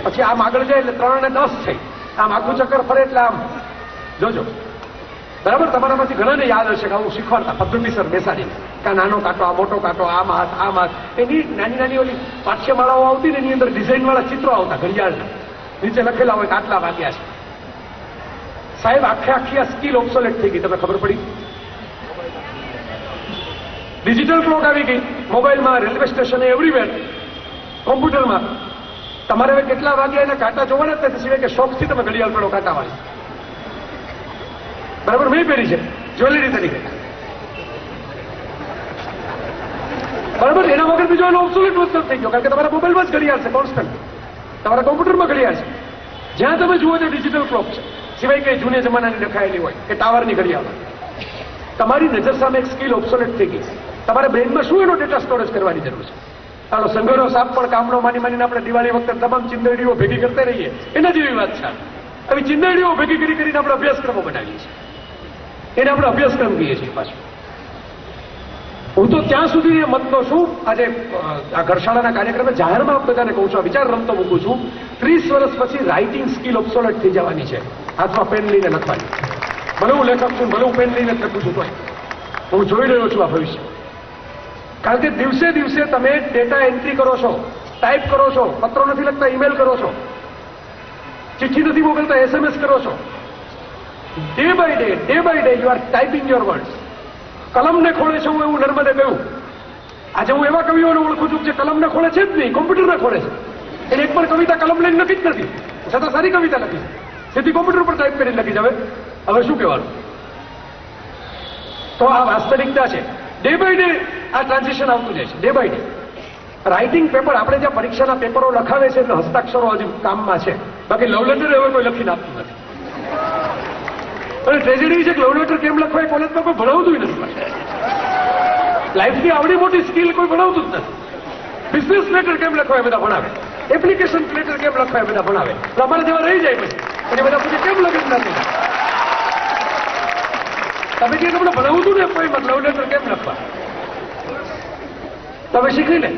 પછી આમ આગળ જાય એટલે 3 અને 10 થઈ, આમ આખું ચક્કર ફરે એટલે આમ જોજો. બરાબર, તમારામાંથી ઘણાને યાદ હશે કે આવું શીખવાડતા પદ્ધતિસર બેસાડીને કે આ નાનો કાંટો, આ મોટો કાંટો, આમ હાથ. એની નાની નાની ઓલી પાઠ્યમાળાઓ આવતી ને એની અંદર ડિઝાઇન વાળા ચિત્રો આવતા ઘડિયાળના, નીચે લખેલા હોય કે આટલા વાગ્યા છે. સાહેબ આખે આખી આ સ્કિલ ઓબ્સોલેટ થઈ ગઈ, તમને ખબર પડી? ડિજિટલ ક્લોક આવી ગઈ મોબાઈલમાં, રેલવે સ્ટેશને, એવરીવેર, કોમ્પ્યુટરમાં. તમારે હવે કેટલા વાગ્યા એના કાંટા જોવાના જ નથી, સિવાય કે શોખથી તમે ઘડિયાળ પડો કાંટા વાળી. બરાબર, મેં પહેરી છે જ્વેલરી તરીકે. બરાબર, એના વગર બીજો એનો ઓબ્સોલેટ વસ્તુ થઈ ગયો, કારણ કે તમારા મોબાઈલમાં જ ઘડિયાળ છે કોન્સ્ટન્ટ, તમારા કોમ્પ્યુટરમાં ઘડિયાળ છે. જ્યાં તમે જુઓ છો ડિજિટલ ક્લોક છે, સિવાય કે જૂને જમાનાની લખાયેલી હોય કે ટાવરની ઘડિયાળ. તમારી નજર સામે એક સ્કિલ ઓબ્સોલેટ થઈ ગઈ. તમારે બ્રેઇનમાં શું એનો ડેટા સ્ટોરેજ કરવાની જરૂર છે? ચાલો, સંઘનો સાપ પણ કામનો માની આપણે દિવાળી વખતે તમામ ચિંદડીઓ ભેગી કરતા રહીએ, એના જેવી વાત છે. હવે ચિંદડીઓ ભેગી કરીને આપણે અભ્યાસક્રમો બનાવીએ છીએ, એને આપણે અભ્યાસક્રમ કહીએ છીએ. પાછું હું તો ત્યાં સુધી એ મતનો છું, આજે આ ઘરશાળાના કાર્યક્રમે જાહેરમાં બધાને કહું છું, આ વિચાર રમતો મૂકું છું, 30 વર્ષ પછી રાઇટિંગ સ્કિલ ઓબ્સોલેટ થઈ જવાની છે. હાથમાં પેન લઈને લખવાની. ભલે હું લેખક છું, ભલે હું પેન લઈને લખું છું, તો હું જોઈ રહ્યો છું આ ભવિષ્ય. કારણ કે દિવસે દિવસે તમે ડેટા એન્ટ્રી કરો છો, ટાઈપ કરો છો, પત્રો નથી લખતા, ઈમેલ કરો છો, ચિઠ્ઠી નથી મોકલતા, SMS કરો છો. Day by day you are typing your words. કલમને ખોળે છે હું, એવું નર્મદે કહ્યું. આજે હું એવા કવિઓને ઓળખું છું જે કલમને ખોળે છે જ નહીં, કોમ્પ્યુટરને ખોળે છે. એને એક પણ કવિતા કલમ લઈને લખી જ નથી, છતાં સારી કવિતા લખી છે. સીધી કોમ્પ્યુટર પર ટાઈપ કરીને લખી જ. હવે શું કહેવાનું? તો આ વાસ્તવિકતા છે. ડે બાય ડે આ ટ્રાન્ઝિશન આવતું જાય છે, day by day. Writing paper, આપણે જ્યાં પરીક્ષાના પેપરો લખાવે છે એટલે હસ્તાક્ષરો હજી કામમાં છે, બાકી લવ લેટર હવે કોઈ લખીને આપતું નથી. અને ટ્રેજેડી છે કે લવ લેટર કેમ લખવાય કોલેજમાં કોઈ ભણાવતું નથી. લાઈફની આવડી મોટી સ્કિલ કોઈ ભણાવતું જ નથી. બિઝનેસ લેટર કેમ લખવાય બધા ભણાવે, એપ્લિકેશન લેટર કેમ લખવાય બધા ભણાવે. અમારે જેવા રહી જાય પછી અને બધા પછી કેમ લખી નથી. તમે જે તમને ભણાવતું ને કોઈ લવ લેટર કેમ લખવા, તમે શીખી લે.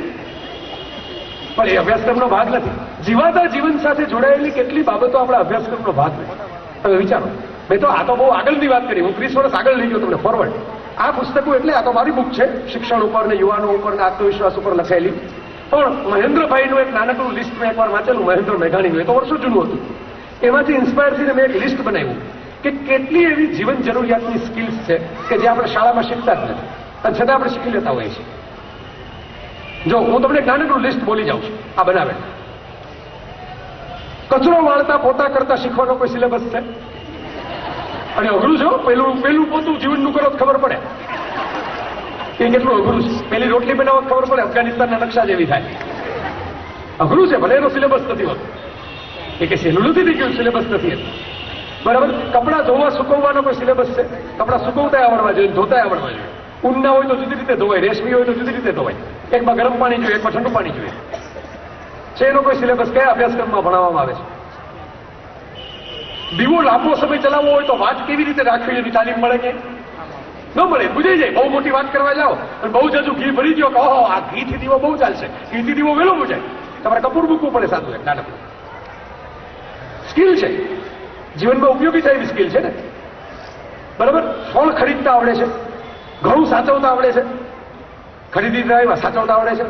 પણ એ અભ્યાસક્રમનો ભાગ નથી. જીવાતા જીવન સાથે જોડાયેલી કેટલી બાબતો આપણા અભ્યાસક્રમનો ભાગ નથી. તમે વિચારો, મેં તો આ તો બહુ આગળની વાત કરી, હું 30 વર્ષ આગળ લઈ ગયો તમને ફોરવર્ડ. આ પુસ્તકો એટલે આ તો મારી બુક છે, શિક્ષણ ઉપર ને યુવાનો ઉપર ને આત્મવિશ્વાસ ઉપર લખાયેલી. પણ મહેન્દ્રભાઈનું એક નાનકડું લિસ્ટ મેં એકવાર વાંચેલું, મહેન્દ્ર મેઘાણીનું, એ તો વર્ષો જૂનું હતું. એમાંથી ઇન્સ્પાયર થઈને મેં એક લિસ્ટ બનાવ્યું કે કેટલી એવી જીવન જરૂરિયાતની સ્કિલ્સ છે કે જે આપણે શાળામાં શીખતા જ નથી, અને છતાં આપણે શીખી લેતા હોઈએ છીએ. જો હું તમને એક નાનકડું લિસ્ટ બોલી જાઉં છું, આ બનાવે. કચરો વાળતા પોતા કરતા શીખવાનો કોઈ સિલેબસ છે? અને અઘરું છે, પેલું પોતું જીવનનું કરો તો ખબર પડે કે કેટલું અઘરું છે. પેલી રોટલી બનાવવા ખબર પડે અફઘાનિસ્તાનના નકશા જેવી થાય. અઘરું છે, ભલે એનો સિલેબસ નથી હોતો. એ કે સહેલું નથી થઈ ગયું, સિલેબસ નથી. બરાબર, કપડાં ધોવા સુકવવાનો કોઈ સિલેબસ છે? કપડાં સુકવતા આવડવા જોઈએ, ધોતા આવડવા જોઈએ. ઊનના હોય તો જુદી રીતે ધોવાય, રેશમી હોય તો જુદી રીતે ધોવાય. એકમાં ગરમ પાણી જોઈએ, એકમાં ઠંડુ પાણી જોઈએ. છે એનો કોઈ સિલેબસ કયા અભ્યાસક્રમમાં ભણાવવામાં આવે છે? દીવો લાંબો સમય ચલાવવો હોય તો વાત કેવી રીતે રાખવી એની તાલીમ મળે કે ન મળે? બુજાઈ જાય. બહુ મોટી વાત કરવા જાઓ અને બહુ જાજુ ઘી ભરી ગયો કે ઓહો આ ઘીથી દીવો બહુ ચાલશે, ઘીથી દીવો વહેલો બુજાય. તમારે કપૂર મૂકવું પડે સાદું એક નાનકડું. સ્કિલ છે, જીવનમાં ઉપયોગી થાય એવી સ્કિલ છે ને. બરાબર, ફળ ખરીદતા આવડે છે, ઘઉં સાચવતા આવડે છે, ખરીદી એવા સાચવતા આવડે છે.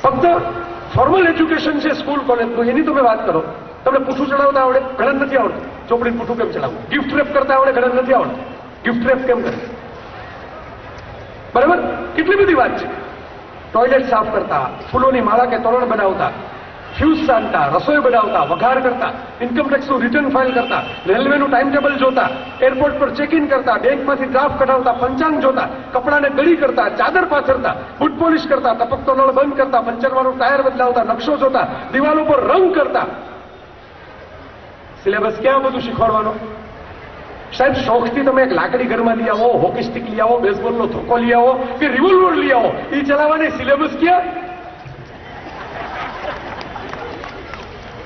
ફક્ત ફોર્મલ એજ્યુકેશન છે સ્કૂલ કોલેજનું, એની તમે વાત કરો. તમને પૂઠું ચડાવતા આવડે? ઘણા નથી આવડતું. ચોપડી પૂઠું કેમ ચડાવવું? ગિફ્ટ રેપ કરતા આવડે? ઘણા નથી આવડતું. ગિફ્ટ રેપ કેમ કરે? બરાબર, કેટલી બધી વાત છે. ટોયલેટ સાફ કરતા, ફૂલોની માળા કે તોરણ બનાવતા, ફ્યુઝ સાંધતા, રસોઈ બનાવતા, વઘાર કરતા, ઇન્કમટેક્સનું રિટર્ન ફાઇલ કરતા, રેલવેનું ટાઈમ ટેબલ જોતા, એરપોર્ટ પર ચેક ઇન કરતા, બેંકમાંથી ડ્રાફ્ટ કઢાવતા, પંચાંગ જોતા, કપડાને ગળી કરતા, ચાદર પાથરતા, બૂટ પોલિશ કરતા, ટપકતો નળ બંધ કરતા, પંચરવાનું ટાયર બદલાવતા, નકશો જોતા, દિવાલો પર રંગ કરતા. સિલેબસ ક્યાં બધું શીખવાડવાનો? સાહેબ શોખથી તમે એક લાકડી ઘરમાં લઈ આવો, હોકી સ્ટિક લઈ આવો, બેસબોલનો ધોકો લઈ આવો કે રિવોલ્વર લઈ આવો, એ ચલાવવાની સિલેબસ ક્યાં?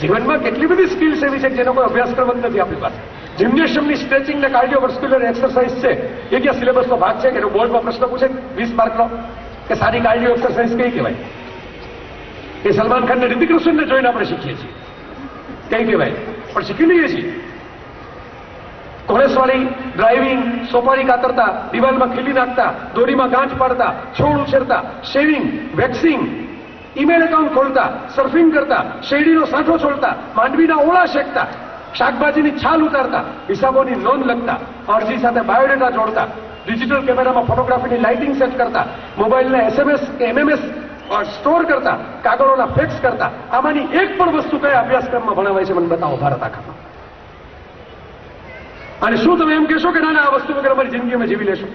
જીવનમાં કેટલી બધી સ્કિલ્સ એવી છે જેનો કોઈ અભ્યાસક્રમ જ નથી આપણી પાસે. જિમ્નેશિયમની સ્ટ્રેચિંગ ને કાર્ડિયોવાસ્ક્યુલર એક્સરસાઇઝ છે, એ ક્યાં સિલેબસનો ભાગ છે? કે બોર્ડમાં પ્રશ્ન પૂછે 20 માર્કનો કે સારી કાર્ડિયો એક્સરસાઇઝ કઈ કહેવાય? એ સલમાન ખાન ને રિતિક રોશનને જોઈને આપણે શીખીએ છીએ. કઈ કહેવાય? પણ શીખી લઈએ છીએ. કોલેસવાળી ડ્રાઇવિંગ, સોપારી કાતરતા, દિવાલમાં ખીલી નાખતા, દોરીમાં ગાંઠ પાડતા, છોડ ઉછેરતા, શેવિંગ, વેક્સિંગ, ઈમેલ એકાઉન્ટ ખોલતા, સર્ફિંગ કરતા, શેરડીનો સાંઠો છોડતા, માંડવીના ઓળા શેકતા, શાકભાજીની છાલ ઉતારતા, હિસાબોની નોંધ લખતા, અરજી સાથે બાયોડેટા જોડતા, ડિજિટલ કેમેરામાં ફોટોગ્રાફીની લાઇટિંગ સેટ કરતા, મોબાઈલના SMS કે MMS સ્ટોર કરતા, કાગળોના ફેક્સ કરતા. આમાંની એક પણ વસ્તુ કયા અભ્યાસક્રમમાં ભણાવાય છે મને બતાવો ભારત આખામાં. અને શું તમે એમ કહેશો કે ના ના આ વસ્તુ વગર અમારી જિંદગી અમે જીવી લેશો?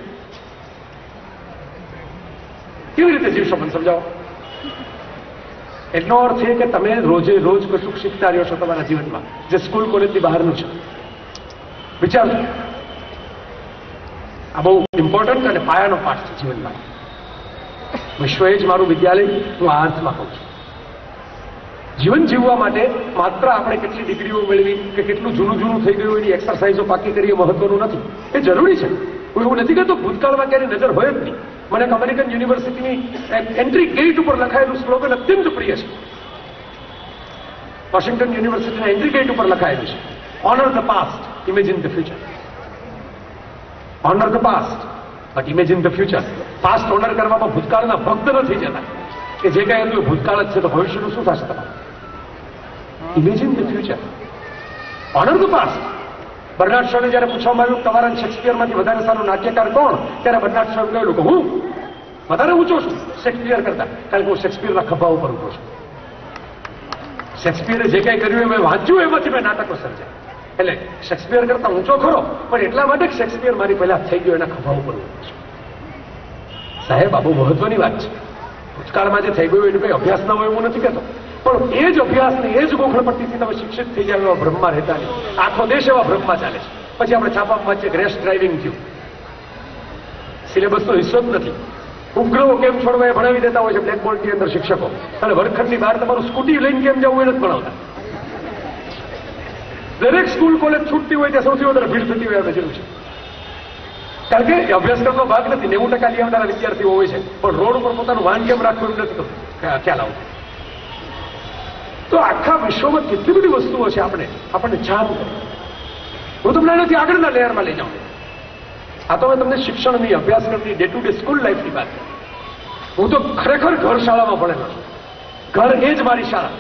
કેવી રીતે જીવશો મને સમજાવો. એટલો અર્થ છે કે તમે રોજે રોજ કશુંક શીખતા રહ્યો છો તમારા જીવનમાં, જે સ્કૂલ કોલેજની બહારનું છે. વિચારજો, આ બહુ ઇમ્પોર્ટન્ટ અને પાયાનો પાઠ છે જીવનમાં. વિશ્વ એ જ મારું વિદ્યાલય, હું આ અર્થમાં કહું છું. જીવન જીવવા માટે માત્ર આપણે કેટલી ડિગ્રીઓ મેળવી કે કેટલું જૂનું જૂનું થઈ ગયું એની એક્સરસાઇઝો પાકી કરીએ મહત્વનું નથી. એ જરૂરી છે, હું એવું નથી કહેતો ભૂતકાળમાં ક્યારેય નજર હોય જ નહીં. મને એક અમેરિકન યુનિવર્સિટીની એન્ટ્રી ગેટ ઉપર લખાયેલું સ્લોગન અત્યંત પ્રિય છે. વોશિંગ્ટન યુનિવર્સિટીના એન્ટ્રી ગેટ ઉપર લખાયેલું છે, honour the past, imagine the future. Honour the past but imagine the future. Past honour કરવામાં ભૂતકાળના ભક્ત નથી જતા કે જે કાંઈ હતું ભૂતકાળ જ છે, તો ભવિષ્યનું શું થશે તમારું? Imagine the future, honour the past. Bernard શોને જયારે પૂછવામાં આવ્યું તમારા શેક્સપિયરમાંથી વધારે સારો નાટ્યકાર કોણ, ત્યારે બર્નાર્ડ શોએ કહ્યું કે હું વધારે ઊંચો છું શેક્સપિયર કરતા, કારણ કે હું શેક્સપિયરના ખભા ઉપર ઊભો છું. શેક્સપિયરે જે કાંઈ કર્યું મેં વાંચ્યું, એમાંથી મેં નાટકો સર્જ્યા. એટલે શેક્સપિયર કરતા ઊંચો ખરો, પણ એટલા માટે જ શેક્સપિયર મારી પહેલા થઈ ગયો એના ખભા ઉપર ઊભો છું. સાહેબ આ બહુ મહત્વની વાત છે. ભૂતકાળમાં જે થઈ ગયું એનું કંઈ અભ્યાસ ના હોય એવું નથી કહેતો, પણ એ જ અભ્યાસને એ જ ગોખણપટ્ટીથી તમે શિક્ષિત થઈ જાય એવા ભ્રમમાં રહેતા નહીં. આખો દેશ એવા ભ્રમમાં ચાલે છે. પછી આપણે છાપામાં વાંચીએ રેશ ડ્રાઇવિંગ થયું, સિલેબસનો હિસ્સો જ નથી. ઉપગ્રહો કેમ છોડવા એ ભણાવી દેતા હોય છે બ્લેકબોર્ડની અંદર શિક્ષકો, અને વર્ગખંડની બહાર તમારું સ્કૂટી લઈને કેમ જવું એને જ ભણાવતા. દરેક સ્કૂલ કોલેજ છૂટતી હોય ત્યાં સૌથી વધારે ભીડ થતી હોય આપણે જોયું છે. કારણ કે એ અભ્યાસક્રમનો ભાગ નથી. 90% લઈ આવનારા વિદ્યાર્થીઓ હોય છે, પણ રોડ ઉપર પોતાનું વાહન કેમ રાખવું નથી તો ખ્યાલ આવતો. તો આખા વિશ્વમાં કેટલી બધી વસ્તુઓ છે આપણને જાણ કરે. હું તમને એનાથી આગળના લેયરમાં લઈ જાઉં. આ તો મેં તમને શિક્ષણની, અભ્યાસક્રમની, ડે ટુ ડે સ્કૂલ લાઈફની વાત કરી. હું તો ખરેખર ઘર શાળામાં ભણેલો છું. ઘર એ જ મારી શાળા.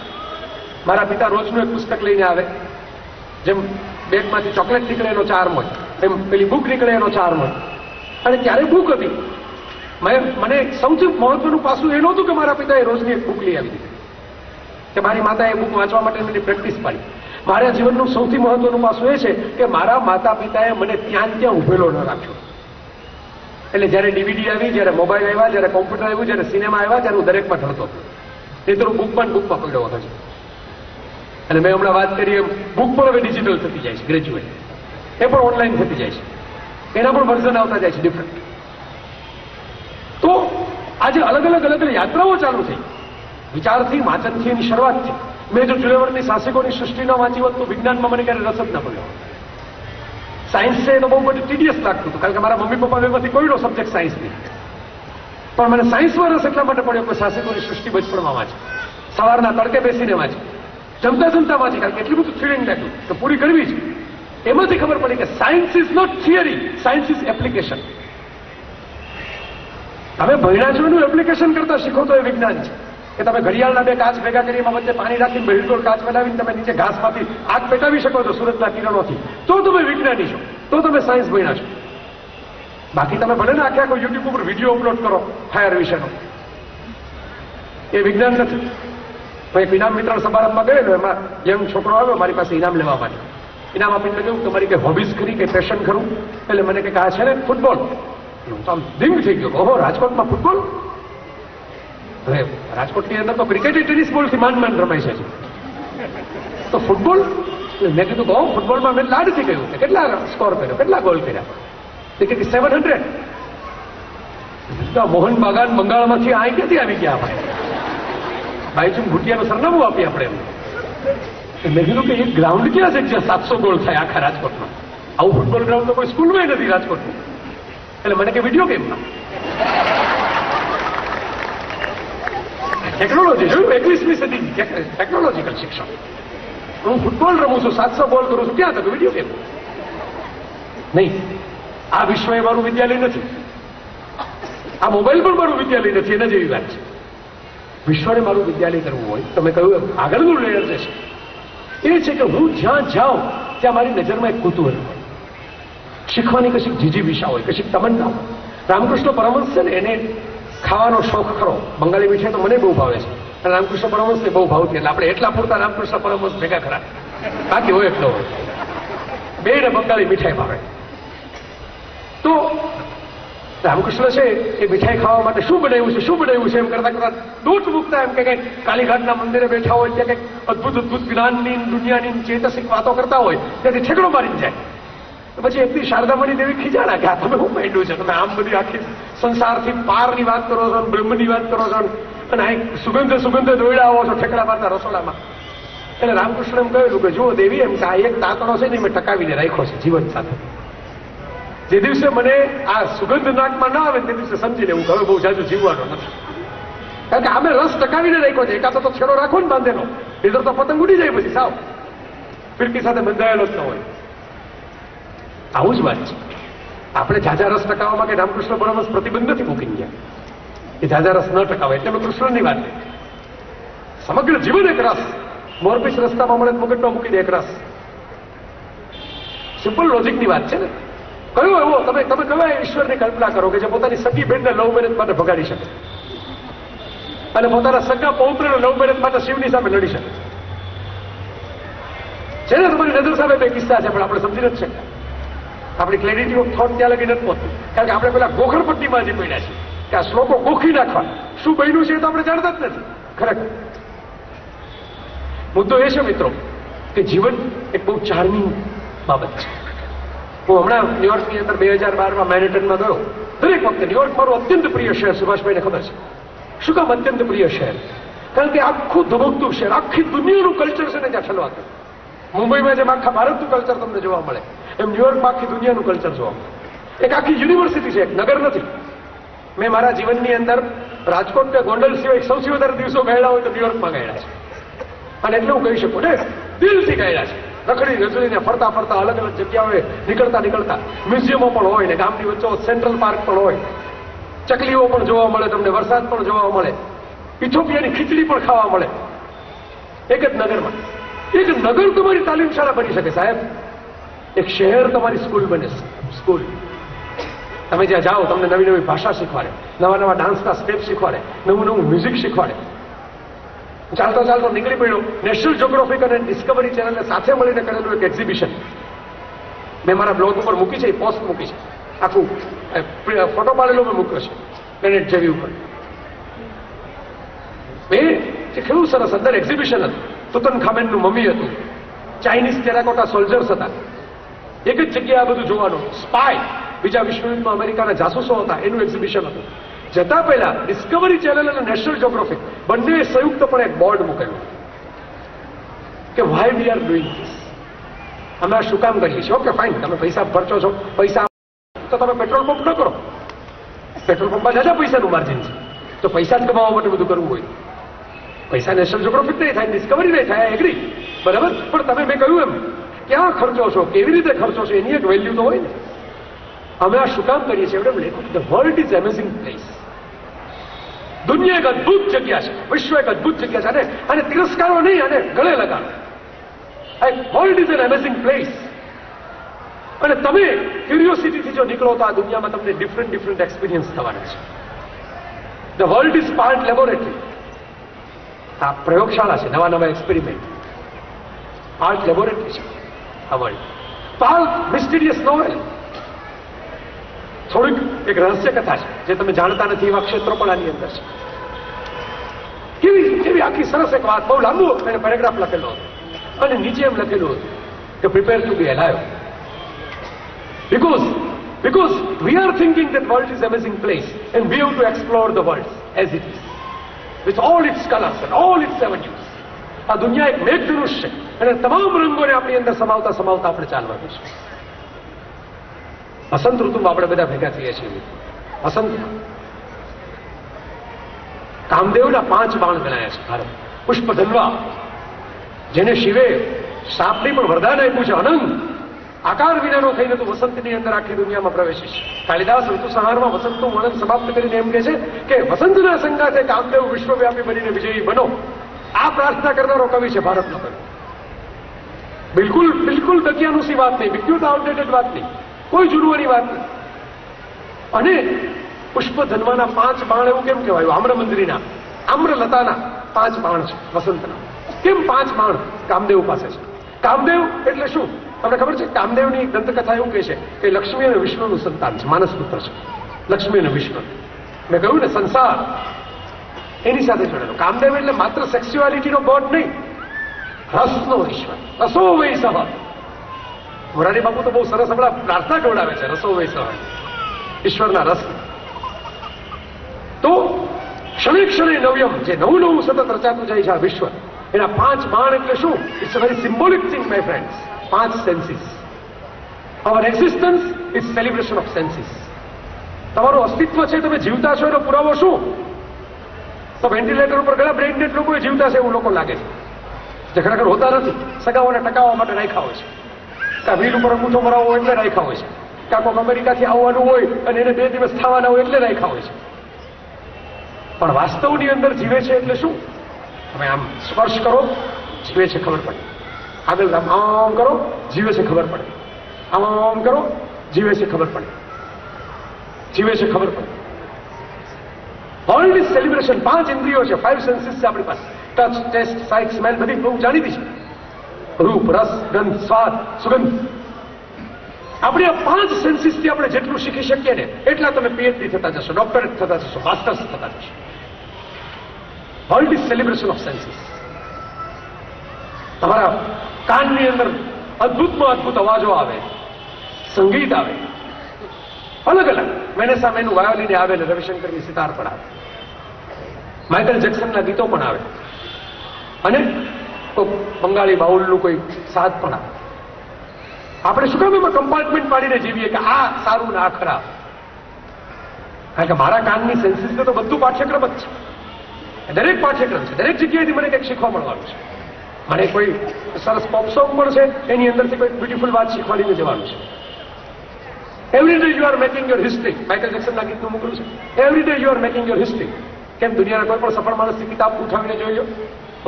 મારા પિતા રોજનું એક પુસ્તક લઈને આવે. જેમ બેગમાંથી ચોકલેટ નીકળે એનો ચાર્મ હોય, એમ પેલી બુક નીકળે એનો ચાર્મ હોય. અને ત્યારે બુક હતી. મને સૌથી મહત્વનું પાસું એ નહોતું કે મારા પિતાએ રોજની એક બુક લઈ આવી દીધી, કે મારી માતાએ બુક વાંચવા માટે એની પ્રેક્ટિસ પાડી. મારા જીવનનું સૌથી મહત્વનું પાસું એ છે કે મારા માતા પિતાએ મને ત્યાં ઉભેલો ન રાખ્યો. એટલે જ્યારે DVD આવી, જ્યારે મોબાઈલ આવ્યા, જ્યારે કોમ્પ્યુટર આવ્યું, જ્યારે સિનેમા આવ્યા, ત્યારે હું દરેકમાં ઢળતો હતો. એ તો બુકમાં પડ્યો હતો છે. અને મેં હમણાં વાત કરી એમ બુક પણ હવે ડિજિટલ થતી જાય છે, ગ્રેજ્યુએટ એ પણ ઓનલાઈન થતી જાય છે, એના પણ વર્ઝન આવતા જાય છે ડિફરન્ટ. તો આજે અલગ અલગ યાત્રાઓ ચાલુ થઈ. વિચારથી, વાંચનથી એની શરૂઆત છે. મેં જો જુલેવરની શાસકોની સૃષ્ટિ ન વાંચી હોત તો વિજ્ઞાનમાં મને ક્યારે રસ જ ના પડ્યો. સાયન્સ છે એ તો બહુ બધું ટીડિયસ લાગતું હતું, કારણ કે મારા મમ્મી પપ્પા બેમાંથી કોઈનો સબ્જેક્ટ સાયન્સ નહીં. પણ મને સાયન્સમાં રસ એટલા માટે પડ્યો કે શાસકોની સૃષ્ટિ બચપણમાં વાંચી, સવારના તડકે બેસીને વાંચી, જમતા વાંચી, કારણ કે એટલું બધું થિયરી લાગ્યું કે પૂરી કરવી છે. એમાંથી ખબર પડી કે science is not theory, science is application. તમે ભણ્યા છો એનું એપ્લિકેશન કરતા શીખો તો એ વિજ્ઞાન છે. કે તમે ઘડિયાળના બે કાચ ભેગા કરી એમાં વચ્ચે પાણી રાખીને બહિર્ગોળ કાચ બનાવીને તમે નીચે ઘાસમાંથી આગ પેટાવી શકો છો સૂરજના કિરણોથી, તો તમે વિજ્ઞાની છો, તો તમે સાયન્સ ભણ્યા છો. બાકી તમે ભલે ને આખો યુટ્યુબ ઉપર વિડીયો અપલોડ કરો ફાયર વિશેનો, એ વિજ્ઞાન નથી. હું એક ઇનામ વિતરણ સમારંભમાં ગયેલો, એમાં યંગ છોકરો આવ્યો મારી પાસે ઇનામ લેવા માટે. ઇનામ આપીને કહ્યું તમારી કઈ હોબીઝ ખરી, કઈ પેશન ખરું? એટલે મને કંઈક આ છે ને ફૂટબોલ. હું તો આમ દિંગ થઈ ગયો, ઓહો રાજકોટમાં ફૂટબોલ? હવે રાજકોટની અંદર તો ક્રિકેટ ટેનિસ બોલથી માંડ રમાય છે. તો ફૂટબોલ? મેં કીધું કહો ફૂટબોલમાં મેં લાડથી કહ્યું કેટલા સ્કોર કર્યો, કેટલા ગોલ કર્યા? તે કે 700. મોહન બાગાન બંગાળમાંથી આ ક્યાંથી આવી ગયા આપણે? ભાઈચું ભૂટિયાનું સરનામું આપીએ આપણે એમ. મેં કીધું કે એક ગ્રાઉન્ડ ક્યાં છે જ્યાં 700 ગોલ થાય આખા રાજકોટમાં? આવું ફૂટબોલ ગ્રાઉન્ડ તો કોઈ સ્કૂલમાં નથી રાજકોટનું. એટલે મને કે વિડીયો ગેમમાં ટેકનોલોજી જોયું, 21મી સદી ટેકનોલોજીકલ શિક્ષણ. હું ફૂટબોલ રમું છું, 700 બોલ કરું છું, ક્યાં તો વિડીયો ગેમ નહીં. આ વિશ્વ એ મારું વિદ્યાલય નથી, આ મોબાઈલ પણ મારું વિદ્યાલય નથી. એના જેવી વાત છે. વિશ્વને મારું વિદ્યાલય કરવું હોય તો મેં કહ્યું આગળનું લેયર જે છે એ છે કે હું જ્યાં જાઉં ત્યાં મારી નજરમાં એક કુતૂહલ હોય, શીખવાની કશીક જીજીવિષા હોય, કશીક તમન્ના હોય. રામકૃષ્ણ પરમહંસ છે ને, એને ખાવાનો શોખ ખરો. બંગાળી મીઠાઈ તો મને બહુ ભાવે છે, અને રામકૃષ્ણ પરમહંસને બહુ ભાવતી. એટલે આપણે એટલા પૂરતા રામકૃષ્ણ પરમહંસ ભેગા ખરા, બાકી હોય એટલો હોય. બેને બંગાળી મીઠાઈ ભાવે. તો રામકૃષ્ણ છે એ મીઠાઈ ખાવા માટે શું બનાવ્યું છે, શું બનાવ્યું છે એમ કરતા કરતા દૂધ મૂકતા એમ કે કંઈક કાલીઘાટના મંદિરે બેઠા હોય ત્યાં કંઈક અદભુત અદભુત જ્ઞાનની દુનિયાની ચેતસિક વાતો કરતા હોય ત્યાંથી ઠેકડો મારીને જાય. પછી એકથી શારદામણી દેવી ખીજાણા કે આ તમે શું માંડ્યું છે, તમે આમ બધી આખી સંસારથી પારની વાત કરો છો, બ્રહ્મની વાત કરો છો, અને આ સુગંધે દોયડા આવો છો ઠેકડા મારતા રસોડામાં. એટલે રામકૃષ્ણ એમ કહેલું કે જુઓ દેવી, એમ કે આ એક તાતણો છે ને મેં ટકાવીને રાખ્યો છે જીવન સાથે. જે દિવસે મને આ સુગંધ નાકમાં ના આવે તે દિવસે સમજી લેવું કે હવે બહુ જાજુ જીવવાનો નથી. કારણ કે અમે રસ ટકાવીને રાખ્યો છે. એકાદો તો છેડો રાખો ને બાંધેલો, ઇધર તો પતંગ ઉડી જાય પછી સાવ ફિરકી સાથે બંધાયેલો જ ન હોય. આવું જ વાત છે. આપણે ઝાઝા રસ ટકાવવા માટે રામકૃષ્ણ પરમહંસ પ્રતિબંધ નથી મૂકી ગયા કે ઝાઝા રસ ન ટકાવે. એટલે મેં કૃષ્ણની વાત કરી. સમગ્ર જીવન એક રસ. મોરપીસ રસ્તામાં મળે મગજમાં મૂકી દે એક રસ. સિમ્પલ લોજિકની વાત છે ને. કયો એવો તમે કયો ઈશ્વરની કલ્પના કરો કે જે પોતાની સગી બેનને લવ મેરેજ માટે ભગાડી શકે, અને પોતાના સગા પૌત્રને લવ મેરેજ માટે શિવની સામે લડી શકે? છે ને તમારી નજર સામે બે કિસ્સા છે, પણ આપણે સમજી નથી શકતા. આપણી ક્લેરિટી ઓફ થોટ ત્યાં લગી નથી પહોંચતી. કારણ કે આપણે પેલા ગોખણપટ્ટીમાં જે પડ્યા છે કે આ શ્લોકો ગોખી નાખવા, શું બન્યું છે એ તો આપણે જાણતા જ નથી. ખરેખર મુદ્દો એ છે મિત્રો કે જીવન એક બહુ ચાર્મિંગ બાબત છે. હું હમણાં ન્યુયોર્કની અંદર 2012માં મેનહેટનમાં ગયો. દરેક વખતે ન્યુયોર્ક મારું અત્યંત પ્રિય શહેર. સુભાષભાઈને ખબર છે શું કામ અત્યંત પ્રિય શહેર? કારણ કે આખું ધબકતું શહેર, આખી દુનિયાનું કલ્ચર છે ને ત્યાં ઠલવાતું. મુંબઈમાં જેમ આખા ભારતનું કલ્ચર તમને જોવા મળે, એમ ન્યુયોર્કમાં આખી દુનિયાનું કલ્ચર જોવા મળે. એક આખી યુનિવર્સિટી છે, એક નગર નથી. મેં મારા જીવનની અંદર રાજકોટ કે ગોંડલ સિવાય સૌથી વધારે દિવસો ગયેલા હોય તો ન્યુયોર્કમાં ગયેલા છે. અને એટલે હું કહી શકું ને, દિલથી ગયેલા છે. રખડી રચડીને ફરતા ફરતા અલગ અલગ જગ્યાઓએ નીકળતા મ્યુઝિયમો પણ હોય ને ગામની વચ્ચે સેન્ટ્રલ પાર્ક પણ હોય. ચકલીઓ પણ જોવા મળે તમને, વરસાદ પણ જોવા મળે, ઇથોપિયાની ખીચડી પણ ખાવા મળે એક જ નગરમાં. એક નગર તમારી તાલીમ શાળા બની શકે સાહેબ. એક શહેર તમારી સ્કૂલ બને. સ્કૂલ તમે જ્યાં જાઓ તમને નવી નવી ભાષા શીખવાડે, નવા નવા ડાન્સના સ્ટેપ શીખવાડે, નવું નવું મ્યુઝિક શીખવાડે. ચાલતો ચાલતો નીકળી પડ્યો. નેશનલ જ્યોગ્રાફિક અને ડિસ્કવરી ચેનલને સાથે મળીને કરેલું એક એક્ઝિબિશન મેં મારા બ્લોગ ઉપર મૂકી છે, પોસ્ટ મૂકી છે. આખું ફોટો પાડેલો મેં મૂક્યો છે પ્લેનેટ જેવી ઉપર. એ કેવું સરસ અંદર એક્ઝિબિશન હતું. તુતનખામેનનું મમ્મી હતું, ચાઇનીઝ ટેરાકોટા સોલ્જર્સ હતા. એક જ જગ્યાએ આ બધું જોવાનું. સ્પાય, બીજા વિશ્વયુદ્ધમાં અમેરિકાના જાસૂસો હતા, એનું એક્ઝિબિશન હતું. જતા પહેલા ડિસ્કવરી ચેનલ અને નેશનલ જ્યોગ્રાફિક બંને સંયુક્તપણે એક બોર્ડ મૂકેલું કે why we are doing this. અમે આ શું કામ કરીએ છીએ? ઓકે ફાઇન, તમે પૈસા ખર્ચો છો, પૈસા તો તમે પેટ્રોલ પંપ ન કરો. પેટ્રોલ પંપમાં જાજા પૈસાનું માર્જિન છે. તો પૈસા જ કમાવા માટે બધું કરવું હોય. પૈસા નેશનલ જ્યોગ્રાફિક નહીં થાય, ડિસ્કવરી નહીં થાય, એગ્રી, બરાબર. પણ તમે મેં કહ્યું એમ ક્યાં ખર્ચો છો, કેવી રીતે ખર્ચો છો, એની એક વેલ્યુ તો હોય ને. અમે આ શું કામ કરીએ છીએ? એવડે લખ્યું the world is amazing place. દુનિયા એક અદભુત જગ્યા છે, વિશ્વ એક અદભુત જગ્યા છે. અને તિરસ્કારો નહીં, અને ગળે લગાડો. World is an amazing place. અને તમે ક્યુરિયોસિટીથી જો નીકળો તો આ દુનિયામાં તમને ડિફરન્ટ એક્સપિરિયન્સ થવાના છે. The world is part laboratory. આ પ્રયોગશાળા છે, નવા નવા એક્સપેરિમેન્ટ. પાર્ટ લેબોરેટરી છે આ વર્લ્ડ. Part mysterious novel. થોડીક એક રહસ્ય કથા છે જે તમે જાણતા નથી એવા ક્ષેત્રો પણ આની અંદર છે. કેવી આખી સરસ એક વાત, બહુ લાંબુ એને પેરેગ્રાફ લખેલો હતો. અને નીચે એમ લખેલું હતું કે prepare to be alive. Because we are thinking that world is amazing place and we have to explore the world as it is with all its colors and all its avenues. આ દુનિયા એક મેઘધનુષ છે અને તમામ રંગોને આપણી અંદર સમાવતા આપણે ચાલવાનું છે. વસંત ઋતુમાં આપણે બધા ભેગા થઈએ છીએ. વસંત કામદેવના 5 બાણ ગણાયા છે ભારત. પુષ્પધન્વા, જેને શિવે સાપની પણ વરદાન આપ્યું છે, અનંત આકાર વિનાનો થઈને તું વસંતની અંદર આખી દુનિયામાં પ્રવેશીશ. કાલિદાસ ઋતુસંહારમાં વસંતનું વર્ણન સમાપ્ત કરીને એમ કહે છે કે વસંતના સંગાથે કામદેવ વિશ્વવ્યાપી બનીને વિજયી બનો. આ પ્રાર્થના કરનારો કવિ છે ભારતનો કવિ. બિલકુલ બિલકુલ દકિયાનુસી વાત નહીં, બિલકુલ આઉટડેટેડ વાત નહીં, કોઈ જુડવાની વાત નહીં. અને પુષ્પધન્વાના 5 બાણ એવું કેમ કહેવાયું? આમ્રમંદરીના, આમ્રલતાના 5 બાણ છે વસંતના. કેમ 5 બાણ કામદેવ પાસે છે? કામદેવ એટલે શું તમને ખબર છે? કામદેવની દંતકથા એવું કહે છે કે લક્ષ્મી અને વિષ્ણુનું સંતાન છે, માનસ પુત્ર છે. લક્ષ્મી અને વિષ્ણુ, મેં કહ્યું ને સંસાર એની સાથે જોડેલો. કામદેવ એટલે માત્ર સેક્સ્યુઆલિટીનો ગોડ નહીં, રસનો ઈશ્વર. રસો વૈ સહ. મોરારી બાપુ તો બહુ સરસ હમણાં પ્રાર્થના કવડાવે છે, રસો વૈ સહ, ઈશ્વરના રસ. તો ક્ષણે ક્ષણે નવ્યમ, જે નવું નવું સતત રચાતું જાય છે આ વિશ્વ, એના 5 બાણ એટલે શું? It's a very symbolic thing my friends. 5 senses. Our existence is celebration of senses. તમારું અસ્તિત્વ છે, તમે જીવતા છો એનો પુરાવો શું? તો વેન્ટિલેટર ઉપર ઘણા બ્રેઇન ડેડ લોકોએ જીવતા છે એવું લોકો લાગે છે, જે ખરેખર હોતા નથી. સગાઓને ટકાવવા માટે રાખ્યા હોય છે, કાં વ્હીલ ઉપર અંગૂઠો મરાવવો હોય એટલે રાખ્યા હોય છે, કાં કોઈક અમેરિકાથી આવવાનું હોય અને એને 2 દિવસ થવાના હોય એટલે રાખ્યા હોય છે. પણ વાસ્તવની અંદર જીવે છે એટલે શું? તમે આમ સ્પર્શ કરો, જીવે છે, ખબર પડે. આગળ આમ કરો, જીવે છે, ખબર પડે. આમ કરો, જીવે છે, ખબર પડે. જીવે છે, ખબર પડે. World is celebration. 5 ઇન્દ્રિયો છે, 5 સેન્સીસ છે આપણી પાસે. ટચ, ટેસ્ટ, સાઇટ, સ્મેલ બધી બહુ જાણીતી છે. રૂપ, રસ, ગંધ, સ્વાદ, સુગંધ. આપણે આ 5 સેન્સીસથી આપણે જેટલું શીખી શકીએ ને એટલા તમે પીએચડી થતા જશો, ડોક્ટરેટ થતા જશો, માસ્ટર્સ થતા જશો. World is celebration of senses. તમારા કાનની અંદર અદ્ભુતમાં અદ્ભુત અવાજો આવે, સંગીત આવે, અલગ અલગ. વેનેસા મેનું વાયોલિન આવે ને રવિશંકરની સિતાર પણ આવે, માઇકલ જેક્સનના ગીતો પણ આવે, અને કોઈ બંગાળી બાઉલનું કોઈ સાદ પણ આવે. આપણે શું કામ એમાં કમ્પાર્ટમેન્ટ પાડીને જીવીએ કે આ સારું ને આ ખરાબ? કારણ કે મારા કાનની સેન્સીસને તો બધું પાઠ્યક્રમ જ છે, દરેક પાઠ્યક્રમ છે, દરેક જગ્યાએથી મને કંઈક શીખવા મળવાનું છે. મને કોઈ સરસ પોપ સોંગ પણ છે, એની અંદરથી કોઈ બ્યુટીફુલ વાત શીખવાડીને જવાનું છે. Every day you are making your history. Michael જેક્સનના ગીતનું મોકલું છે, every day you are making your history. કેમ? દુનિયાના કોઈ પણ સફળ માણસની કિતાબ ઉઠાવીને જોઈ લો,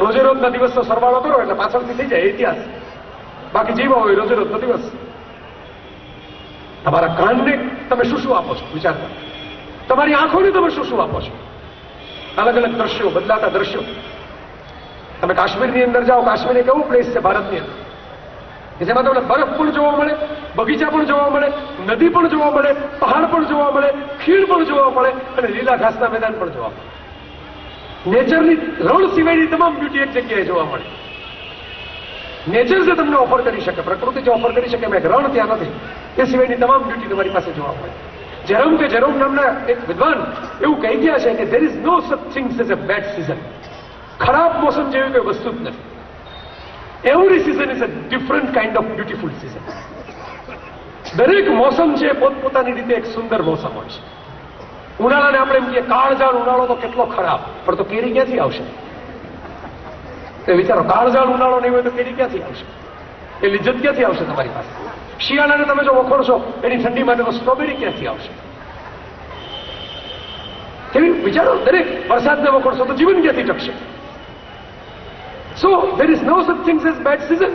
રોજે રોજના દિવસનો સરવાળો કરો એટલે પાછળથી થઈ જાય ઇતિહાસ. બાકી જીવો હોય રોજે રોજનો દિવસ. તમારા કાનને તમે શું શું આપો છો વિચાર કરો. તમારી આંખોને તમે શું શું આપો છો? અલગ અલગ દ્રશ્યો, બદલાતા દ્રશ્યો. તમે કાશ્મીરની અંદર જાઓ, કાશ્મીર એક એવું પ્લેસ છે ભારતની અંદર કે જેમાં તમને બરફ પણ જોવા મળે, બગીચા પણ જોવા મળે, નદી પણ જોવા મળે, પહાડ પણ જોવા મળે, ખીણ પણ જોવા મળે, અને લીલા ઘાસના મેદાન પણ જોવા મળે. નેચરની રણ સિવાયની તમામ બ્યુટી એક જગ્યાએ જોવા મળે. નેચર જે તમને ઓફર કરી શકે, પ્રકૃતિ જે ઓફર કરી શકે, એમાં એક રણ ત્યાં નથી. એ સિવાયની તમામ બ્યુટી તમારી પાસે જોવા મળે. જેરોમ નામના એક વિદ્વાન એવું કહી ગયા છે કે there is no such thing as a bad season. ખરાબ મોસમ જેવી કોઈ વસ્તુ જ નથી. Every season is a different kind of beautiful season. દરેક મોસમ છે પોતપોતાની રીતે એક સુંદર મોસમ હોય છે. ઉનાળાને આપણે એમ કહીએ કાળઝાળ ઉનાળો તો કેટલો ખરાબ, પણ તો કેરી ક્યાંથી આવશે? તે વિચારો, કાળઝાળ ઉનાળો નહીં હોય તો કેરી ક્યાંથી આવશે? એ લિજ્જત ક્યાંથી આવશે તમારી પાસે? શિયાળાને તમે જો વખોડશો એની ઠંડી માટે તો સ્ટ્રોબેરી ક્યાંથી આવશે? કેવી વિચારો, દરેક વરસાદને વખોડશો તો જીવન ક્યાંથી ટકશે? સો there is no such thing as bad season.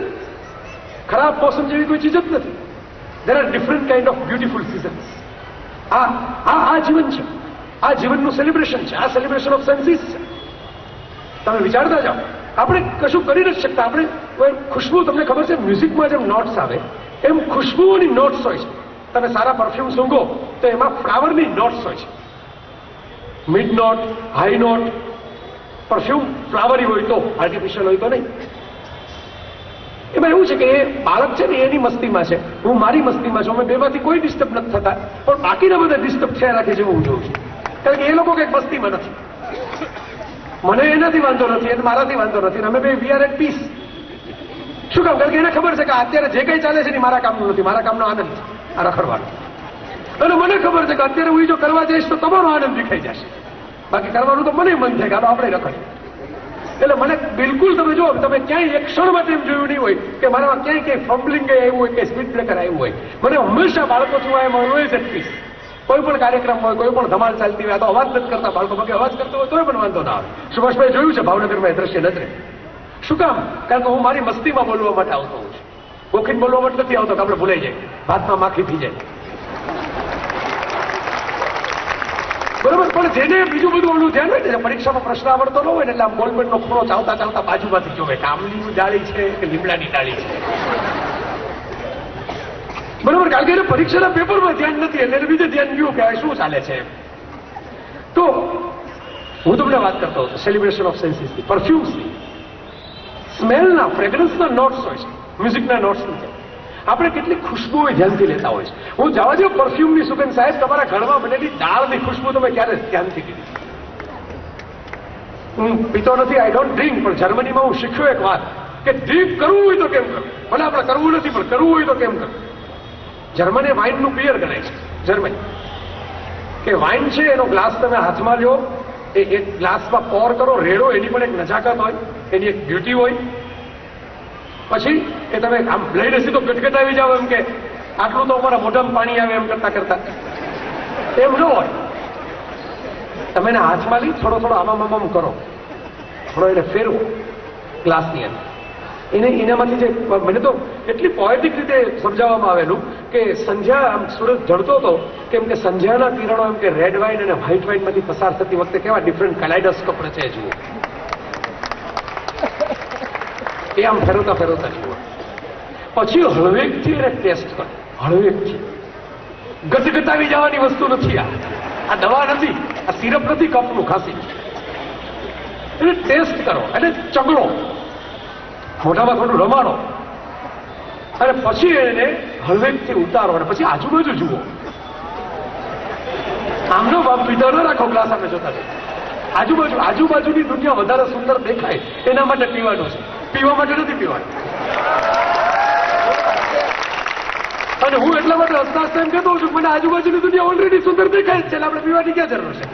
ખરાબ મોસમ જેવી કોઈ ચીજ જ નથી. there are different kind of beautiful seasons. આ જીવન છે, આ જીવનનું સેલિબ્રેશન છે, આ સેલિબ્રેશન ઓફ સેન્સીસ છે. તમે વિચારતા જાઓ, આપણે કશું કરી નથી શકતા. આપણે ખુશ્બુ, તમને ખબર છે મ્યુઝિકમાં જેમ નોટ્સ આવે એમ ખુશ્બુઓની નોટ્સ હોય છે. તમે સારા પરફ્યુમ સૂંઘો તો એમાં ફ્લાવરની નોટ્સ હોય છે, mid note, high note. Perfume flowery હોય તો, આર્ટિફિશિયલ હોય તો નહીં. એમાં એવું છે કે એ બાળક છે ને એની મસ્તીમાં છે, હું મારી મસ્તીમાં છું, અમે બેમાંથી કોઈ ડિસ્ટર્બ નથી થતા, પણ બાકીના બધા ડિસ્ટર્બ થયા રાખે છે હું જોઉં છું. કારણ કે એ લોકો કંઈક મસ્તીમાં નથી. મને એનાથી વાંધો નથી, એને મારાથી વાંધો નથી, અમે બે વી આર એટ પીસ. શું કામ? કારણ કે એને ખબર છે કે અત્યારે જે કંઈ ચાલે છે ને મારા કામનું નથી, મારા કામનો આનંદ છે આ રખડવાનો. અને મને ખબર છે કે અત્યારે હું જો કરવા જઈશ તો તમારો આનંદ દેખાઈ જશે. બાકી કરવાનું તો મને મન થાય કે આપણે રખડીએ. એટલે મને બિલકુલ તમે જો તમે ક્યાંય એક ક્ષણ માટે એમ જોયું નહીં હોય કે મારામાં ક્યાંય કંઈ ફમ્બલિંગ આવ્યું હોય કે સ્પીડ બ્રેકર આવ્યું હોય. મને હંમેશા બાળકો છું એમ ઓલવેઝ એટ પીસ. કોઈ પણ કાર્યક્રમ હોય, કોઈ પણ ધમાલ ચાલતી હોય, તો અવાજ નથી કરતા બાળકો, બાકી અવાજ કરતો હોય તોય પણ વાંધો ના આવે. સુભાષભાઈ જોયું છે ભાવનગરમાં એ દ્રશ્ય નજરે. શું કામ? કારણ કે હું મારી મસ્તીમાં બોલવા માટે આવતો હોઉં છું. ગોખીને બોલવા માટે નથી આવતો કે આપણે ભૂલાઈ જાય, ભાતમાં માખી થઈ જાય. બરોબર. પણ જેને બીજું બધું ઓલું ધ્યાન હોય ને, પરીક્ષામાં પ્રશ્ન આવડતો ન હોય ને, એટલે આમ બોલપેનનો ખૂણો ચાલતા ચાલતા બાજુમાંથી જોવે કે આમલીની ડાળી છે કે લીમડાની ડાળી છે. બરોબર. કારણ કે એને પરીક્ષાના પેપરમાં ધ્યાન નથી, એટલે એને બીજે ધ્યાન ગયું કે શું ચાલે છે. તો હું તમને વાત કરતો હતો સેલિબ્રેશન ઓફ સેન્સીસની, પરફ્યુમ્સની, સ્મેલના, ફ્રેગ્રન્સના નોટ્સ હોય છે, મ્યુઝિકના નોટ્સ નથી. આપણે કેટલી ખુશ્બુ ધ્યાનથી લેતા હોય છે. હું જવા દો પરફ્યુમની સુગંધ, સાહેબ તમારા ઘરમાં બનેલી દાળની ખુશ્બુ તમે ક્યારે ધ્યાનથી લીધી? હું પીતો નથી, આઈ ડોન્ટ ડ્રિંક, પણ જર્મનીમાં હું શીખ્યો એક વાત કે ડ્રિંક કરવું હોય તો કેમ કરવું. ભલે આપણે કરવું નથી પણ કરવું હોય તો કેમ કરવું. જર્મની વાઇનનું પિયર ગણાય છે. જર્મની કે વાઇન છે એનો ગ્લાસ તમે હાથમાં લ્યો, એક ગ્લાસમાં પોર કરો, રેડો, એની પણ એક નજાકત હોય, એની એક બ્યુટી હોય. પછી એ તમે આમ લઈને સીધો ગટગટાવી જાઓ એમ કે આટલું તો અમારા મોઢામાં પાણી આવે એમ કરતા કરતા એમ ન હોય. તમે એને હાથમાં લઈ થોડો થોડો આમામ કરો, થોડો એને ફેરવો ગ્લાસની અંદર. એનામાંથી જે મને તો એટલી પોએટિક રીતે સમજાવવામાં આવેલું કે સંધ્યા આમ સૂરજ ઢળતો હતો કેમ કે સંધ્યાના કિરણો એમ કે રેડ વાઇન અને વ્હાઇટ વાઇનમાંથી પસાર થતી વખતે કેવા ડિફરન્ટ કલાઇડોસ્કોપ રચે જુઓ. એ આમ ફેરવતા ફેરવતા જુઓ. પછી હળવેકથી એને ટેસ્ટ કરો, હળવેકથી. ગટગટાવી જવાની વસ્તુ નથી. આ દવા નથી, આ સિરપ નથી કફનું ખાંસી. એને ટેસ્ટ કરો, એને ચગડો, મોઢામાં થોડું રમાડો, અને પછી એને હળવેકથી ઉતારો, અને પછી આજુબાજુ જુઓ. આમનો બાપ પીધો ન રાખો, ગ્લાસ આપણે જોતા જઈએ. આજુબાજુની દુનિયા વધારે સુંદર દેખાય એના માટે પીવાનું છે, પીવા માટે નથી પીવાનું. અને હું એટલા માટે હસતા હસતા એમ કહેતો છું મને આજુબાજુની દુનિયા ઓલરેડી સુંદર દેખાય છે, એટલે આપણે પીવાની ક્યાં જરૂર છે?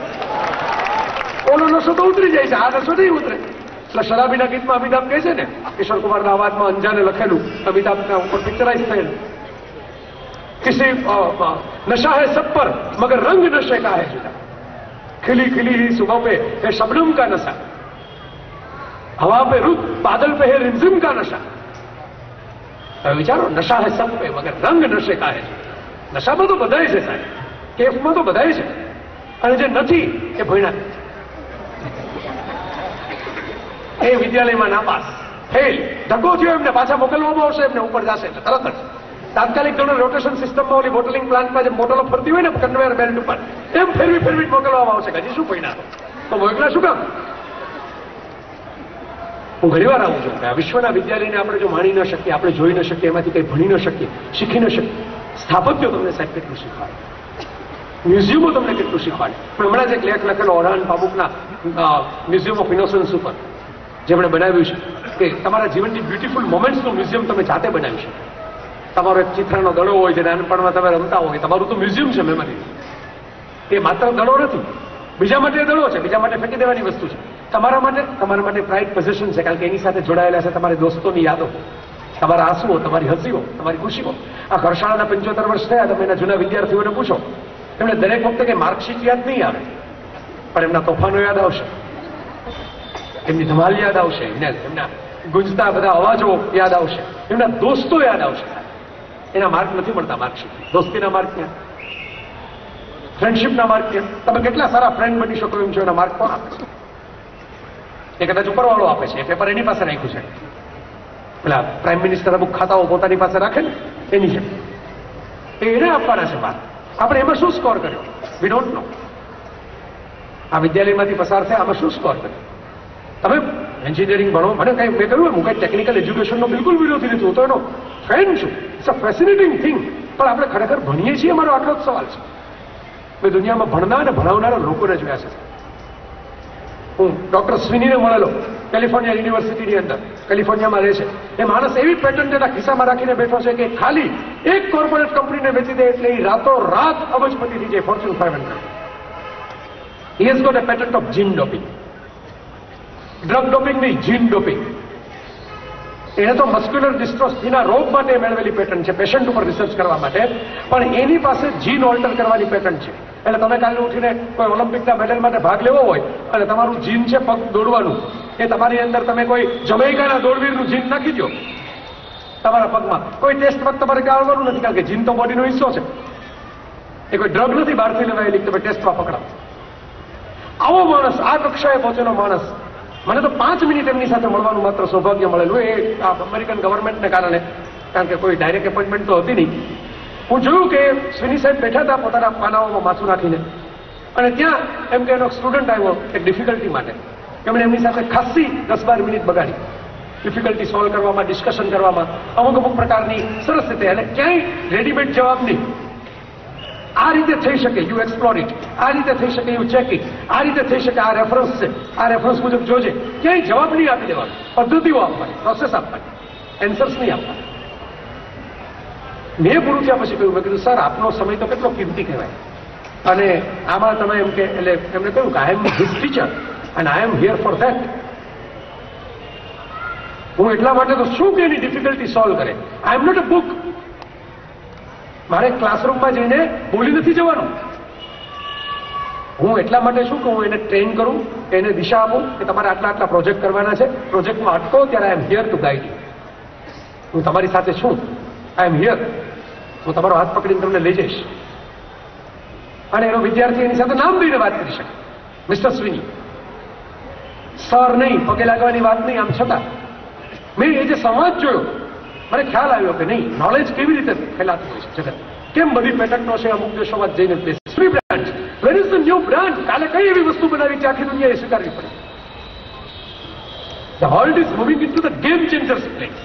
ઓલો નશો તો ઉતરી જાય છે, આ નશો નહીં ઉતરે. એટલે શરાબીના ગીતમાં અમિતાભ કહે છે ને, કિશોર કુમારના અવાજમાં અંજાને લખેલું, અમિતાભના ઉપર પિક્ચરાઇઝ થયેલું, किसी नशा है सब पर मगर रंग नशे का है जुदा, खिली खिली ही सुबह पे है शबनम का नशा, हवा पे रुत बादल पे है रिमझिम का नशा. હવે વિચારો, નશા હે સબ પે મગર રંગ નશે કા હે. નશામાં તો બધાય છે સાહેબ, કેફમાં તો બધાય છે, અને જે નથી એ ભણ્યા એ વિદ્યાલયમાં નાપાસ, ફેલ, ધક્કો થયો એમને પાછા મોકલવામાં આવશે, એમને ઉપર જશે એટલે તરત જ તાત્કાલિક ધોરણે રોટેશન સિસ્ટમમાં ઓલી બોટલિંગ પ્લાન્ટમાં જે બોટલો ફરતી હોય ને કન્વેયર બેલ્ટ ઉપર, એમ ફેરવી ફેરવી મોકલવામાં આવશે. હજી શું ભણ્યા તો મોકલા શું કામ? હું ઘણીવાર આવું છું કે આ વિશ્વના વિદ્યાલયને આપણે જો માણી ન શકીએ, આપણે જોઈ ન શકીએ, એમાંથી કંઈ ભણી ન શકીએ, શીખી ન શકીએ. સ્થાપત્યો તમને સાહેબ કેટલું શીખવાડે, મ્યુઝિયમો તમને કેટલું શીખવાડે. પણ હમણાં જ એક લેખ લખેલો ઓરાન પાબુકના મ્યુઝિયમ ઓફ ઇનોસન્સ ઉપર, જેમણે બનાવ્યું છે કે તમારા જીવનની બ્યુટીફુલ મોમેન્ટ્સનું મ્યુઝિયમ તમે જાતે બનાવી શકો. તમારો એક ચિત્રનો દડો હોય, જે નાનપણમાં તમે રમતા હોય, તમારું તો મ્યુઝિયમ છે મેમરી. એ માત્ર દડો નથી, બીજા માટે દડો છે, બીજા માટે ફેંકી દેવાની વસ્તુ છે. તમારા માટે પ્રાઇડ પોઝિશન છે, કારણ કે એની સાથે જોડાયેલા છે તમારી દોસ્તોની યાદો, તમારા આંસુઓ, તમારી હસીઓ, તમારી ખુશીઓ. આ ઘરશાળાના 75 વર્ષ થયા, તમે એના જૂના વિદ્યાર્થીઓને પૂછો, એમને દરેક વખતે કે માર્કશીટ યાદ નહીં આવે, પણ એમના તોફાનો યાદ આવશે, એમની ધમાલ યાદ આવશે, એમના ગુંજતા બધા અવાજો યાદ આવશે, એમના દોસ્તો યાદ આવશે. એના માર્ક નથી મળતા માર્કશીટ, દોસ્તીના માર્ક ક્યાં, ફ્રેન્ડશીપના માર્ક ક્યાં? તમે કેટલા સારા ફ્રેન્ડ બની શકો એમ છો, એના માર્ક કોણ આપે છે? એ કદાચ ઉપરવાળો આપે છે, એ પેપર એની પાસે રાખ્યું છે. પેલા પ્રાઇમ મિનિસ્ટર અમુક ખાતાઓ પોતાની પાસે રાખે ને એની છે, એને આપવાના છે માર્ક. આપણે એમાં શું સ્કોર કર્યો? We don't know. આ વિદ્યાલયમાંથી પસાર થયા, આમાં શું સ્કોર કર્યો? તમે એન્જિનિયરિંગ ભણો, મને કઈ મેં કહ્યું હું કઈ ટેકનિકલ એજ્યુકેશનનો બિલકુલ વિરોધી નથી, હું તો એનો ફેન છું. It's a fascinating thing. પણ આપણે ખરેખર ભણીએ છીએ? મારો આટલો જ સવાલ છે. મેં દુનિયામાં ભણનાર અને ભણાવનારા લોકોને જોયા છે. હું ડોક્ટર સ્વિનીને મળેલો કેલિફોર્નિયા યુનિવર્સિટીની અંદર, કેલિફોર્નિયામાં રહે છે. એ માણસ એવી પેટન્ટ એના ખિસ્સામાં રાખીને બેઠો છે કે ખાલી એક કોર્પોરેટ કંપનીને વેચી દે એટલે એ રાતો રાત અબજપતિ થઈ જાય, Fortune 500. He has got a patent of gin doping. Drug doping નહીં, જીન ડોપિંગ. એને તો મસ્ક્યુલર ડિસ્ટ્રોફીના રોગ માટે મેળવેલી પેટર્ન છે, પેશન્ટ ઉપર રિસર્ચ કરવા માટે, પણ એની પાસે જીન ઓલ્ટર કરવાની પેટર્ન છે. એટલે તમે કાલે ઉઠીને કોઈ ઓલિમ્પિકના મેડલ માટે ભાગ લેવો હોય અને તમારું જીન છે પગ દોડવાનું, એ તમારી અંદર તમે કોઈ જમૈકાના દોડવીરનું જીન નાખી દો તમારા પગમાં, કોઈ ટેસ્ટ વખત તમારે આવવાનું નથી, કારણ કે જીન તો બોડીનો હિસ્સો છે. એ કોઈ ડ્રગ નથી બહારથી લેવાયેલી તમે ટેસ્ટમાં પકડાવ. આવો માણસ, આ કક્ષાએ પહોંચેલો માણસ, મને તો 5 મિનિટ એમની સાથે મળવાનું માત્ર સૌભાગ્ય મળેલું, એ આ અમેરિકન ગવર્મેન્ટને કારણે, કારણ કે કોઈ ડાયરેક્ટ એપોઇન્ટમેન્ટ તો હતી નહીં. હું જોયું કે શ્રીની સાહેબ બેઠા હતા પોતાના પાનાઓમાં માથું નાખીને, અને ત્યાં એમ કે એનો સ્ટુડન્ટ આવ્યો એક ડિફિકલ્ટી માટે. એમણે એમની સાથે ખાસી 10-12 મિનિટ બગાડી ડિફિકલ્ટી સોલ્વ કરવામાં, ડિસ્કશન કરવામાં, અમુક પ્રકારની સરસ રીતે. અને ક્યાંય રેડીમેડ જવાબ નહીં. આ રીતે થઈ શકે, યુ એક્સપ્લોર ઇટ, આ રીતે થઈ શકે, યુ ચેક ઇટ, આ રીતે થઈ શકે, આ રેફરન્સ છે, આ રેફરન્સ મુજબ જોજે. ક્યાંય જવાબ નહીં આપી દેવાનો, પદ્ધતિઓ આપવાની, પ્રોસેસ આપવાની, એન્સર્સ નહીં આપવાના. મેં પૂરું થયા પછી કહ્યું, મેં કીધું સર આપનો સમય તો કેટલો કિંમતી કહેવાય, અને આમાં તમે એમ કે, એટલે એમને કહ્યું કે I am his teacher and I am here for that. હું એટલા માટે તો શું કે એની ડિફિકલ્ટી સોલ્વ કરે. આઈ એમ નોટ અ બુક. મારે ક્લાસરૂમમાં જઈને બોલી નથી જવાનું. હું એટલા માટે શું કે હું એને ટ્રેન કરું, એને દિશા આપું કે તમારે આટલા પ્રોજેક્ટ કરવાના છે, પ્રોજેક્ટમાં અટકો ત્યારે I am here to guide you. હું તમારી સાથે છું, આઈ એમ હિયર. હું તમારો હાથ પકડીને તમને લઈ જઈશ. અને એનો વિદ્યાર્થી એની સાથે નામ દઈને વાત કરી શકે, મિસ્ટર સ્વિની. સર નહીં, પગે લાગવાની વાત નહીં. આમ છતાં મેં એ જે સમાજ જોયો, મને ખ્યાલ આવ્યો કે નહીં, નોલેજ કેવી રીતે ફેલાતું હોય છે જગત, કેમ બધી પેટર્નો છે અમુક દેશોમાં જઈને બેસે. Brand, where is the new brand? કાલે કઈ એવી વસ્તુ બનાવી છે આખી દુનિયાએ સ્વીકારવી પડે. The world is moving in two the game changers place.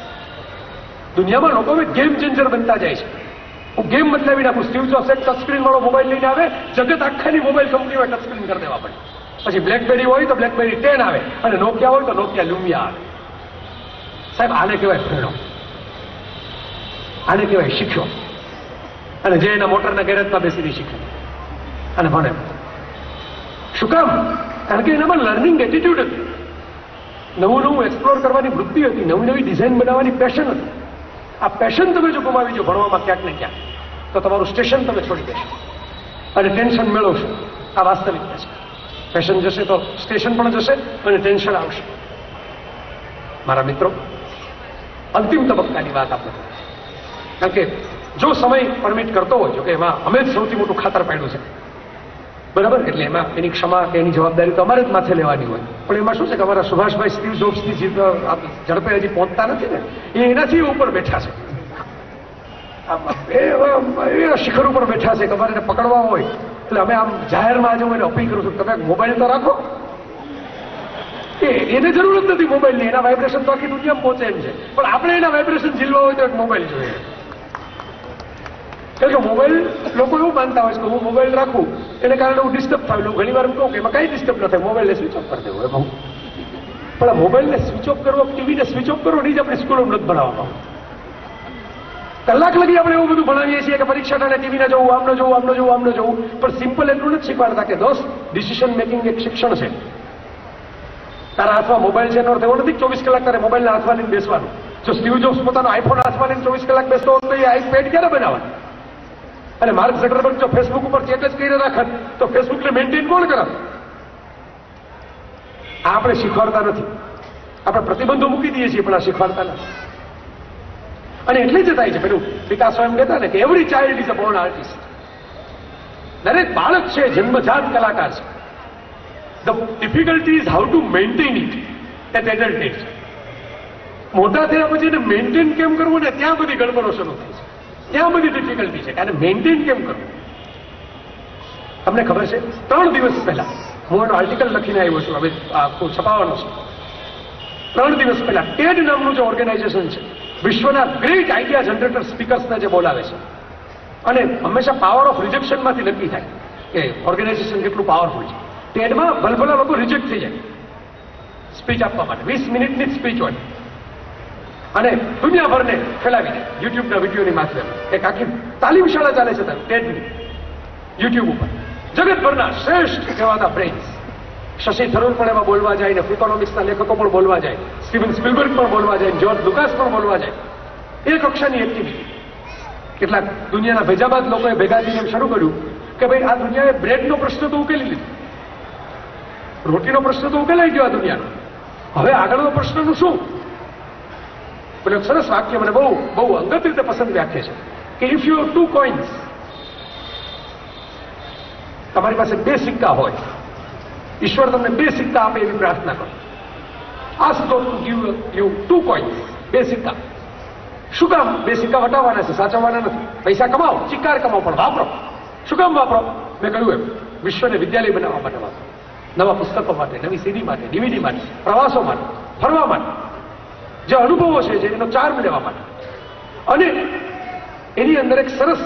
દુનિયામાં લોકો હવે ગેમ ચેન્જર બનતા જાય છે. હું ગેમ બદલાવી નાખું. સ્ટીવ જોબ્સ એક ટચ સ્ક્રીન વાળો મોબાઈલ લઈને આવે, જગત આખાની મોબાઈલ કંપનીઓ ટચ સ્ક્રીન કરી દેવા પડે. પછી બ્લેકબેરી હોય તો બ્લેકબેરી 10 આવે, અને નોકિયા હોય તો નોકિયા લુમિયા આવે. સાહેબ આને કહેવાય પ્રેરણા, આને કહેવાય શીખ્યો. અને જે એના મોટરના ગેરેજમાં બેસીને શીખ્યો અને ભણે. શું કામ? કારણ કે એનામાં લર્નિંગ એટીટ્યુડ હતી, નવું એક્સપ્લોર કરવાની વૃત્તિ હતી, નવી ડિઝાઇન બનાવવાની પેશન હતી. આ પેશન તમે જો ગુમાવી દો ભણવામાં ક્યાંક ને ક્યાંક, તો તમારું સ્ટેશન તમે છોડી દેશો અને ટેન્શન મેળવશો. આ વાસ્તવિકતા છે. પેશન જશે તો સ્ટેશન પણ જશે અને ટેન્શન આવશે. મારા મિત્રો, અંતિમ તબક્કાની વાત આપણે, કારણ કે જો સમય પરમિટ કરતો હોય, જો કે એમાં અમે જ સૌથી મોટું ખાતર પાડ્યું છે, બરાબર, એટલે એમાં એની ક્ષમા કે એની જવાબદારી તો અમારે જ માથે લેવાની હોય. પણ એમાં શું છે કે અમારા સુભાષભાઈ સ્ટીવ જોબ્સની ઝડપે હજી પહોંચતા નથી ને, એ એનાથી ઉપર બેઠા છે, એ શિખર ઉપર બેઠા છે કે અમારે એને પકડવા હોય. એટલે અમે આમ જાહેરમાં આજે હું એને અપીલ કરું છું, તમે મોબાઈલ તો રાખો. એને જરૂર જ નથી મોબાઈલની, એના વાઇબ્રેશન તો આખી દુનિયામાં પહોંચે એમ છે, પણ આપણે એના વાઇબ્રેશન ઝીલવા હોય તો એક મોબાઈલ જોઈએ. કારણ કે મોબાઈલ, લોકો એવું માનતા હોય છે કે હું મોબાઈલ રાખું એને કારણે હું ડિસ્ટર્બ થાઉં. ઘણી વાર કહું કે એમાં કઈ ડિસ્ટર્બ ન થાય, મોબાઈલને સ્વિચ ઓફ કરી દેવો એમાં. પણ આ મોબાઈલને સ્વિચ ઓફ કરવો, ટીવીને સ્વિચ ઓફ કરવો, નહીં જ આપણી સ્કૂલોમાં નથી ભણાવવામાં. કલાક લગી આપણે એવું બધું ભણાવીએ છીએ કે પરીક્ષા ટાણે ટીવીને જોવું, આમનો જોવું, આમનો જોવું, આમનો જોવું. પણ સિમ્પલ એટલું નથી શીખવાડતા કે દોસ્ત, ડિસિઝન મેકિંગ એક શિક્ષણ છે. તારા હાથમાં મોબાઈલ છે એનો અર્થ એવો નથી 24 કલાક તારે મોબાઈલના હાથમાં લઈને બેસવાનું. જો સ્ટીવ જોબ્સ પોતાનો આઈફોન હાથમાં લઈને 24 કલાક બેસતો હોત તો એ આઈપેડ ક્યારે બનાવવાનું? અને માર્ક ઝકરબર્ગ જો ફેસબુક ઉપર ચેટ જ કરી રાખત તો ફેસબુકને મેન્ટેન કોણ કરે? આ આપણે શીખવાડતા નથી. આપણે પ્રતિબંધો મૂકી દઈએ છીએ, પણ આ શીખવાડતા નથી. અને એટલે જ થાય છે, પેલું વિકાસો એમ કહેતા ને કે every child is a born artist. દરેક બાળક છે જન્મજાત કલાકાર છે. The difficulty is how to maintain it at adult age. મોટા થયા પછી એને મેન્ટેન કેમ કરવું ને ત્યાં બધી ગડબડો શરૂ થાય છે, ત્યાં બધી ડિફિકલ્ટી છે. અને મેન્ટેન કેમ કરવું? તમને ખબર છે, 3 દિવસ પહેલા હું એનો આર્ટિકલ લખીને આવ્યો છું, હવે આખું છપાવવાનો છે. 3 દિવસ પહેલા ટેડ નામનું જે ઓર્ગેનાઇઝેશન છે, વિશ્વના ગ્રેટ આઈડિયા જનરેટર સ્પીકર્સને જે બોલાવે છે, અને હંમેશા પાવર ઓફ રિજેક્શનમાંથી નક્કી થાય કે ઓર્ગેનાઇઝેશન કેટલું પાવરફુલ છે. ટેડમાં ભલભલા લોકો રિજેક્ટ થઈ જાય સ્પીચ આપવા માટે. 20 મિનિટની જ સ્પીચ હોય અને દુનિયાભરને ફેલાવી દે યુટ્યુબના વિડીયોની માધ્યમે. એક આખી તાલીમ શાળા ચાલે છે ટેડની યુટ્યુબ ઉપર. જગતભરના શ્રેષ્ઠ કહેવાતા બ્રેન્સ શશી થરૂર પણ એમાં બોલવા જાય ને ઇકોનોમિક્સના લેખકો પણ બોલવા જાય, સ્ટીવન સ્પિલબર્ગ પણ બોલવા જાય, જ્યોર્જ લુકાસ પણ બોલવા જાય. એ કક્ષાની એક્ટિવિટી. કેટલાક દુનિયાના ભેજાબાદ લોકોએ ભેગા થઈને એમ શરૂ કર્યું કે ભાઈ આ દુનિયાએ બ્રેડનો પ્રશ્ન તો ઉકેલી લીધો, રોટીનો પ્રશ્ન તો ઉકેલાઈ ગયો આ દુનિયાનો, હવે આગળનો પ્રશ્નનું શું? પેલું સરસ વાક્ય મને બહુ અંગત રીતે પસંદ વાક્ય છે કે ઇફ યુ હેવ 2 કોઇન્સ, તમારી પાસે 2 સિક્કા હોય, ઈશ્વર તમને 2 સિક્કા આપે એવી પ્રાર્થના કરો. Ask God to give you 2 coins, 2 સિક્કા. શું કામ? 2 સિક્કા વટાવવાના છે, સાચવવાના નથી. પૈસા કમાઓ, ચિક્કાર કમાઓ, પણ વાપરો. શું કામ વાપરો? મેં કહ્યું એમ, વિશ્વને વિદ્યાલય બનાવવા માટે વાપરો, નવા પુસ્તકો માટે, નવી સીડી માટે, ડીવીડી માટે, પ્રવાસો માટે, ફરવા માટે, જે અનુભવો છે જે એનો ચાર્મ લેવા માટે. અને એની અંદર એક સરસ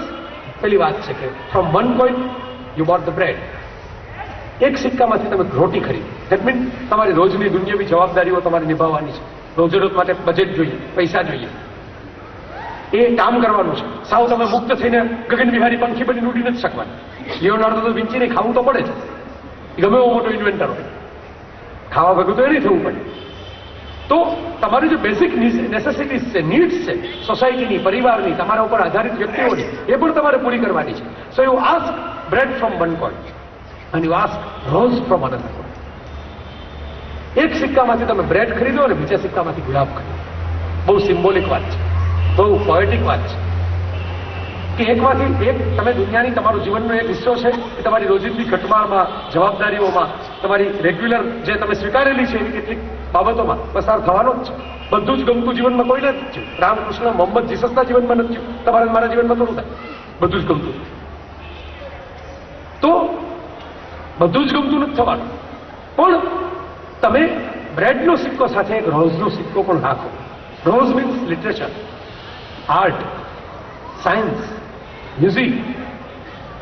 પેલી વાત છે કે from 1 coin you boat the bread. એક સિક્કામાંથી તમે રોટી ખરીદી. ધેટ મીન તમારી રોજની દુનિયાવી જવાબદારીઓ તમારે નિભાવવાની છે. રોજરોજ માટે બજેટ જોઈએ, પૈસા જોઈએ, એ કામ કરવાનું છે. સાવ તમે મુક્ત થઈને ગગન વિહારી પંખી બની ઉડી નથી શકવાનું. લિયોનાર્ડો તો વિંચીને ખાવું તો પડે છે, ગમે એવો મોટો ઇન્વેન્ટર હોય, ખાવા ભેગું તો એ નહીં થવું પડે. તો તમારી જે બેઝિક નેસેસિટીઝ છે, નીડ્સ છે, સોસાયટીની, પરિવારની, તમારા ઉપર આધારિત વ્યક્તિઓની, એ પણ તમારે પૂરી કરવાની છે. So you ask bread from 1 coin અને you ask rose from another coin. એક સિક્કામાંથી તમે બ્રેડ ખરીદો અને બીજા સિક્કામાંથી ગુલાબ ખરીદો. બહુ સિમ્બોલિક વાત છે, બહુ પોએટિક વાત છે કે એકમાંથી એક તમે દુનિયાની તમારું જીવનનો એક હિસ્સો છે કે તમારી રોજિંદી ઘટમાળમાં, જવાબદારીઓમાં, તમારી રેગ્યુલર જે તમે સ્વીકારેલી છે એવી કેટલીક બાબતોમાં પસાર થવાનો જ છે. બધું જ ગમતું જીવનમાં કોઈ નથી થયું. રામકૃષ્ણ, મોહમ્મદ, જીસસના જીવનમાં નથી થયું. તમારા મારા જીવનમાં થોડું થાય બધું જ ગમતું. તો બધું જ ગમતું નથી થવાનું, પણ તમે બ્રેડનો સિક્કો સાથે એક રોઝનો સિક્કો પણ રાખો. Rose means literature, art, science, music.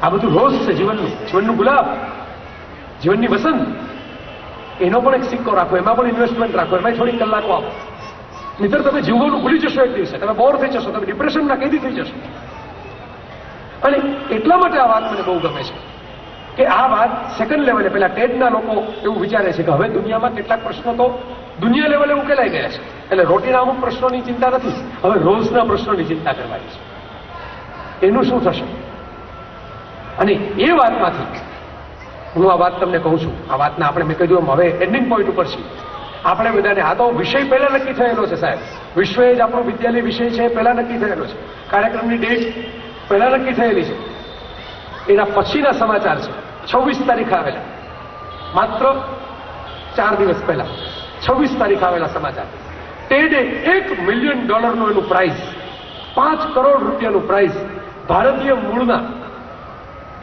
આ બધું રોઝ છે જીવનનું ગુલાબ, જીવનની વસંત. એનો પણ એક સિક્કો રાખો, એમાં પણ ઇન્વેસ્ટમેન્ટ રાખો, એમાં થોડી કલાકો આપો. નહીતર તમે જીવવાનું ભૂલી જશો એક દિવસે, તમે બોર થઈ જશો, તમે ડિપ્રેશનના કેદી થઈ જશો. અને એટલા માટે આ વાત મને બહુ ગમે છે કે આ વાત સેકન્ડ લેવલે, પેલા ટેડના લોકો એવું વિચારે છે કે હવે દુનિયામાં કેટલાક પ્રશ્નો તો દુનિયા લેવલે ઉકેલાઈ ગયા છે, એટલે રોટીના અમુક પ્રશ્નોની ચિંતા નથી, હવે રોજના પ્રશ્નોની ચિંતા કરવાની છે. એનું શું થશે? અને એ વાતમાંથી હું આ વાત તમને કહું છું. આ વાતના આપણે મેં કહ્યું હવે એન્ડિંગ પોઈન્ટ ઉપર છીએ. આપણે બધાને આ તો વિષય પહેલા નક્કી થયેલો છે સાહેબ. વિશ્વ જ આપણો વિદ્યાલય વિષય છે, પહેલા નક્કી થયેલો છે. કાર્યક્રમની ડેટ પહેલા નક્કી થયેલી છે. એના પછીના સમાચાર છે. 26 તારીખ આવેલા, માત્ર 4 દિવસ પહેલા 26 તારીખ આવેલા સમાચાર. ટેડે $1 મિલિયન એનું પ્રાઇઝ, 5 કરોડ રૂપિયાનું પ્રાઇઝ ભારતીય મૂળના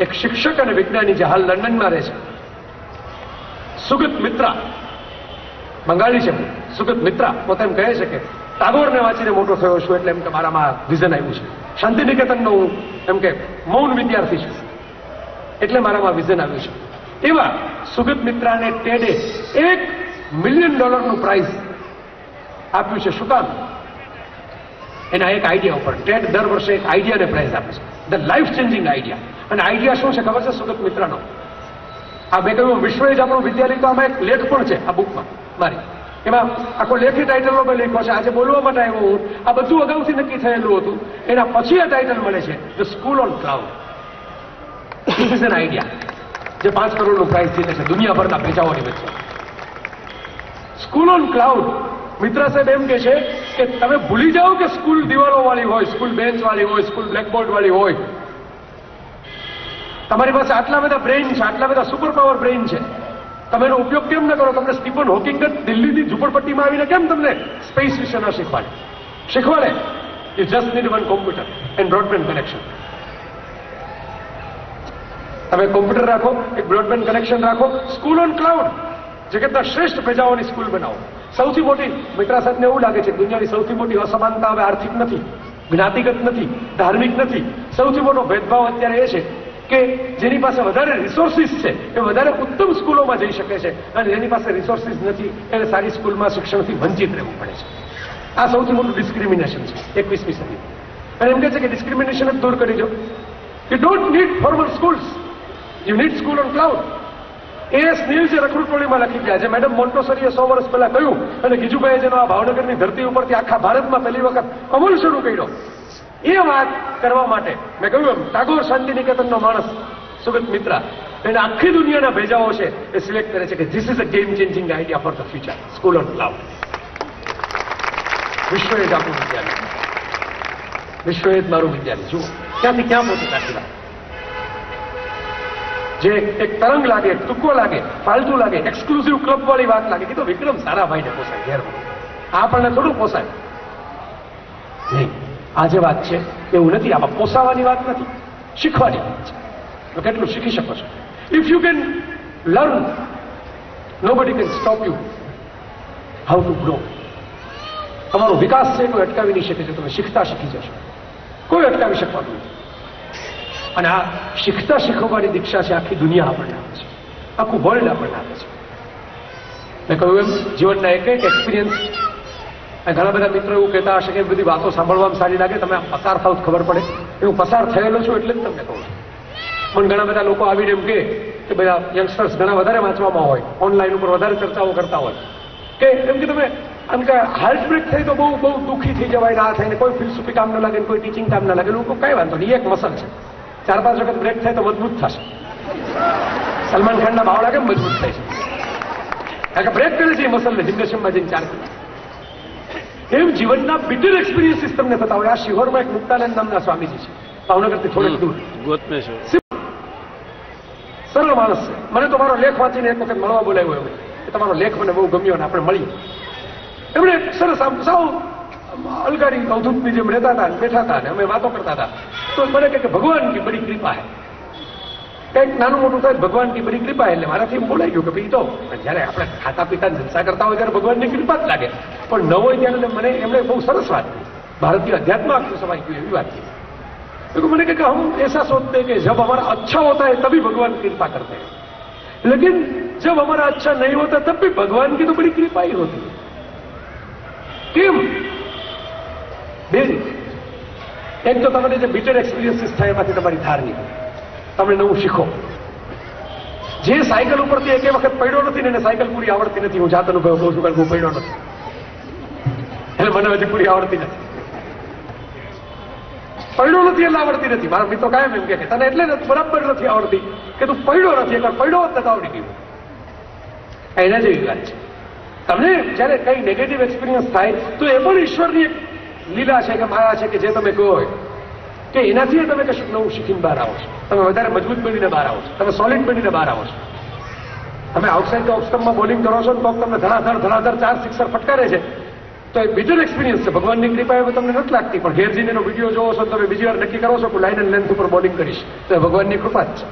એક શિક્ષક અને વિજ્ઞાની જે હાલ લંડનમાં રહે છે, સુગત મિત્રા, બંગાળી છે. સુગત મિત્રા પોતે એમ કહે છે કે ટાગોરને વાંચીને મોટો થયો છું, એટલે એમ કે મારામાં વિઝન આવ્યું છે. શાંતિનિકેતનનો હું એમ કે મૌન વિદ્યાર્થી છું, એટલે મારામાં વિઝન આવ્યું છે. એવા સુગત મિત્રાને ટેડે $1 મિલિયન પ્રાઇઝ આપ્યું છે. શું કામ? એના એક આઈડિયા ઉપર. ટેડ દર વર્ષે એક આઈડિયાને પ્રાઇઝ આપે છે, ધ લાઈફ ચેન્જિંગ આઈડિયા. અને આઈડિયા શું છે ખબર છે સુગત મિત્રાનો? આ મેં કહ્યું વિશ્વ જ આપણું વિદ્યાલય, તો આમાં એક લેખ પણ છે આ બુકમાં મારી. એમાં આખો લેખી ટાઇટલનો મેં લખ્યો છે. આજે બોલવા માટે આવ્યો હું. આ બધું અગાઉથી નક્કી થયેલું હતું. એના પછી આ ટાઇટલ મળે છે, the school on cloud. This is an idea જે 5 કરોડનું પ્રાઇઝ જીતે છે દુનિયાભરના ભેજાઓની વચ્ચે. School on cloud. મિત્રા સાહેબ એમ કે છે કે તમે ભૂલી જાઓ કે સ્કૂલ દિવાલો વાળી હોય, સ્કૂલ બેન્ચ વાળી હોય, સ્કૂલ બ્લેકબોર્ડ વાળી હોય. તમારી પાસે આટલા બધા બ્રેઇન છે, આટલા બધા સુપર પાવર બ્રેઇન છે, તમે એનો ઉપયોગ કેમ ન કરો? તમને સ્ટીફન હોકિંગ દિલ્હીની ઝુંપડપટ્ટીમાં આવીને કેમ તમને સ્પેસ વિશે ન શીખવાડે? You just need one computer and broadband connection. તમે કોમ્પ્યુટર રાખો, એક બ્રોડબેન્ડ કનેક્શન રાખો, સ્કૂલ ઓન ક્લાઉડ. જગતના શ્રેષ્ઠ પ્રજાઓની સ્કૂલ બનાવો. સૌથી મોટી, મિત્રા સાહેબને એવું લાગે છે દુનિયાની સૌથી મોટી અસમાનતા હવે આર્થિક નથી, જ્ઞાતિગત નથી, ધાર્મિક નથી. સૌથી મોટો ભેદભાવ અત્યારે એ છે કે જેની પાસે વધારે રિસોર્સિસ છે એ વધારે ઉત્તમ સ્કૂલોમાં જઈ શકે છે, અને જેની પાસે રિસોર્સિસ નથી એને સારી સ્કૂલમાં શિક્ષણથી વંચિત રહેવું પડે છે. આ સૌથી મોટું ડિસ્ક્રિમિનેશન છે 21મી સદી. અને એમ કહે છે કે ડિસ્ક્રિમિનેશન જ દૂર કરી દો. You don't need formal schools, you need school on cloud. એ સ્નેહ જે રખડુ ટોળીમાં લખી ગયા છે. મેડમ મોન્ટેસરીએ 100 વર્ષ પહેલા કહ્યું અને ગીજુભાઈ જેનો આ ભાવનગરની ધરતી ઉપરથી આખા ભારતમાં પહેલી વખત અમૂલ શરૂ કર્યો. એ વાત કરવા માટે મેં કહ્યું એમ ટાગોર શાંતિ નિકેતનનો માણસ સુગત મિત્રા એને આખી દુનિયાના ભેજાઓ છે એ સિલેક્ટ કરે છે કે this is a game changing idea for the future. School on cloud. વિશ્વએજ આપણું વિદ્યાલય, વિશ્વએજ મારું વિદ્યાલય. જુઓ ક્યાંથી ક્યાં પહોંચી નાખી વાત. જે એક તરંગ લાગે, એક ટૂંકો લાગે, ફાલતુ લાગે, એક્સક્લુઝિવ ક્લબ વાળી વાત લાગે કે તો વિક્રમ સારાભાઈને પોસાય, ઘેર આપણને થોડું પોસાય નહીં. આ જે વાત છે એવું નથી, આમાં પોસાવાની વાત નથી, શીખવાની વાત છે. તો કેટલું શીખી શકો છો. If you can learn, nobody can stop you how to grow. તમારો વિકાસ છે કોઈ અટકાવી નહીં શકે છે. તમે શીખતા શીખી જશો, કોઈ અટકાવી શકવાનું નથી. અને આ શીખતા શીખવવાની દીક્ષા છે આખી દુનિયા આપણને આપે છે, આખું વર્લ્ડ આપણને આપે છે. મેં કહ્યું એમ જીવનના એક એક એક્સપિરિયન્સ. ઘણા બધા મિત્રો એવું કહેતા હશે કે બધી વાતો સાંભળવામાં સારી લાગે, તમે પસાર થાવ ખબર પડે. હું પસાર થયેલો છું એટલે જ તમને કહું છું. પણ ઘણા બધા લોકો આવીને એમ કે બધા યંગસ્ટર્સ ઘણા વધારે વાંચવામાં હોય, ઓનલાઈન ઉપર વધારે ચર્ચાઓ કરતા હોય કે એમ કે તમે આમ કે હાર્ટ બ્રેક થઈ તો બહુ બહુ દુઃખી થઈ જવાય, ના થાય ને કોઈ ફિલોસોફી કામ ન લાગે, કોઈ ટીચિંગ કામ ન લાગે. લોકો કઈ વાંધો નહીં, એક મસલ છે, 4-5 વખત બ્રેક થાય તો મજબૂત થશે. સલમાન ખાનના બાવડા કેમ મજબૂત થાય છે? કારણ કે બ્રેક કરે છે એ મસલને જિમ્નેશિયમમાં જઈને 4 કલાક. એમ જીવનના બિટર એક્સપિરિયન્સીસ તમને થતા હોય. આ શિહોરમાં એક મુક્તાનંદ નામના સ્વામીજી છે, ભાવનગરથી થોડેક દૂર. સરળ માણસ છે. મને તો મારો લેખ વાંચીને એક વખત મળવા બોલાવ્યો એમ કે તમારો લેખ મને બહુ ગમ્યો અને આપણે મળીએ. એમણે સરસ આમ સાવ અલગારી અવધૂતની જેમ રહેતા હતા, બેઠા હતા અને અમે વાતો કરતા હતા. તો મને કહે કે ભગવાન કી બડી કૃપા હે. કંઈક નાનું મોટું થાય ભગવાન કી બડી કૃપા, એટલે મારાથી એમ બોલાઈ ગયું કે ભાઈ તો જયારે આપણે ખાતા પીતા જલસા કરતા હોય ત્યારે ભગવાનની કૃપા જ લાગે, પણ ન હોય ત્યારે મને એમણે બહુ સરસ વાત કરી. ભારતીય અધ્યાત્મ આખું સમાઈ ગયું એવી વાત કરી. तो मैंने कहा हम ऐसा सोचते हैं कि जब हमारा अच्छा होता है तभी भगवान कृपा करते हैं, लेकिन जब हमारा अच्छा नहीं होता तब भी भगवान की तो बड़ी कृपा ही होती है. કેમ? બે રીતે. એક તો તમને જે બીટર એક્સપિરિયન્સીસ થાય એમાંથી તમારી ધાર નીકળે, તમે નવું શીખો. જે સાયકલ ઉપરથી એક વખત પડ્યો નથી ને એને સાયકલ પૂરી આવડતી નથી. હું જાત અનુભવ કહું છું કારણ કે હું પડ્યો નથી, એટલે મને હજી પૂરી આવડતી નથી. પડ્યો નથી એટલે આવડતી નથી. મારા મિત્રો કાયમ એમ કે તને એટલે બરાબર નથી આવડતી કે તું પડ્યો નથી, એટલે પડ્યો જ નથી આવડી ગયું. એના જેવી વાત છે. તમને જયારે કઈ નેગેટિવ એક્સપિરિયન્સ થાય તો એ પણ ઈશ્વરની એક લીલા છે કે માયા છે કે જે તમે કહો કે એનાથી તમે કશું નવું શીખીને બહાર આવો છો, તમે વધારે મજબૂત બનીને બહાર આવો છો, તમે સોલિડ બનીને બહાર આવો છો. તમે આઉટસાઇડ ઓફ સ્ટમ્પમાં બોલિંગ કરો છો તો તમને ધડાધડ 4 સિક્સર ફટકારે છે, તો એ બીટર એક્સપિરિયન્સ છે. ભગવાનની કૃપા એ તમને નથી લાગતી, પણ ઘેર જઈને એનો વિડીયો જોવો છો તમે બીજી વાર નક્કી કરો છો કે લાઈન એન્ડ લેન્થ ઉપર બોલિંગ કરીશ, તો એ ભગવાનની કૃપા જ છે.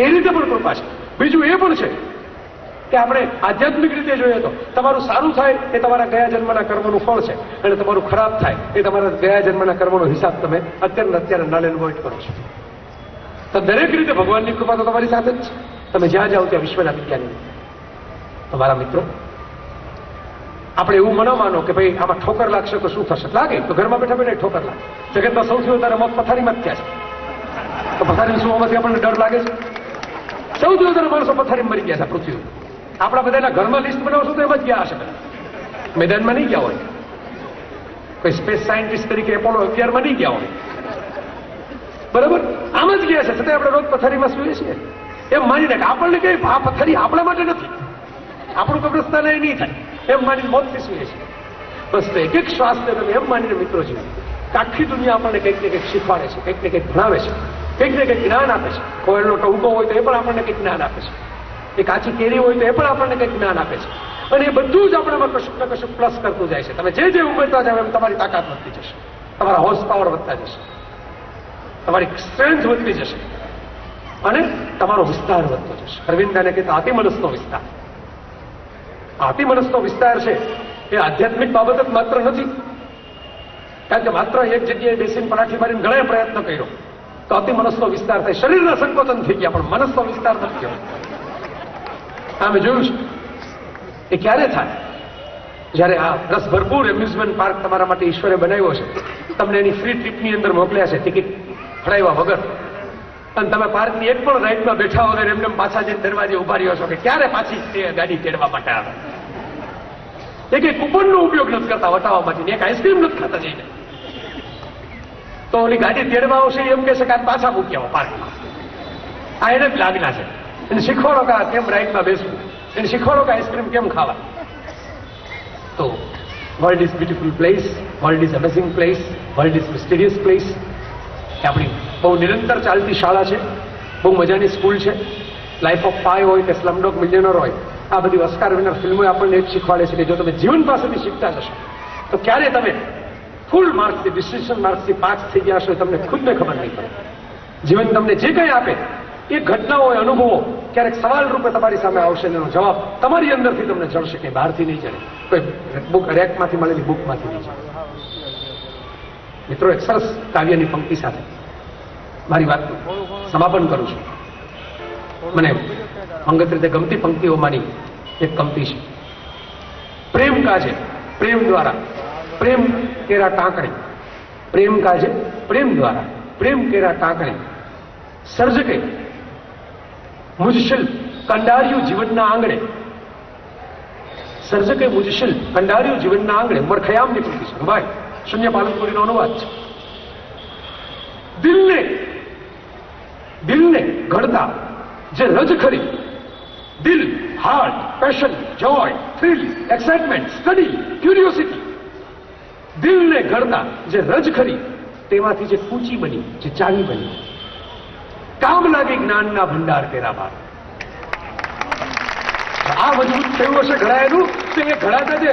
એ રીતે પણ કૃપા છે. બીજું એ પણ છે કે આપણે આધ્યાત્મિક રીતે જોઈએ તો તમારું સારું થાય એ તમારા ગયા જન્મના કર્મનું ફળ છે, અને તમારું ખરાબ થાય એ તમારા ગયા જન્મના કર્મનો હિસાબ તમે અત્યારે નલ એન્ડ વોઇડ કરો છો. તો દરેક રીતે ભગવાનની કૃપા તો તમારી સાથે જ છે. તમે જ્યાં જાઓ ત્યાં વિશ્વના વિજ્ઞાની. તમારા મિત્રો, આપણે એવું ન માનો કે ભાઈ આમાં ઠોકર લાગશે તો શું થશે. લાગે તો ઘરમાં બેઠા બેઠા ઠોકર લાગે. જગતમાં સૌથી વધારે મોત પથારીમાં જ થયા છે. તો પથારીમાં શું હોવાથી આપણને ડર લાગે છે? સૌથી વધારે માણસો પથારીમાં મરી ગયા છે પૃથ્વી ઉપર. આપણા બધાના ઘરમાં લિસ્ટ બનાવશો તો એમ જ ગયા હશે બધા. મેદાનમાં નહીં ગયા હોય, કોઈ સ્પેસ સાયન્ટિસ્ટ તરીકે એપોલો 11માં નહીં ગયા હોય, બરાબર? આમ જ ગયા છે. છતાં આપણે રોજ પથારીમાં સૂઈએ છીએ એમ માનીને કે આપણને કઈ આ પથારી આપણા માટે નથી, આપણું કબ્રસ્તાન એ નહીં થાય એમ માનીને મોતથી સૂઈએ છીએ. બસ એક એક શ્વાસને તમે એમ માનીને મિત્રો જીવો કે આખી દુનિયા આપણને કંઈક ને કંઈક શીખવાડે છે, કંઈક ને કંઈક ભણાવે છે, કંઈક ને કંઈક જ્ઞાન આપે છે. કોયલનો ટહુકો હોય તો એ પણ આપણને કંઈક જ્ઞાન આપે છે, એ કાચી કેરી હોય તો એ પણ આપણને કંઈક જ્ઞાન આપે છે. અને એ બધું જ આપણામાં કશુંક ને કશુંક પ્લસ કરતું જાય છે. તમે જે ઉમેરતા જાવ એમ તમારી તાકાત વધતી જશે, તમારા હોર્સ પાવર વધતા જશે, તમારી સ્ટ્રેન્થ વધતી જશે અને તમારો વિસ્તાર વધતો જશે. અરવિંદાને કહેતા અતિમનસનો વિસ્તાર. અતિમનસનો વિસ્તાર છે એ આધ્યાત્મિક બાબત જ માત્ર નથી, કારણ કે માત્ર એક જગ્યાએ બેસીને પરાઠી મારીને ઘણા પ્રયત્ન કર્યો તો અતિમનસનો વિસ્તાર થાય. શરીરના સંકોચન થઈ ગયા પણ મનસનો વિસ્તાર નથી થયો. આ મેં જોયું છે. એ ક્યારે થાય? જયારે આ રસ ભરપૂર એમ્યુઝમેન્ટ પાર્ક તમારા માટે ઈશ્વરે બનાવ્યો છે, તમને એની ફ્રી ટ્રીપની અંદર મોકલ્યા છે ટિકિટ ફળાવ્યા વગર, અને તમે પાર્કની એક પણ રાઈડમાં બેઠા વગર એમને પાછા જઈને દરવાજે ઉભા રહ્યો છો કે ક્યારે પાછી એ ગાડી તેડવા માટે આવે. એક કૂપનનો ઉપયોગ નથી કરતા વટાવવામાંથી, એક આઈસ્ક્રીમ નથી ખાતા જઈને. તો ઓલી ગાડી તેડવા આવશે એમ કહેશે કે પાછા મૂકી આવો પાર્કમાં. આ એને જ લાગના છે. એને શીખવાડો કે કેમ રાઈડમાં બેસવું, એને શીખવાડો કે આઈસ્ક્રીમ કેમ ખાવા. તો world is beautiful place, world is amazing place, world is mysterious place. એ આપણી બહુ નિરંતર ચાલતી શાળા છે, બહુ મજાની સ્કૂલ છે. લાઈફ ઓફ પાય હોય કે સ્લમડોગ મિલિયનર હોય, આ બધી ઓસ્કાર વિનર ફિલ્મો આપણને એક શીખવાડે છે કે જો તમે જીવન પાસેથી શીખતા જશો તો ક્યારે તમે ફૂલ માર્ક્સથી, ડિસ્ટિંક્શન માર્ક્સથી પાસ થઈ ગયા હશો તમને ખુદને ખબર નહીં પડે. જીવન તમને જે કંઈ આપે એ ઘટનાઓ, અનુભવો ક્યારેક સવાલ રૂપે તમારી સામે આવશે, એનો જવાબ તમારી અંદરથી તમને જળશે, કે બહારથી નહીં જડે, કોઈ બુક રેકમાંથી મળેલી બુકમાંથી નહીં જડે. મિત્રો, એક સરસ કાવ્યની પંક્તિ સાથે મારી વાતનું સમાપન કરું છું. મને અંગત રીતે ગમતી પંક્તિઓમાંની એક પંક્તિ છે. પ્રેમ કાજે પ્રેમ દ્વારા પ્રેમ કેરા ટાંકણી, પ્રેમ કાજે પ્રેમ દ્વારા પ્રેમ કેરા ટાંકણી, સર્જકે મુજશિલ કંડાર્યું જીવનના આંગણે, સર્જકે મુજશિલ કંડાર્યું જીવનના આંગણે. ઉમર ખયામની પંક્તિ છે ભાઈ, શૂન્ય પાલનપુરીનો અનુવાદ છે. દિલને ઘડતા જે રજ ખરી, દિલ, હાર્ટ, પેશન, જોય, થ્રિલ, એક્સાઇટમેન્ટ, સ્ટડી, ક્યુરિયોસિટી, દિલને ઘડતા જે રજ ખરી તેમાંથી જે કૂચી બની, જે ચાવી બની, કામ લાગી જ્ઞાનના ભંડાર તેરા બાર. આ મજબૂત થયું હશે ઘડાયેલું તો એ ઘડાતા જે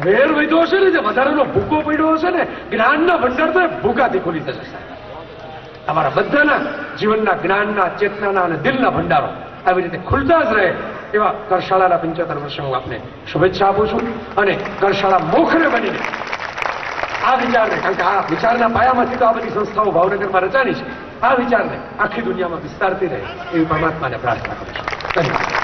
વેર વધ્યો હશે ને, જે વધારાનો ભૂકો પડ્યો હશે ને, જ્ઞાનના ભંડાર તો એ ભૂકાથી ખુલી જશે. તમારા બધાના જીવનના જ્ઞાનના, ચેતનાના અને દિલના ભંડારો આવી રીતે ખુલતા જ રહે એવા કરશાળાના 75 વર્ષે હું આપને શુભેચ્છા આપું છું. અને કરશાળા મોખરે બનીને આ વિચારને, કારણ કે આ વિચારના પાયામાંથી તો આ બધી સંસ્થાઓ ભાવનગરમાં રચાણી છે, આ વિચારને આખી દુનિયામાં વિસ્તારતી રહે એવી પરમાત્માને પ્રાર્થના કરું છું. ધન્યવાદ.